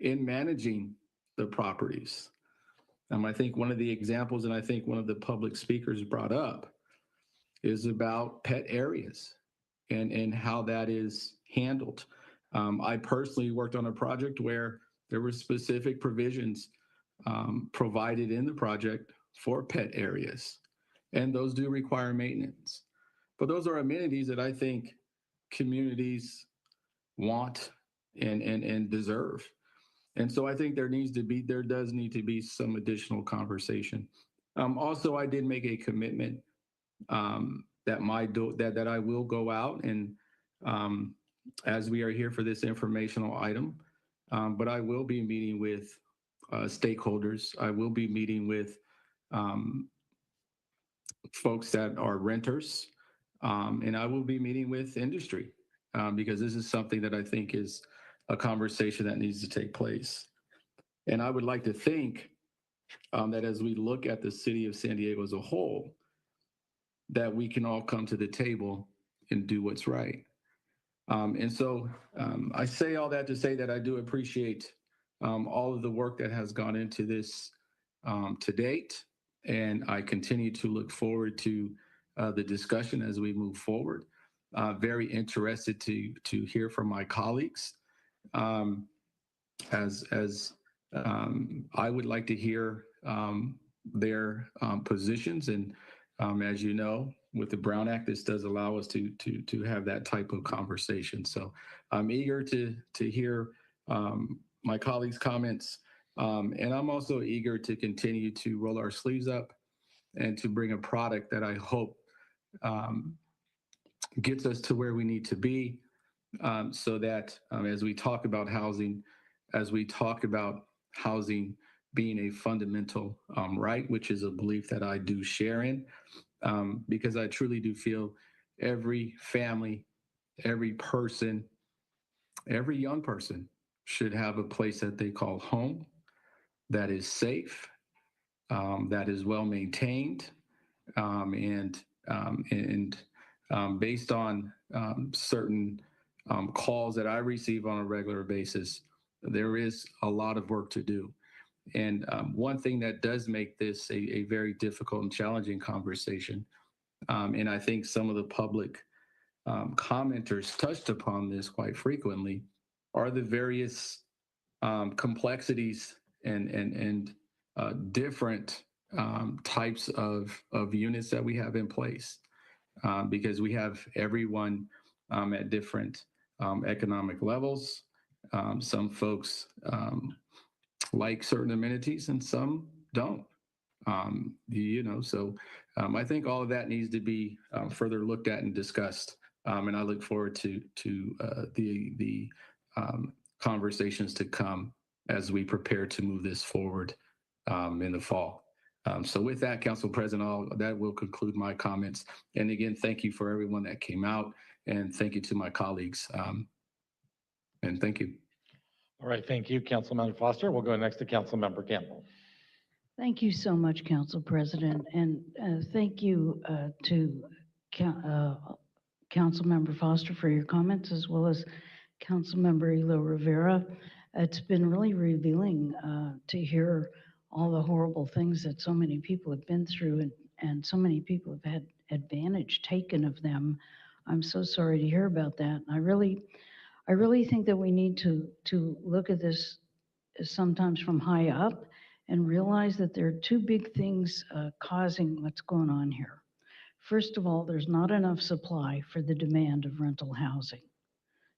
in managing the properties. I think one of the examples, and I think one of the public speakers brought up, is about pet areas and how that is handled. I personally worked on a project where there were specific provisions provided in the project for pet areas, and those do require maintenance. But those are amenities that I think communities want and deserve. And so I think there does need to be some additional conversation. Also, I did make a commitment that I will go out and as we are here for this informational item, but I will be meeting with stakeholders. I will be meeting with folks that are renters, and I will be meeting with industry because this is something that I think is a conversation that needs to take place. And I would like to think that as we look at the city of San Diego as a whole, that we can all come to the table and do what's right. And so I say all that to say that I do appreciate all of the work that has gone into this to date. And I continue to look forward to the discussion as we move forward. Very interested to hear from my colleagues as I would like to hear their positions. And as you know, with the Brown Act, this does allow us to have that type of conversation. So I'm eager to hear my colleagues' comments. And I'm also eager to continue to roll our sleeves up and to bring a product that I hope gets us to where we need to be so that as we talk about housing, being a fundamental right, which is a belief that I do share in, because I truly do feel every family, every person, every young person should have a place that they call home, that is safe, that is well maintained, and based on certain calls that I receive on a regular basis, there is a lot of work to do. And one thing that does make this a very difficult and challenging conversation, and I think some of the public commenters touched upon this quite frequently, are the various complexities and different types of units that we have in place, because we have everyone at different economic levels. Some folks like certain amenities and some don't. So I think all of that needs to be further looked at and discussed. And I look forward to the conversations to come as we prepare to move this forward in the fall. So with that, Council President, that will conclude my comments. And again, thank you for everyone that came out, and thank you to my colleagues. And thank you. All right, thank you, Councilmember Foster. We'll go next to Councilmember Campbell. Thank you so much, Council President, and thank you to Councilmember Foster for your comments, as well as Councilmember Elo Rivera. It's been really revealing to hear all the horrible things that so many people have been through, and so many people have had advantage taken of them. I'm so sorry to hear about that. I really think that we need to look at this sometimes from high up and realize that there are two big things causing what's going on here. First of all, there's not enough supply for the demand of rental housing.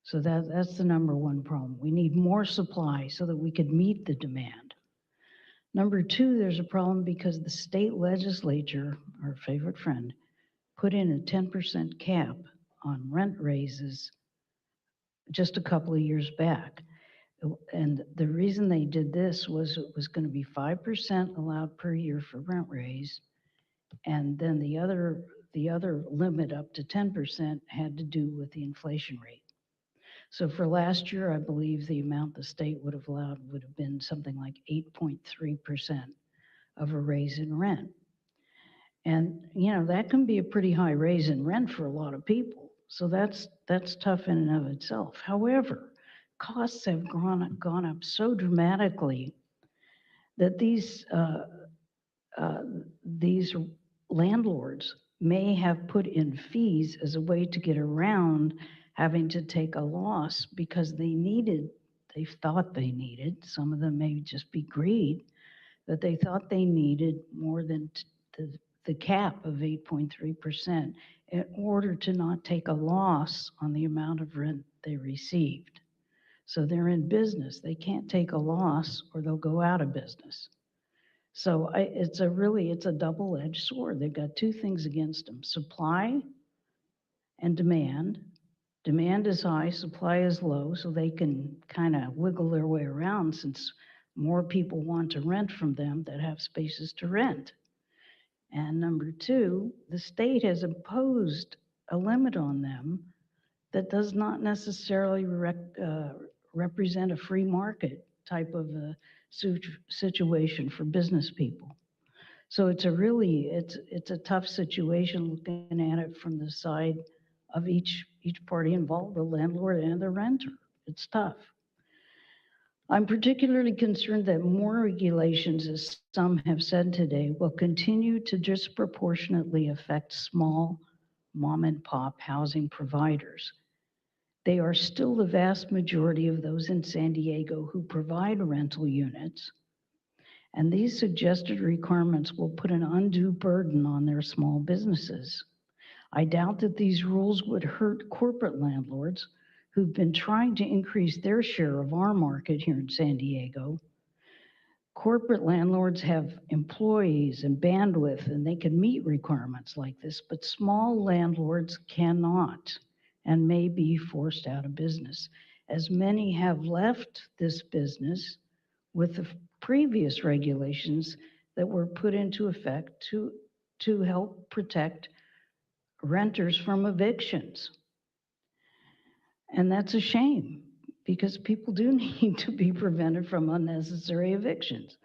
So that's the number one problem. We need more supply so that we could meet the demand. Number two, there's a problem because the state legislature, our favorite friend, put in a 10% cap on rent raises just a couple of years back. And the reason they did this was it was going to be 5% allowed per year for rent raise. And then the other limit up to 10% had to do with the inflation rate. So for last year, I believe the amount the state would have allowed would have been something like 8.3% of a raise in rent. And, that can be a pretty high raise in rent for a lot of people. So that's tough in and of itself. However, costs have gone up so dramatically that these landlords may have put in fees as a way to get around having to take a loss because they thought they needed, some of them may just be greed, but they thought they needed more than the cap of 8.3% in order to not take a loss on the amount of rent they received. So they're in business. They can't take a loss or they'll go out of business. So it's a double-edged sword. They've got two things against them: supply and demand. Demand is high, supply is low, so they can kind of wiggle their way around since more people want to rent from them that have spaces to rent. And number two, the state has imposed a limit on them that does not necessarily represent a free market type of a situation for business people. So it's a tough situation looking at it from the side of each party involved, the landlord and the renter. It's tough. I'm particularly concerned that more regulations, as some have said today, will continue to disproportionately affect small mom and pop housing providers. They are still the vast majority of those in San Diego who provide rental units, and these suggested requirements will put an undue burden on their small businesses. I doubt that these rules would hurt corporate landlords who've been trying to increase their share of our market here in San Diego. Corporate landlords have employees and bandwidth, and they can meet requirements like this, but small landlords cannot and may be forced out of business, as many have left this business with the previous regulations that were put into effect to help protect renters from evictions. And that's a shame because people do need to be prevented from unnecessary evictions.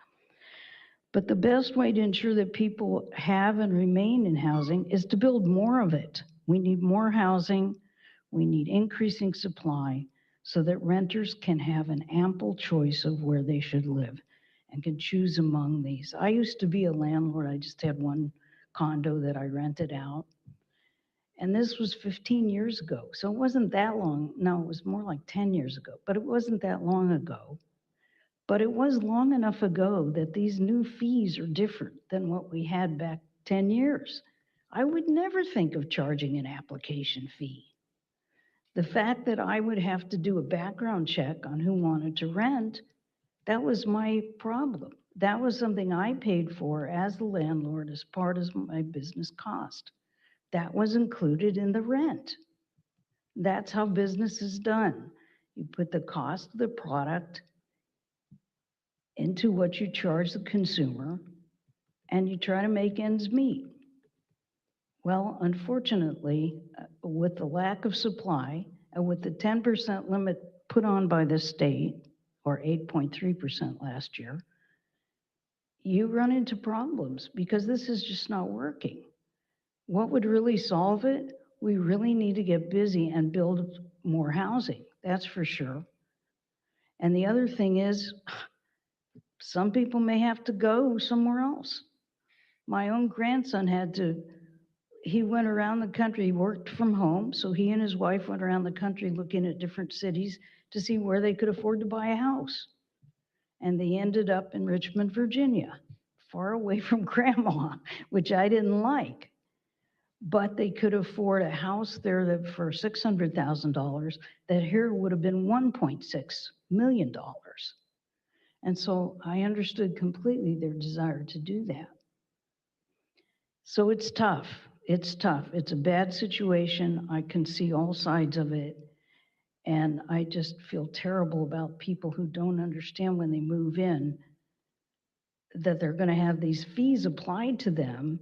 But the best way to ensure that people have and remain in housing is to build more of it. We need more housing. We need increasing supply so that renters can have an ample choice of where they should live. and can choose among these. I used to be a landlord. I just had one condo that I rented out. And this was 15 years ago. So it wasn't that long. No, it was more like 10 years ago, but it wasn't that long ago. But it was long enough ago that these new fees are different than what we had back 10 years. I would never think of charging an application fee. The fact that I would have to do a background check on who wanted to rent, that was my problem. That was something I paid for as the landlord as part of my business cost. That was included in the rent. That's how business is done. You put the cost of the product into what you charge the consumer, and you try to make ends meet. Well, unfortunately, with the lack of supply and with the 10% limit put on by the state, or 8.3% last year, you run into problems because this is just not working. What would really solve it? We really need to get busy and build more housing, that's for sure. And the other thing is, some people may have to go somewhere else. My own grandson he went around the country, he worked from home, so he and his wife went around the country looking at different cities to see where they could afford to buy a house. And they ended up in Richmond, Virginia, far away from grandma, which I didn't like. But they could afford a house there that for $600,000 that here would have been $1.6 million. And so I understood completely their desire to do that. So it's tough. It's tough. It's a bad situation. I can see all sides of it. And I just feel terrible about people who don't understand when they move in that they're going to have these fees applied to them.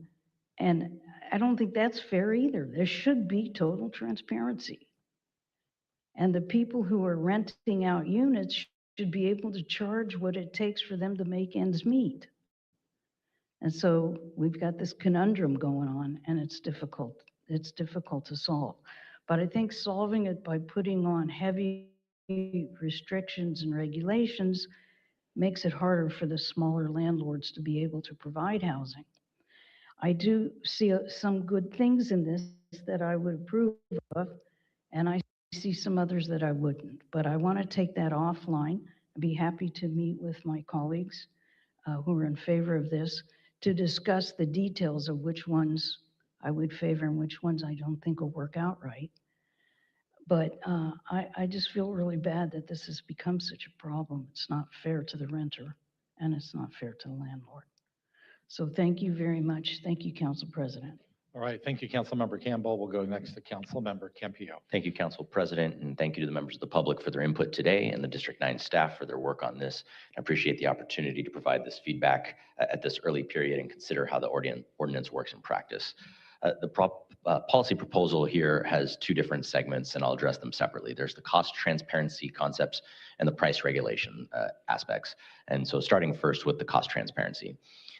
And I don't think that's fair either. There should be total transparency. And the people who are renting out units should be able to charge what it takes for them to make ends meet. And so we've got this conundrum going on, and it's difficult. It's difficult to solve. But I think solving it by putting on heavy restrictions and regulations makes it harder for the smaller landlords to be able to provide housing. I do see some good things in this that I would approve of, and I see some others that I wouldn't. But I want to take that offline. I'd be happy to meet with my colleagues who are in favor of this to discuss the details of which ones I would favor and which ones I don't think will work out right. But I just feel really bad that this has become such a problem. It's not fair to the renter, and it's not fair to the landlord. So thank you very much. Thank you, Council President. All right, thank you, Councilmember Campbell. We'll go next to Councilmember Campillo. Thank you, Council President, and thank you to the members of the public for their input today and the District 9 staff for their work on this. I appreciate the opportunity to provide this feedback at this early period and consider how the ordinance works in practice. The policy proposal here has two different segments, and I'll address them separately. There's the cost transparency concepts and the price regulation aspects. And so starting first with the cost transparency.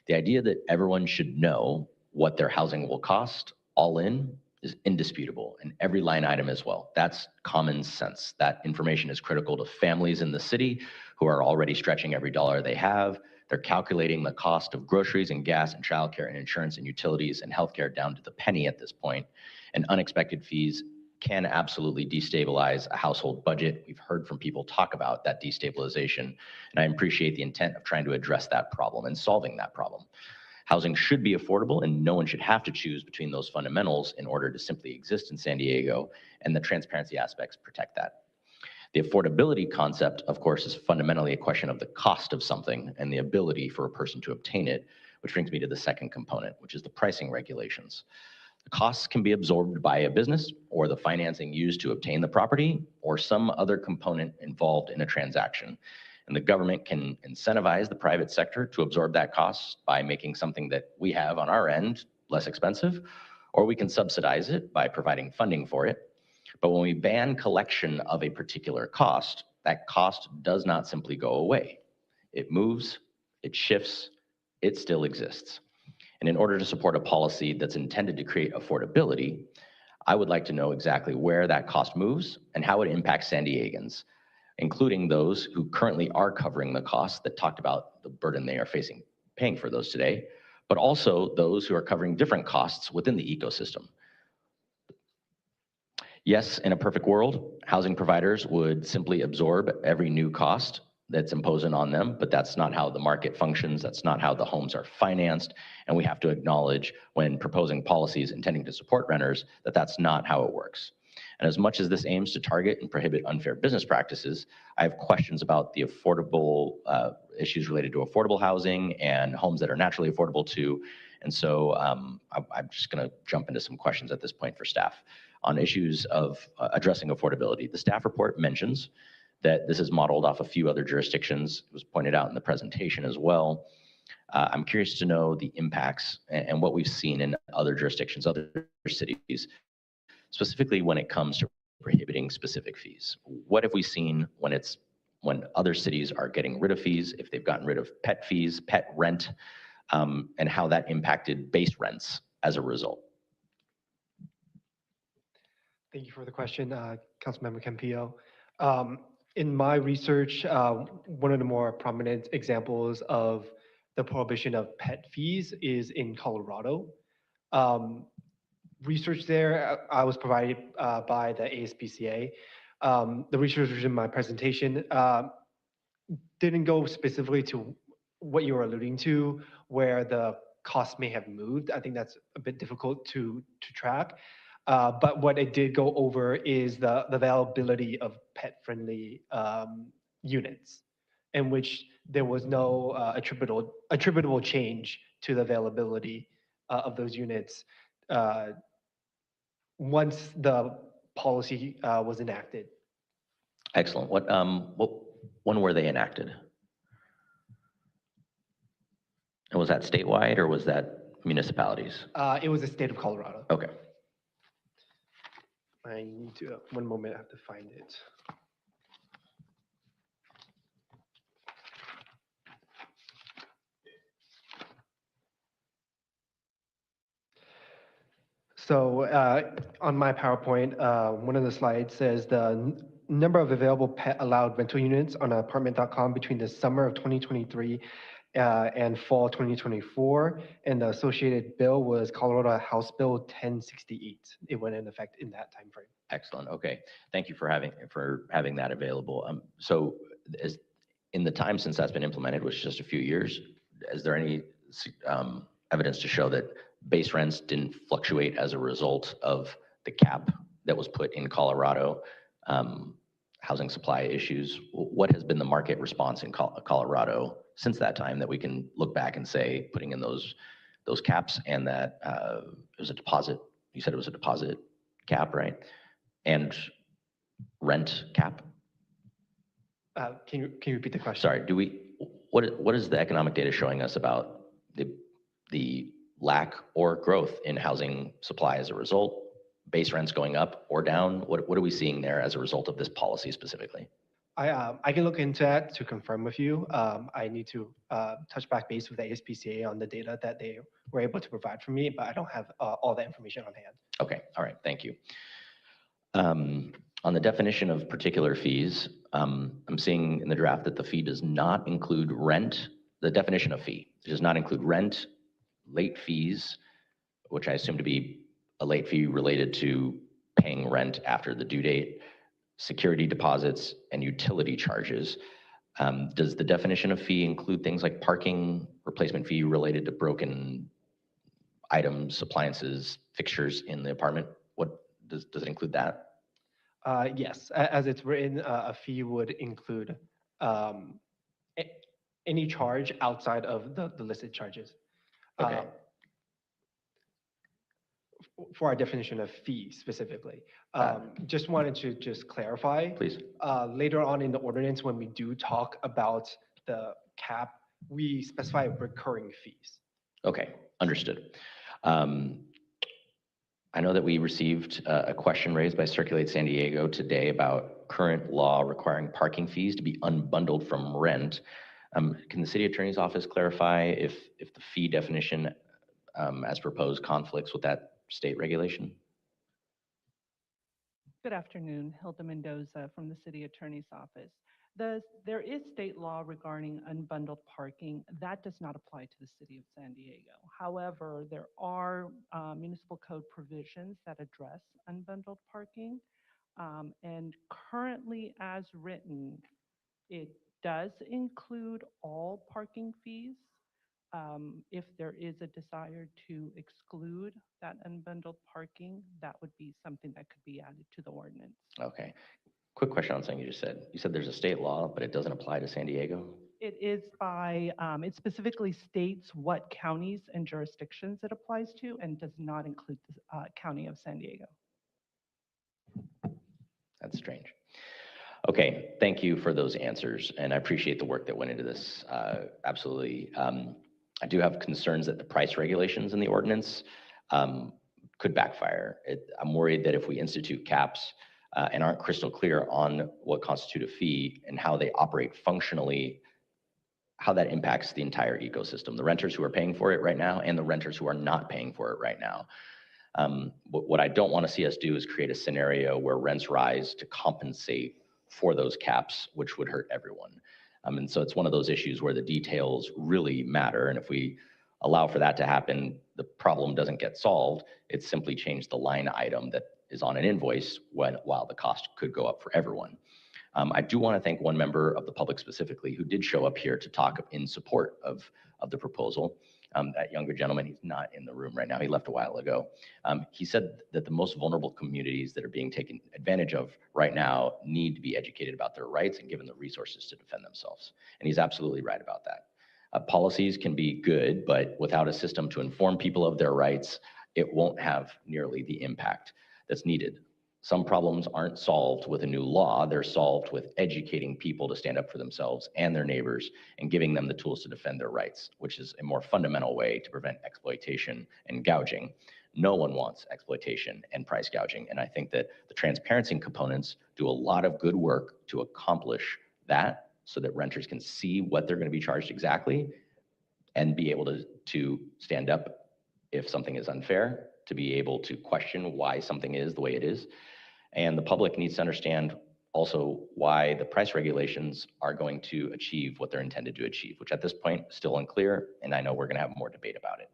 The idea that everyone should know what their housing will cost all in is indisputable, and every line item as well. That's common sense. That information is critical to families in the city who are already stretching every dollar they have. They're calculating the cost of groceries and gas and childcare and insurance and utilities and healthcare down to the penny at this point. And unexpected fees can absolutely destabilize a household budget. We've heard from people talk about that destabilization, and I appreciate the intent of trying to address that problem and solving that problem. Housing should be affordable, and no one should have to choose between those fundamentals in order to simply exist in San Diego, and the transparency aspects protect that. The affordability concept, of course, is fundamentally a question of the cost of something and the ability for a person to obtain it, which brings me to the second component, which is the pricing regulations. The costs can be absorbed by a business or the financing used to obtain the property or some other component involved in a transaction. And the government can incentivize the private sector to absorb that cost by making something that we have on our end less expensive, or we can subsidize it by providing funding for it. But when we ban collection of a particular cost, that cost does not simply go away. It moves, it shifts, it still exists. And in order to support a policy that's intended to create affordability, I would like to know exactly where that cost moves and how it impacts San Diegans. including those who currently are covering the costs that talked about the burden they are facing paying for those today, but also those who are covering different costs within the ecosystem. Yes, in a perfect world, housing providers would simply absorb every new cost that's imposed on them, but that's not how the market functions. That's not how the homes are financed. And we have to acknowledge when proposing policies intending to support renters that that's not how it works. And as much as this aims to target and prohibit unfair business practices, I have questions about the affordable issues related to affordable housing and homes that are naturally affordable too. And so I'm just going to jump into some questions at this point for staff on issues of addressing affordability. The staff report mentions that this is modeled off a few other jurisdictions. It was pointed out in the presentation as well. I'm curious to know the impacts and what we've seen in other jurisdictions, other cities, specifically when it comes to prohibiting specific fees. What have we seen when other cities are getting rid of fees, if they've gotten rid of pet fees, pet rent, and how that impacted base rents as a result? Thank you for the question, Councilmember Campillo. In my research, one of the more prominent examples of the prohibition of pet fees is in Colorado. Research there, I was provided by the ASPCA. The research in my presentation didn't go specifically to what you were alluding to, where the cost may have moved. I think that's a bit difficult to track. But what it did go over is the availability of pet-friendly units, in which there was no attributable change to the availability of those units once the policy was enacted. Excellent. When were they enacted? And was that statewide or was that municipalities? It was the state of Colorado. Okay. I need to, one moment, I have to find it. So on my PowerPoint, one of the slides says the number of available pet allowed rental units on apartment.com between the summer of 2023 and fall 2024, and the associated bill was Colorado House Bill 1068. It went in effect in that time frame. Excellent. Okay, thank you for having that available. So, in the time since that's been implemented, which is just a few years, is there any evidence to show that base rents didn't fluctuate as a result of the cap that was put in Colorado? Housing supply issues. What has been the market response in Colorado since that time that we can look back and say, putting in those caps and that it was a deposit? You said it was a deposit cap, right? And rent cap. Can you repeat the question? Sorry. What is the economic data showing us about the lack or growth in housing supply as a result? Base rents going up or down? What are we seeing there as a result of this policy specifically? I can look into that to confirm with you. I need to touch back base with the ASPCA on the data that they were able to provide for me, but I don't have all that information on hand. Okay, all right, thank you. On the definition of particular fees, I'm seeing in the draft that the fee does not include rent. The definition of fee does not include rent, late fees, which I assume to be a late fee related to paying rent after the due date, security deposits, and utility charges. Does the definition of fee include things like parking, replacement fee related to broken items, appliances, fixtures in the apartment? What does it include that? Yes, as it's written, a fee would include any charge outside of the listed charges. Okay. For our definition of fee specifically. Just wanted to just clarify. Please. Later on in the ordinance, when we do talk about the cap, we specify recurring fees. Okay, understood. I know that we received a question raised by Circulate San Diego today about current law requiring parking fees to be unbundled from rent. Can the city attorney's office clarify if the fee definition as proposed conflicts with that state regulation? Good afternoon, Hilda Mendoza from the City Attorney's Office. There is state law regarding unbundled parking. That does not apply to the city of San Diego. However, there are municipal code provisions that address unbundled parking. And currently, as written, it does include all parking fees. If there is a desire to exclude that unbundled parking, that would be something that could be added to the ordinance. Okay. Quick question on something you just said. You said there's a state law, but it doesn't apply to San Diego? It is by, it specifically states what counties and jurisdictions it applies to and does not include the county of San Diego. That's strange. Okay, thank you for those answers, and I appreciate the work that went into this. Absolutely. I do have concerns that the price regulations in the ordinance could backfire. I'm worried that if we institute caps and aren't crystal clear on what constitute a fee and how they operate functionally, how that impacts the entire ecosystem, the renters who are paying for it right now and the renters who are not paying for it right now. What I don't want to see us do is create a scenario where rents rise to compensate for those caps, which would hurt everyone. And so it's one of those issues where the details really matter. And if we allow for that to happen, the problem doesn't get solved. It's simply changed the line item that is on an invoice while the cost could go up for everyone. I do want to thank one member of the public specifically who did show up here to talk in support of the proposal. That younger gentleman, he's not in the room right now, he left a while ago. He said that the most vulnerable communities that are being taken advantage of right now need to be educated about their rights and given the resources to defend themselves. And he's absolutely right about that. Policies can be good, but without a system to inform people of their rights, it won't have nearly the impact that's needed. Some problems aren't solved with a new law, they're solved with educating people to stand up for themselves and their neighbors and giving them the tools to defend their rights, which is a more fundamental way to prevent exploitation and gouging. No one wants exploitation and price gouging, and I think that the transparency components do a lot of good work to accomplish that so that renters can see what they're going to be charged exactly and be able to stand up if something is unfair, to be able to question why something is the way it is. And the public needs to understand also why the price regulations are going to achieve what they're intended to achieve, which at this point is still unclear, and I know we're going to have more debate about it.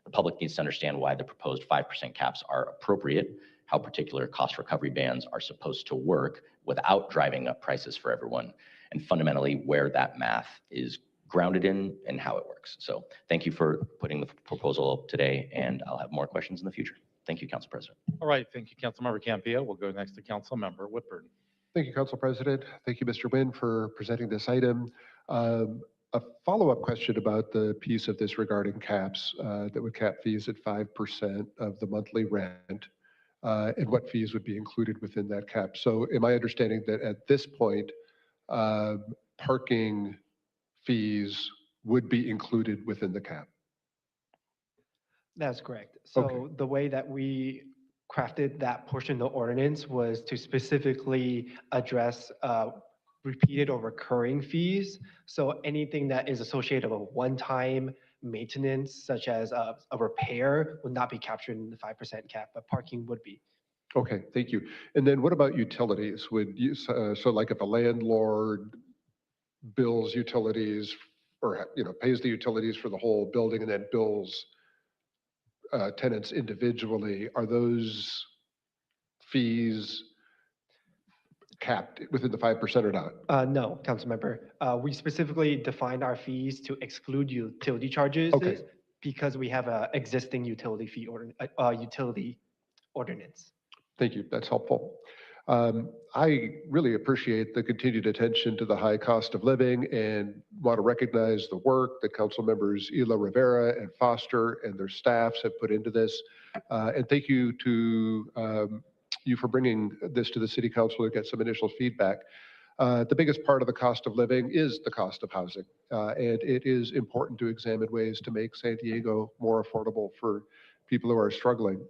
The public needs to understand why the proposed 5% caps are appropriate, how particular cost recovery bands are supposed to work without driving up prices for everyone, and fundamentally where that math is grounded in and how it works. So thank you for putting the proposal up today, and I'll have more questions in the future. Thank you, Council President. All right, thank you, Councilmember Campia. We'll go next to Councilmember Whitburn. Thank you, Council President. Thank you, Mr. Nguyen, for presenting this item. A follow-up question about the piece of this regarding caps that would cap fees at 5% of the monthly rent and what fees would be included within that cap. So am I understanding that at this point, parking fees would be included within the cap? That's correct. So the way that we crafted that portion of the ordinance was to specifically address repeated or recurring fees. So anything that is associated with a one-time maintenance, such as a repair, would not be captured in the 5% cap, but parking would be. Okay, thank you. And then what about utilities? Would you, so like if a landlord bills utilities or pays the utilities for the whole building and then bills tenants individually, are those fees capped within the 5% or not? No, Councilmember. We specifically defined our fees to exclude utility charges because we have an existing utility fee utility ordinance. Thank you. That's helpful. I really appreciate the continued attention to the high cost of living and want to recognize the work that Council members Ela Rivera and Foster and their staffs have put into this. And thank you to you for bringing this to the City Council to get some initial feedback. The biggest part of the cost of living is the cost of housing. And it is important to examine ways to make San Diego more affordable for people who are struggling.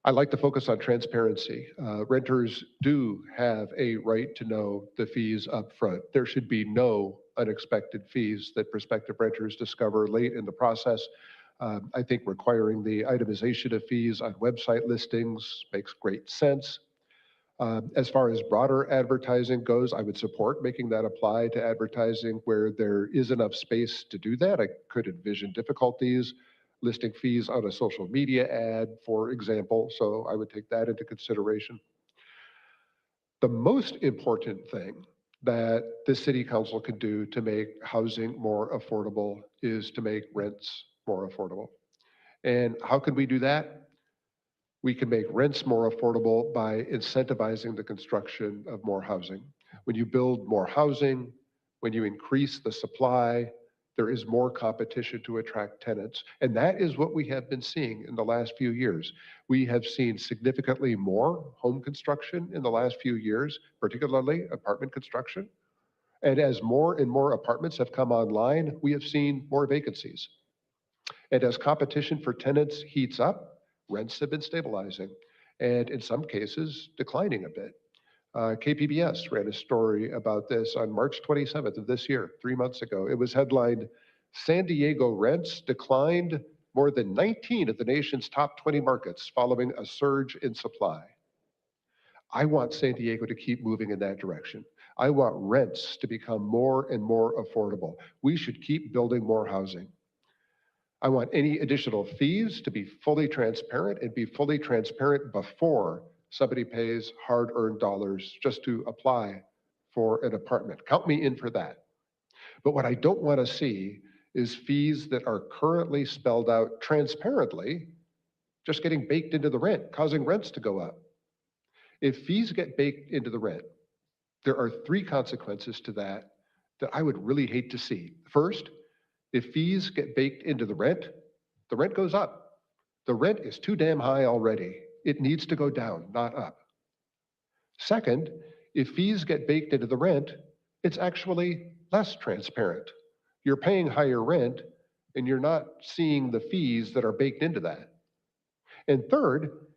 I like to focus on transparency. Renters do have a right to know the fees up front. There should be no unexpected fees that prospective renters discover late in the process. I think requiring the itemization of fees on website listings makes great sense. As far as broader advertising goes, I would support making that apply to advertising where there is enough space to do that. I could envision difficulties listing fees on a social media ad, for example, so I would take that into consideration. The most important thing that the city council can do to make housing more affordable is to make rents more affordable. And how can we do that? We can make rents more affordable by incentivizing the construction of more housing. When you build more housing, when you increase the supply, there is more competition to attract tenants. And that is what we have been seeing in the last few years. We have seen significantly more home construction in the last few years, particularly apartment construction. And as more and more apartments have come online, we have seen more vacancies. And as competition for tenants heats up, rents have been stabilizing and in some cases declining a bit. KPBS ran a story about this on March 27th of this year, 3 months ago. It was headlined, "San Diego rents declined more than 19 of the nation's top 20 markets following a surge in supply." I want San Diego to keep moving in that direction. I want rents to become more and more affordable. We should keep building more housing. I want any additional fees to be fully transparent and be fully transparent before somebody pays hard-earned dollars just to apply for an apartment. Count me in for that. But what I don't want to see is fees that are currently spelled out transparently just getting baked into the rent, causing rents to go up. If fees get baked into the rent, there are 3 consequences to that that I would really hate to see. First, if fees get baked into the rent goes up. The rent is too damn high already. It needs to go down, not up. Second, if fees get baked into the rent, it's actually less transparent. You're paying higher rent and you're not seeing the fees that are baked into that. And third,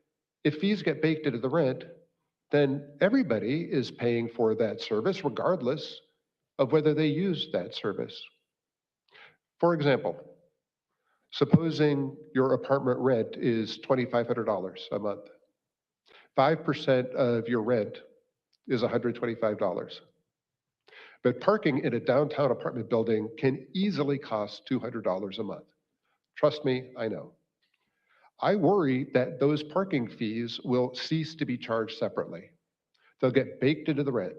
if fees get baked into the rent, then everybody is paying for that service regardless of whether they use that service. For example, supposing your apartment rent is $2,500 a month. 5% of your rent is $125. But parking in a downtown apartment building can easily cost $200 a month. Trust me, I know. I worry that those parking fees will cease to be charged separately. They'll get baked into the rent.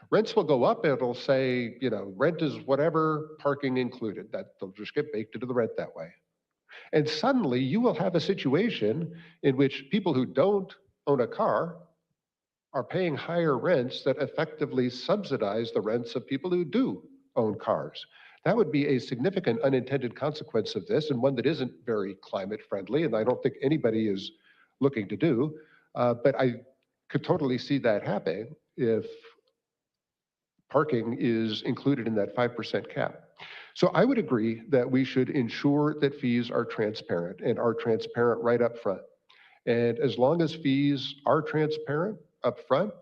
Rents will go up, it'll say, rent is whatever, parking included. They'll just get baked into the rent that way. And suddenly you will have a situation in which people who don't own a car are paying higher rents that effectively subsidize the rents of people who do own cars. That would be a significant unintended consequence of this, and one that isn't very climate friendly, and I don't think anybody is looking to do. But I could totally see that happening if parking is included in that 5% cap. So I would agree that we should ensure that fees are transparent and are transparent right up front. And as long as fees are transparent up front,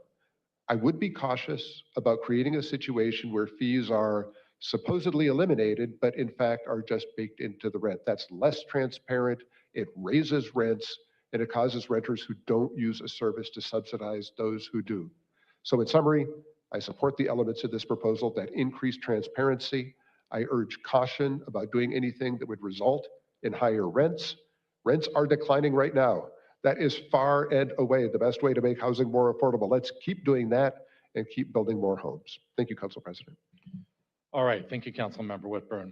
I would be cautious about creating a situation where fees are supposedly eliminated, but in fact are just baked into the rent. That's less transparent, it raises rents, and it causes renters who don't use a service to subsidize those who do. So in summary, I support the elements of this proposal that increase transparency. I urge caution about doing anything that would result in higher rents. Rents are declining right now. That is far and away the best way to make housing more affordable. Let's keep doing that and keep building more homes. Thank you, Council President. All right, thank you, Councilmember Whitburn.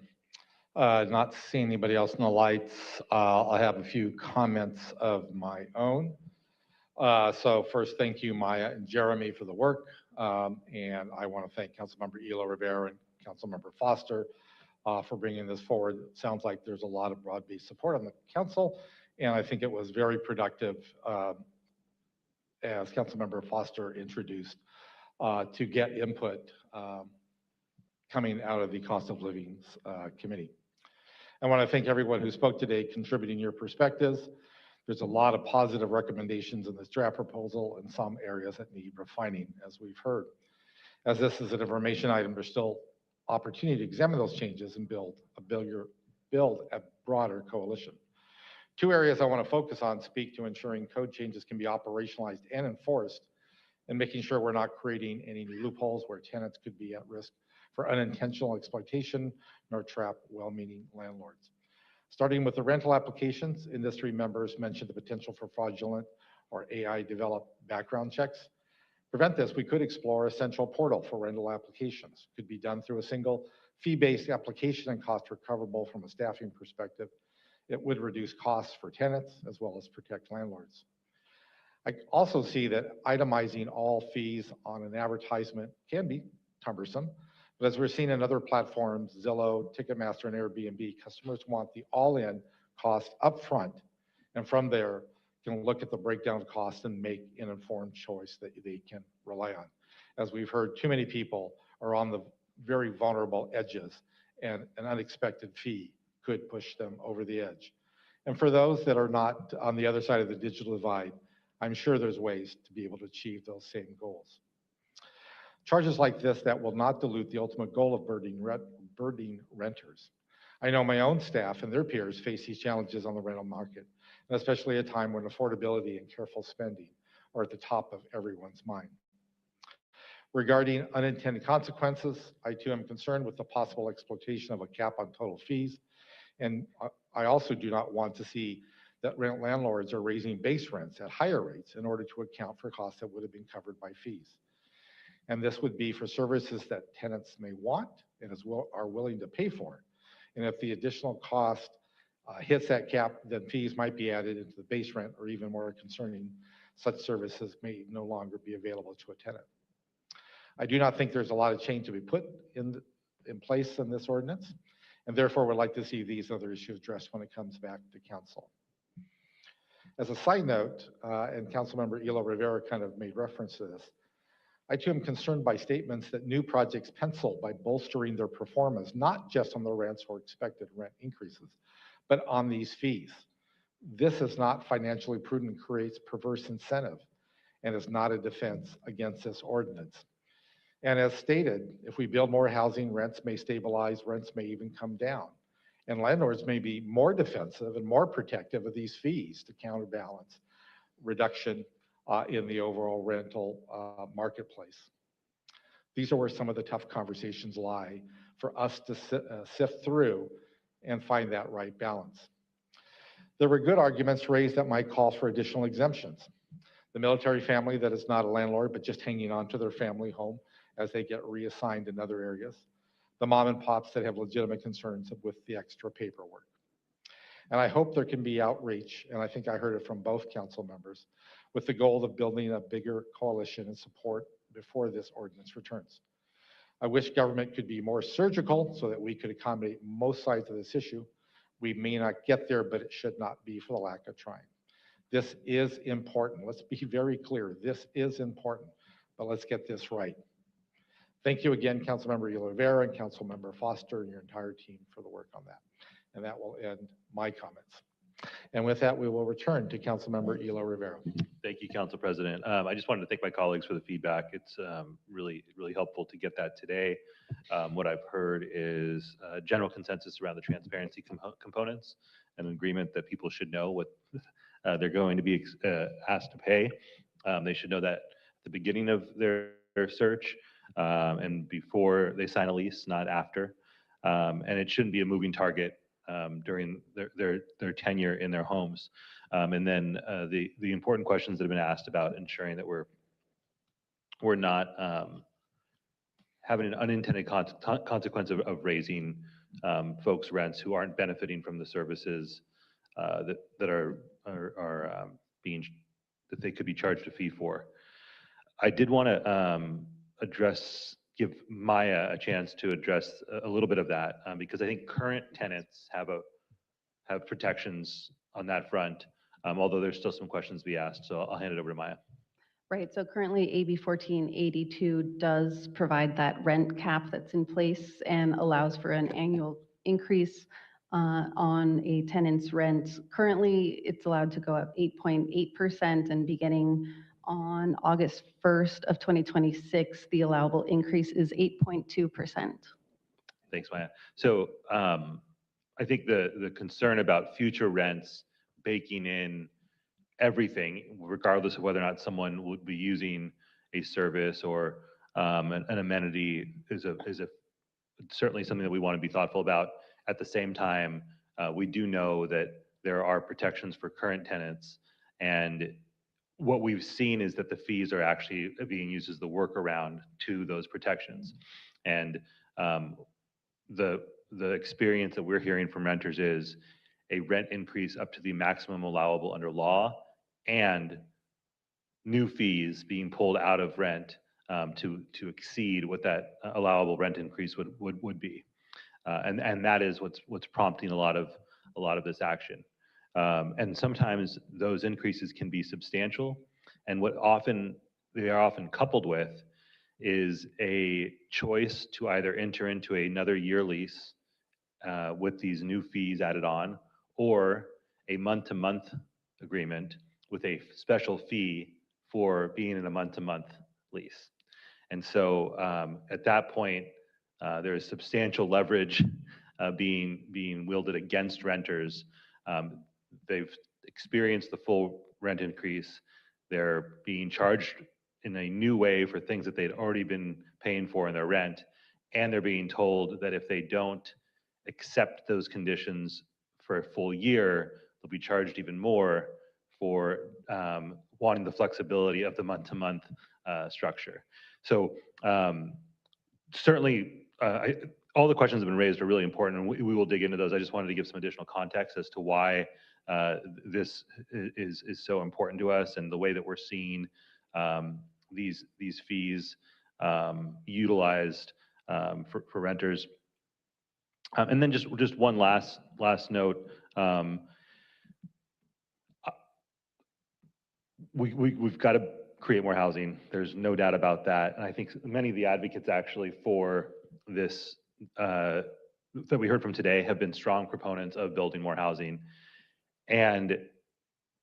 Not seeing anybody else in the lights, I have a few comments of my own. So first, thank you, Maya and Jeremy, for the work. And I want to thank Councilmember Ela Rivera and Councilmember Foster for bringing this forward. It sounds like there's a lot of broad-based support on the council, and I think it was very productive, as Councilmember Foster introduced, to get input coming out of the Cost of Living Committee. I want to thank everyone who spoke today, contributing your perspectives. There's a lot of positive recommendations in this draft proposal and some areas that need refining, as we've heard. As this is an information item, there's still opportunity to examine those changes and build a broader coalition. 2 areas I want to focus on speak to ensuring code changes can be operationalized and enforced and making sure we're not creating any loopholes where tenants could be at risk for unintentional exploitation nor trap well-meaning landlords. Starting with the rental applications, industry members mentioned the potential for fraudulent or AI-developed background checks. To prevent this, we could explore a central portal for rental applications. It could be done through a single fee-based application and cost recoverable from a staffing perspective. It would reduce costs for tenants as well as protect landlords. I also see that itemizing all fees on an advertisement can be cumbersome, but as we're seeing in other platforms, Zillow, Ticketmaster, and Airbnb, customers want the all-in cost upfront, and from there can look at the breakdown of costs and make an informed choice that they can rely on. As we've heard, too many people are on the very vulnerable edges, and an unexpected fee could push them over the edge. And for those that are not on the other side of the digital divide, I'm sure there's ways to be able to achieve those same goals. Charges like this that will not dilute the ultimate goal of burdening renters. I know my own staff and their peers face these challenges on the rental market, and especially at a time when affordability and careful spending are at the top of everyone's mind. Regarding unintended consequences, I too am concerned with the possible exploitation of a cap on total fees, and I also do not want to see that rent landlords are raising base rents at higher rates in order to account for costs that would have been covered by fees. And this would be for services that tenants may want and are willing to pay for. And if the additional cost hits that cap, then fees might be added into the base rent, or even more concerning, such services may no longer be available to a tenant. I do not think there's a lot of change to be put in place in this ordinance, and therefore would like to see these other issues addressed when it comes back to council. As a side note, and Councilmember Elo Rivera kind of made reference to this, I too am concerned by statements that new projects pencil by bolstering their performance, not just on the rents or expected rent increases, but on these fees. This is not financially prudent and creates perverse incentive, and is not a defense against this ordinance. And as stated, if we build more housing, rents may stabilize, rents may even come down. And landlords may be more defensive and more protective of these fees to counterbalance reduction in the overall rental marketplace. These are where some of the tough conversations lie for us to sift through and find that right balance. There were good arguments raised that might call for additional exemptions. The military family that is not a landlord but just hanging on to their family home as they get reassigned in other areas. The mom and pops that have legitimate concerns with the extra paperwork. And I hope there can be outreach, and I think I heard it from both council members, with the goal of building a bigger coalition and support before this ordinance returns. I wish government could be more surgical so that we could accommodate most sides of this issue. We may not get there, but it should not be for the lack of trying. This is important. Let's be very clear. This is important, but let's get this right. Thank you again, Councilmember Elo Rivera and Councilmember Foster and your entire team for the work on that. And that will end my comments. And with that, we will return to Councilmember Elo Rivera. Thank you, Council President. I just wanted to thank my colleagues for the feedback. It's really helpful to get that today. What I've heard is general consensus around the transparency components, and an agreement that people should know what they're going to be asked to pay. They should know that at the beginning of their search and before they sign a lease, not after. And it shouldn't be a moving target during their tenure in their homes. And then the important questions that have been asked about ensuring that we're not having an unintended consequence of raising folks' rents who aren't benefiting from the services that are being, that they could be charged a fee for. I did want to give Maya a chance to address a little bit of that because I think current tenants have protections on that front, although there's still some questions to be asked. So I'll hand it over to Maya. Right, so currently AB 1482 does provide that rent cap that's in place and allows for an annual increase on a tenant's rent. Currently, it's allowed to go up 8.8%, and beginning on August 1st of 2026, the allowable increase is 8.2%. Thanks, Maya. So I think the concern about future rents baking in everything, regardless of whether or not someone would be using a service or an amenity is certainly something that we want to be thoughtful about. At the same time, we do know that there are protections for current tenants, and what we've seen is that the fees are actually being used as the workaround to those protections. And the experience that we're hearing from renters is a rent increase up to the maximum allowable under law, and new fees being pulled out of rent to exceed what that allowable rent increase would be. And that is what's prompting a lot of this action. And sometimes those increases can be substantial, and what they are often coupled with is a choice to either enter into another year lease with these new fees added on, or a month-to-month agreement with a special fee for being in a month-to-month lease. And so at that point, there is substantial leverage being wielded against renters. They've experienced the full rent increase. They're being charged in a new way for things that they'd already been paying for in their rent. And they're being told that if they don't accept those conditions for a full year, they'll be charged even more for wanting the flexibility of the month-to-month structure. So certainly, all the questions have been raised are really important, and we will dig into those. I just wanted to give some additional context as to why this is so important to us, and the way that we're seeing these fees utilized for renters. And then just one last note. We've got to create more housing. There's no doubt about that. And I think many of the advocates actually for this that we heard from today have been strong proponents of building more housing. And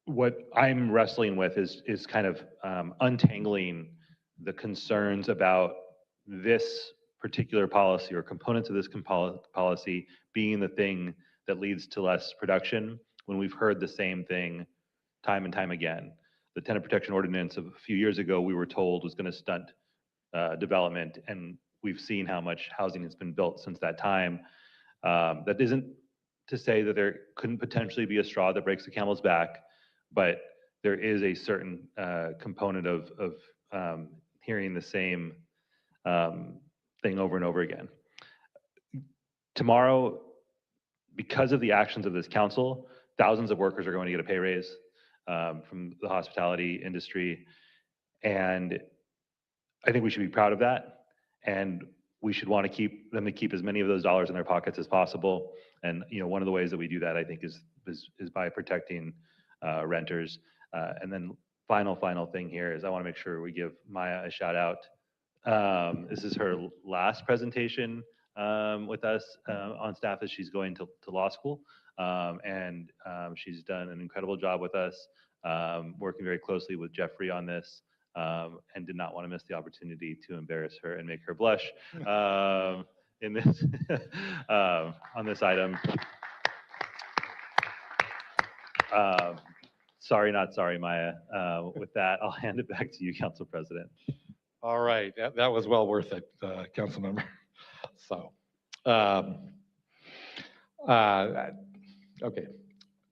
what I'm wrestling with is kind of untangling the concerns about this particular policy or components of this policy being the thing that leads to less production, when we've heard the same thing time and time again. The tenant protection ordinance of a few years ago, we were told was going to stunt development, and we've seen how much housing has been built since that time. That isn't to say that there couldn't potentially be a straw that breaks the camel's back, but there is a certain component of hearing the same thing over and over again. Tomorrow, because of the actions of this council, thousands of workers are going to get a pay raise from the hospitality industry. And I think we should be proud of that. And we should want to keep them to keep as many of those dollars in their pockets as possible. And one of the ways that we do that, I think, is by protecting renters. And then final thing here is I want to make sure we give Maya a shout out. This is her last presentation with us on staff as she's going to law school. And she's done an incredible job with us, working very closely with Jeffrey on this, and did not want to miss the opportunity to embarrass her and make her blush in this on this item. Sorry, not sorry, Maya. With that, I'll hand it back to you, Council President. All right, that was well worth it, Council Member. So, okay.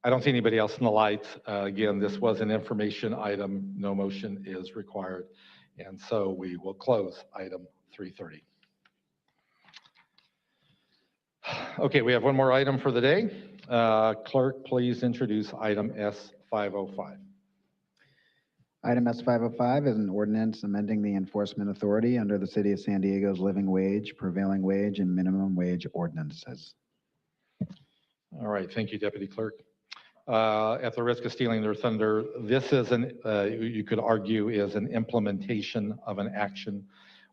I don't see anybody else in the lights. Again, this was an information item. No motion is required. And so we will close item 330. Okay, we have one more item for the day. Clerk, please introduce item S505. Item S505 is an ordinance amending the enforcement authority under the City of San Diego's living wage, prevailing wage, and minimum wage ordinances. All right, thank you, Deputy Clerk. At the risk of stealing their thunder, this is you could argue is an implementation of an action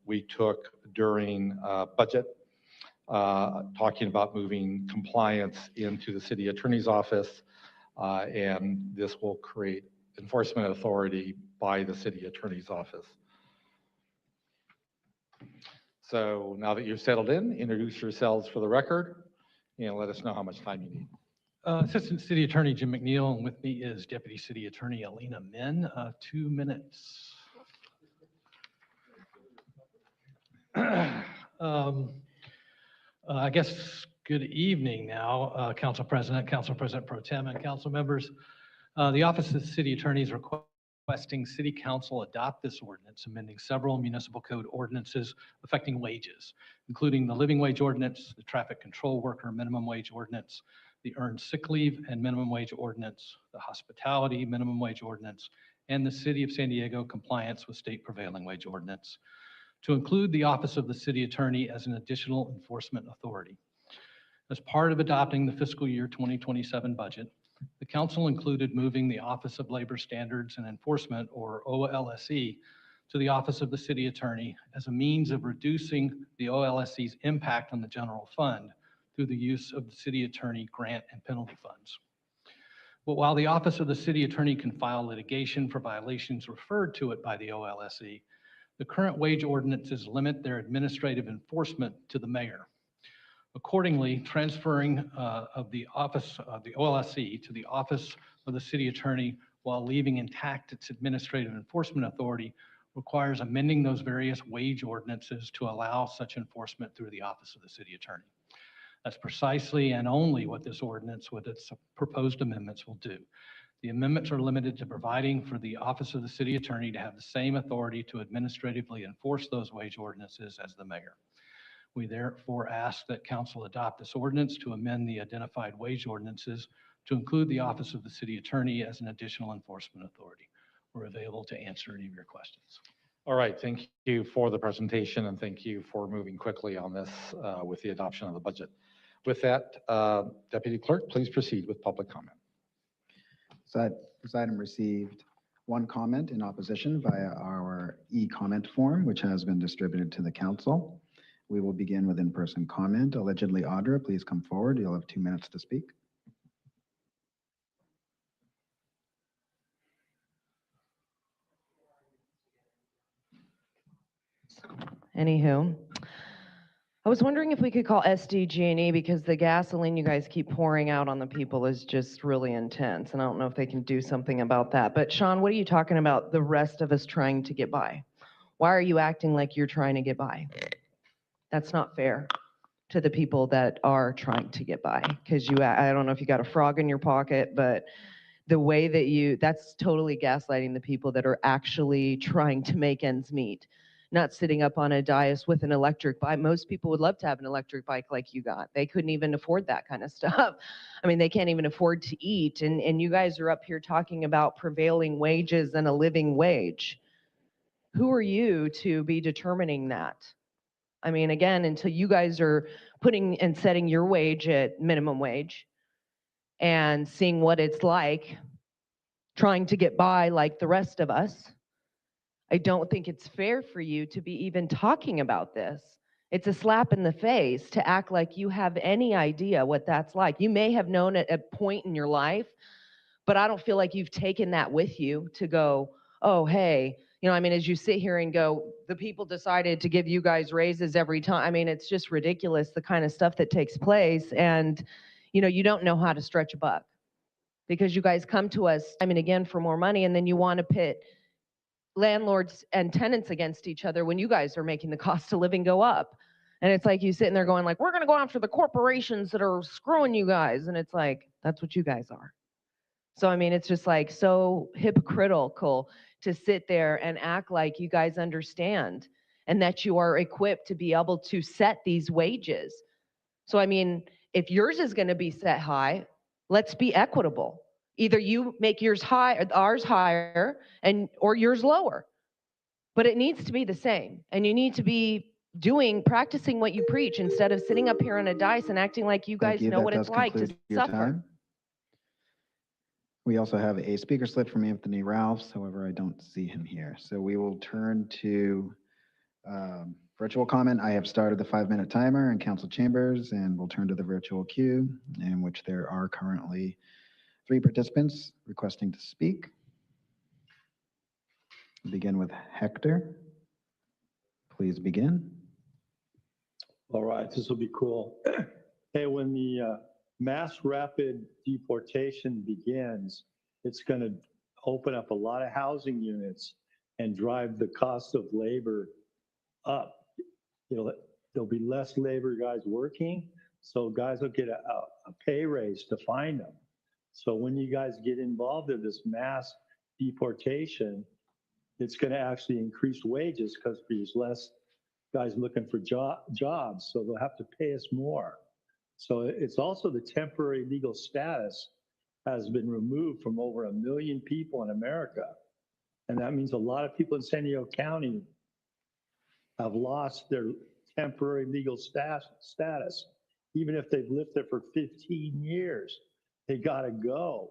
we took during budget, talking about moving compliance into the city attorney's office, and this will create enforcement authority by the city attorney's office. So now that you've settled in, introduce yourselves for the record and let us know how much time you need. Assistant City Attorney Jim McNeil, and with me is Deputy City Attorney Alina Min. 2 minutes. I guess good evening now, Council President Pro Tem, and council members. The Office of the City Attorney is requesting City Council adopt this ordinance, amending several municipal code ordinances affecting wages, including the living wage ordinance, the traffic control worker minimum wage ordinance, the earned sick leave and minimum wage ordinance, the hospitality minimum wage ordinance, and the City of San Diego compliance with state prevailing wage ordinance, to include the Office of the City Attorney as an additional enforcement authority. As part of adopting the fiscal year 2027 budget, the council included moving the Office of Labor Standards and Enforcement, or OLSE, to the Office of the City Attorney as a means of reducing the OLSE's impact on the general fund through the use of the City Attorney grant and penalty funds. But while the Office of the City Attorney can file litigation for violations referred to it by the OLSE, the current wage ordinances limit their administrative enforcement to the mayor. Accordingly, transferring of the office of the OLSE to the Office of the City Attorney while leaving intact its administrative enforcement authority requires amending those various wage ordinances to allow such enforcement through the Office of the City Attorney. That's precisely and only what this ordinance with its proposed amendments will do. The amendments are limited to providing for the Office of the City Attorney to have the same authority to administratively enforce those wage ordinances as the mayor. We therefore ask that council adopt this ordinance to amend the identified wage ordinances to include the Office of the City Attorney as an additional enforcement authority. We're available to answer any of your questions. All right, thank you for the presentation, and thank you for moving quickly on this with the adoption of the budget. With that, Deputy Clerk, please proceed with public comment. This item received one comment in opposition via our e-comment form, which has been distributed to the council. We will begin with in-person comment. Allegedly Audra, please come forward. You'll have 2 minutes to speak. Anywho, I was wondering if we could call SDG&E because the gasoline you guys keep pouring out on the people is just really intense, and I don't know if they can do something about that. But Sean, what are you talking about the rest of us trying to get by? Why are you acting like you're trying to get by? That's not fair to the people that are trying to get by, because I don't know if you got a frog in your pocket, but the way that that's totally gaslighting the people that are actually trying to make ends meet. Not sitting up on a dais with an electric bike. Most people would love to have an electric bike like you got. They couldn't even afford that kind of stuff. I mean, they can't even afford to eat. And you guys are up here talking about prevailing wages and a living wage. Who are you to be determining that? I mean, again, until you guys are putting and setting your wage at minimum wage and seeing what it's like trying to get by like the rest of us, I don't think it's fair for you to be even talking about this. It's a slap in the face to act like you have any idea what that's like. You may have known at a point in your life, but I don't feel like you've taken that with you to go, oh, hey, I mean, as you sit here and go, the people decided to give you guys raises every time. I mean, it's just ridiculous, the kind of stuff that takes place. And, you don't know how to stretch a buck because you guys come to us, I mean, again, for more money, and then you want to pit landlords and tenants against each other when you guys are making the cost of living go up. And it's like you sitting there going like, we're going to go after the corporations that are screwing you guys. And it's like, that's what you guys are. So, I mean, it's just like so hypocritical to sit there and act like you guys understand and that you are equipped to be able to set these wages. So, I mean, if yours is going to be set high, let's be equitable. Either you make yours high, ours higher, or yours lower. But it needs to be the same. And you need to be practicing what you preach instead of sitting up here on a dais and acting like you guys know what it's like to suffer. We also have a speaker slip from Anthony Ralphs. However, I don't see him here. So we will turn to virtual comment. I have started the 5-minute timer in council chambers, and we'll turn to the virtual queue, in which there are currently 3 participants requesting to speak. We'll begin with Hector. Please begin. All right, this will be cool. Hey, when the mass rapid deportation begins, it's going to open up a lot of housing units and drive the cost of labor up. there'll be less labor guys working, so guys will get a pay raise to find them. So when you guys get involved in this mass deportation, it's going to actually increase wages because there's less guys looking for jobs, so they'll have to pay us more. So it's also the temporary legal status has been removed from over 1 million people in America. And that means a lot of people in San Diego County have lost their temporary legal status. Even if they've lived there for 15 years, they got to go.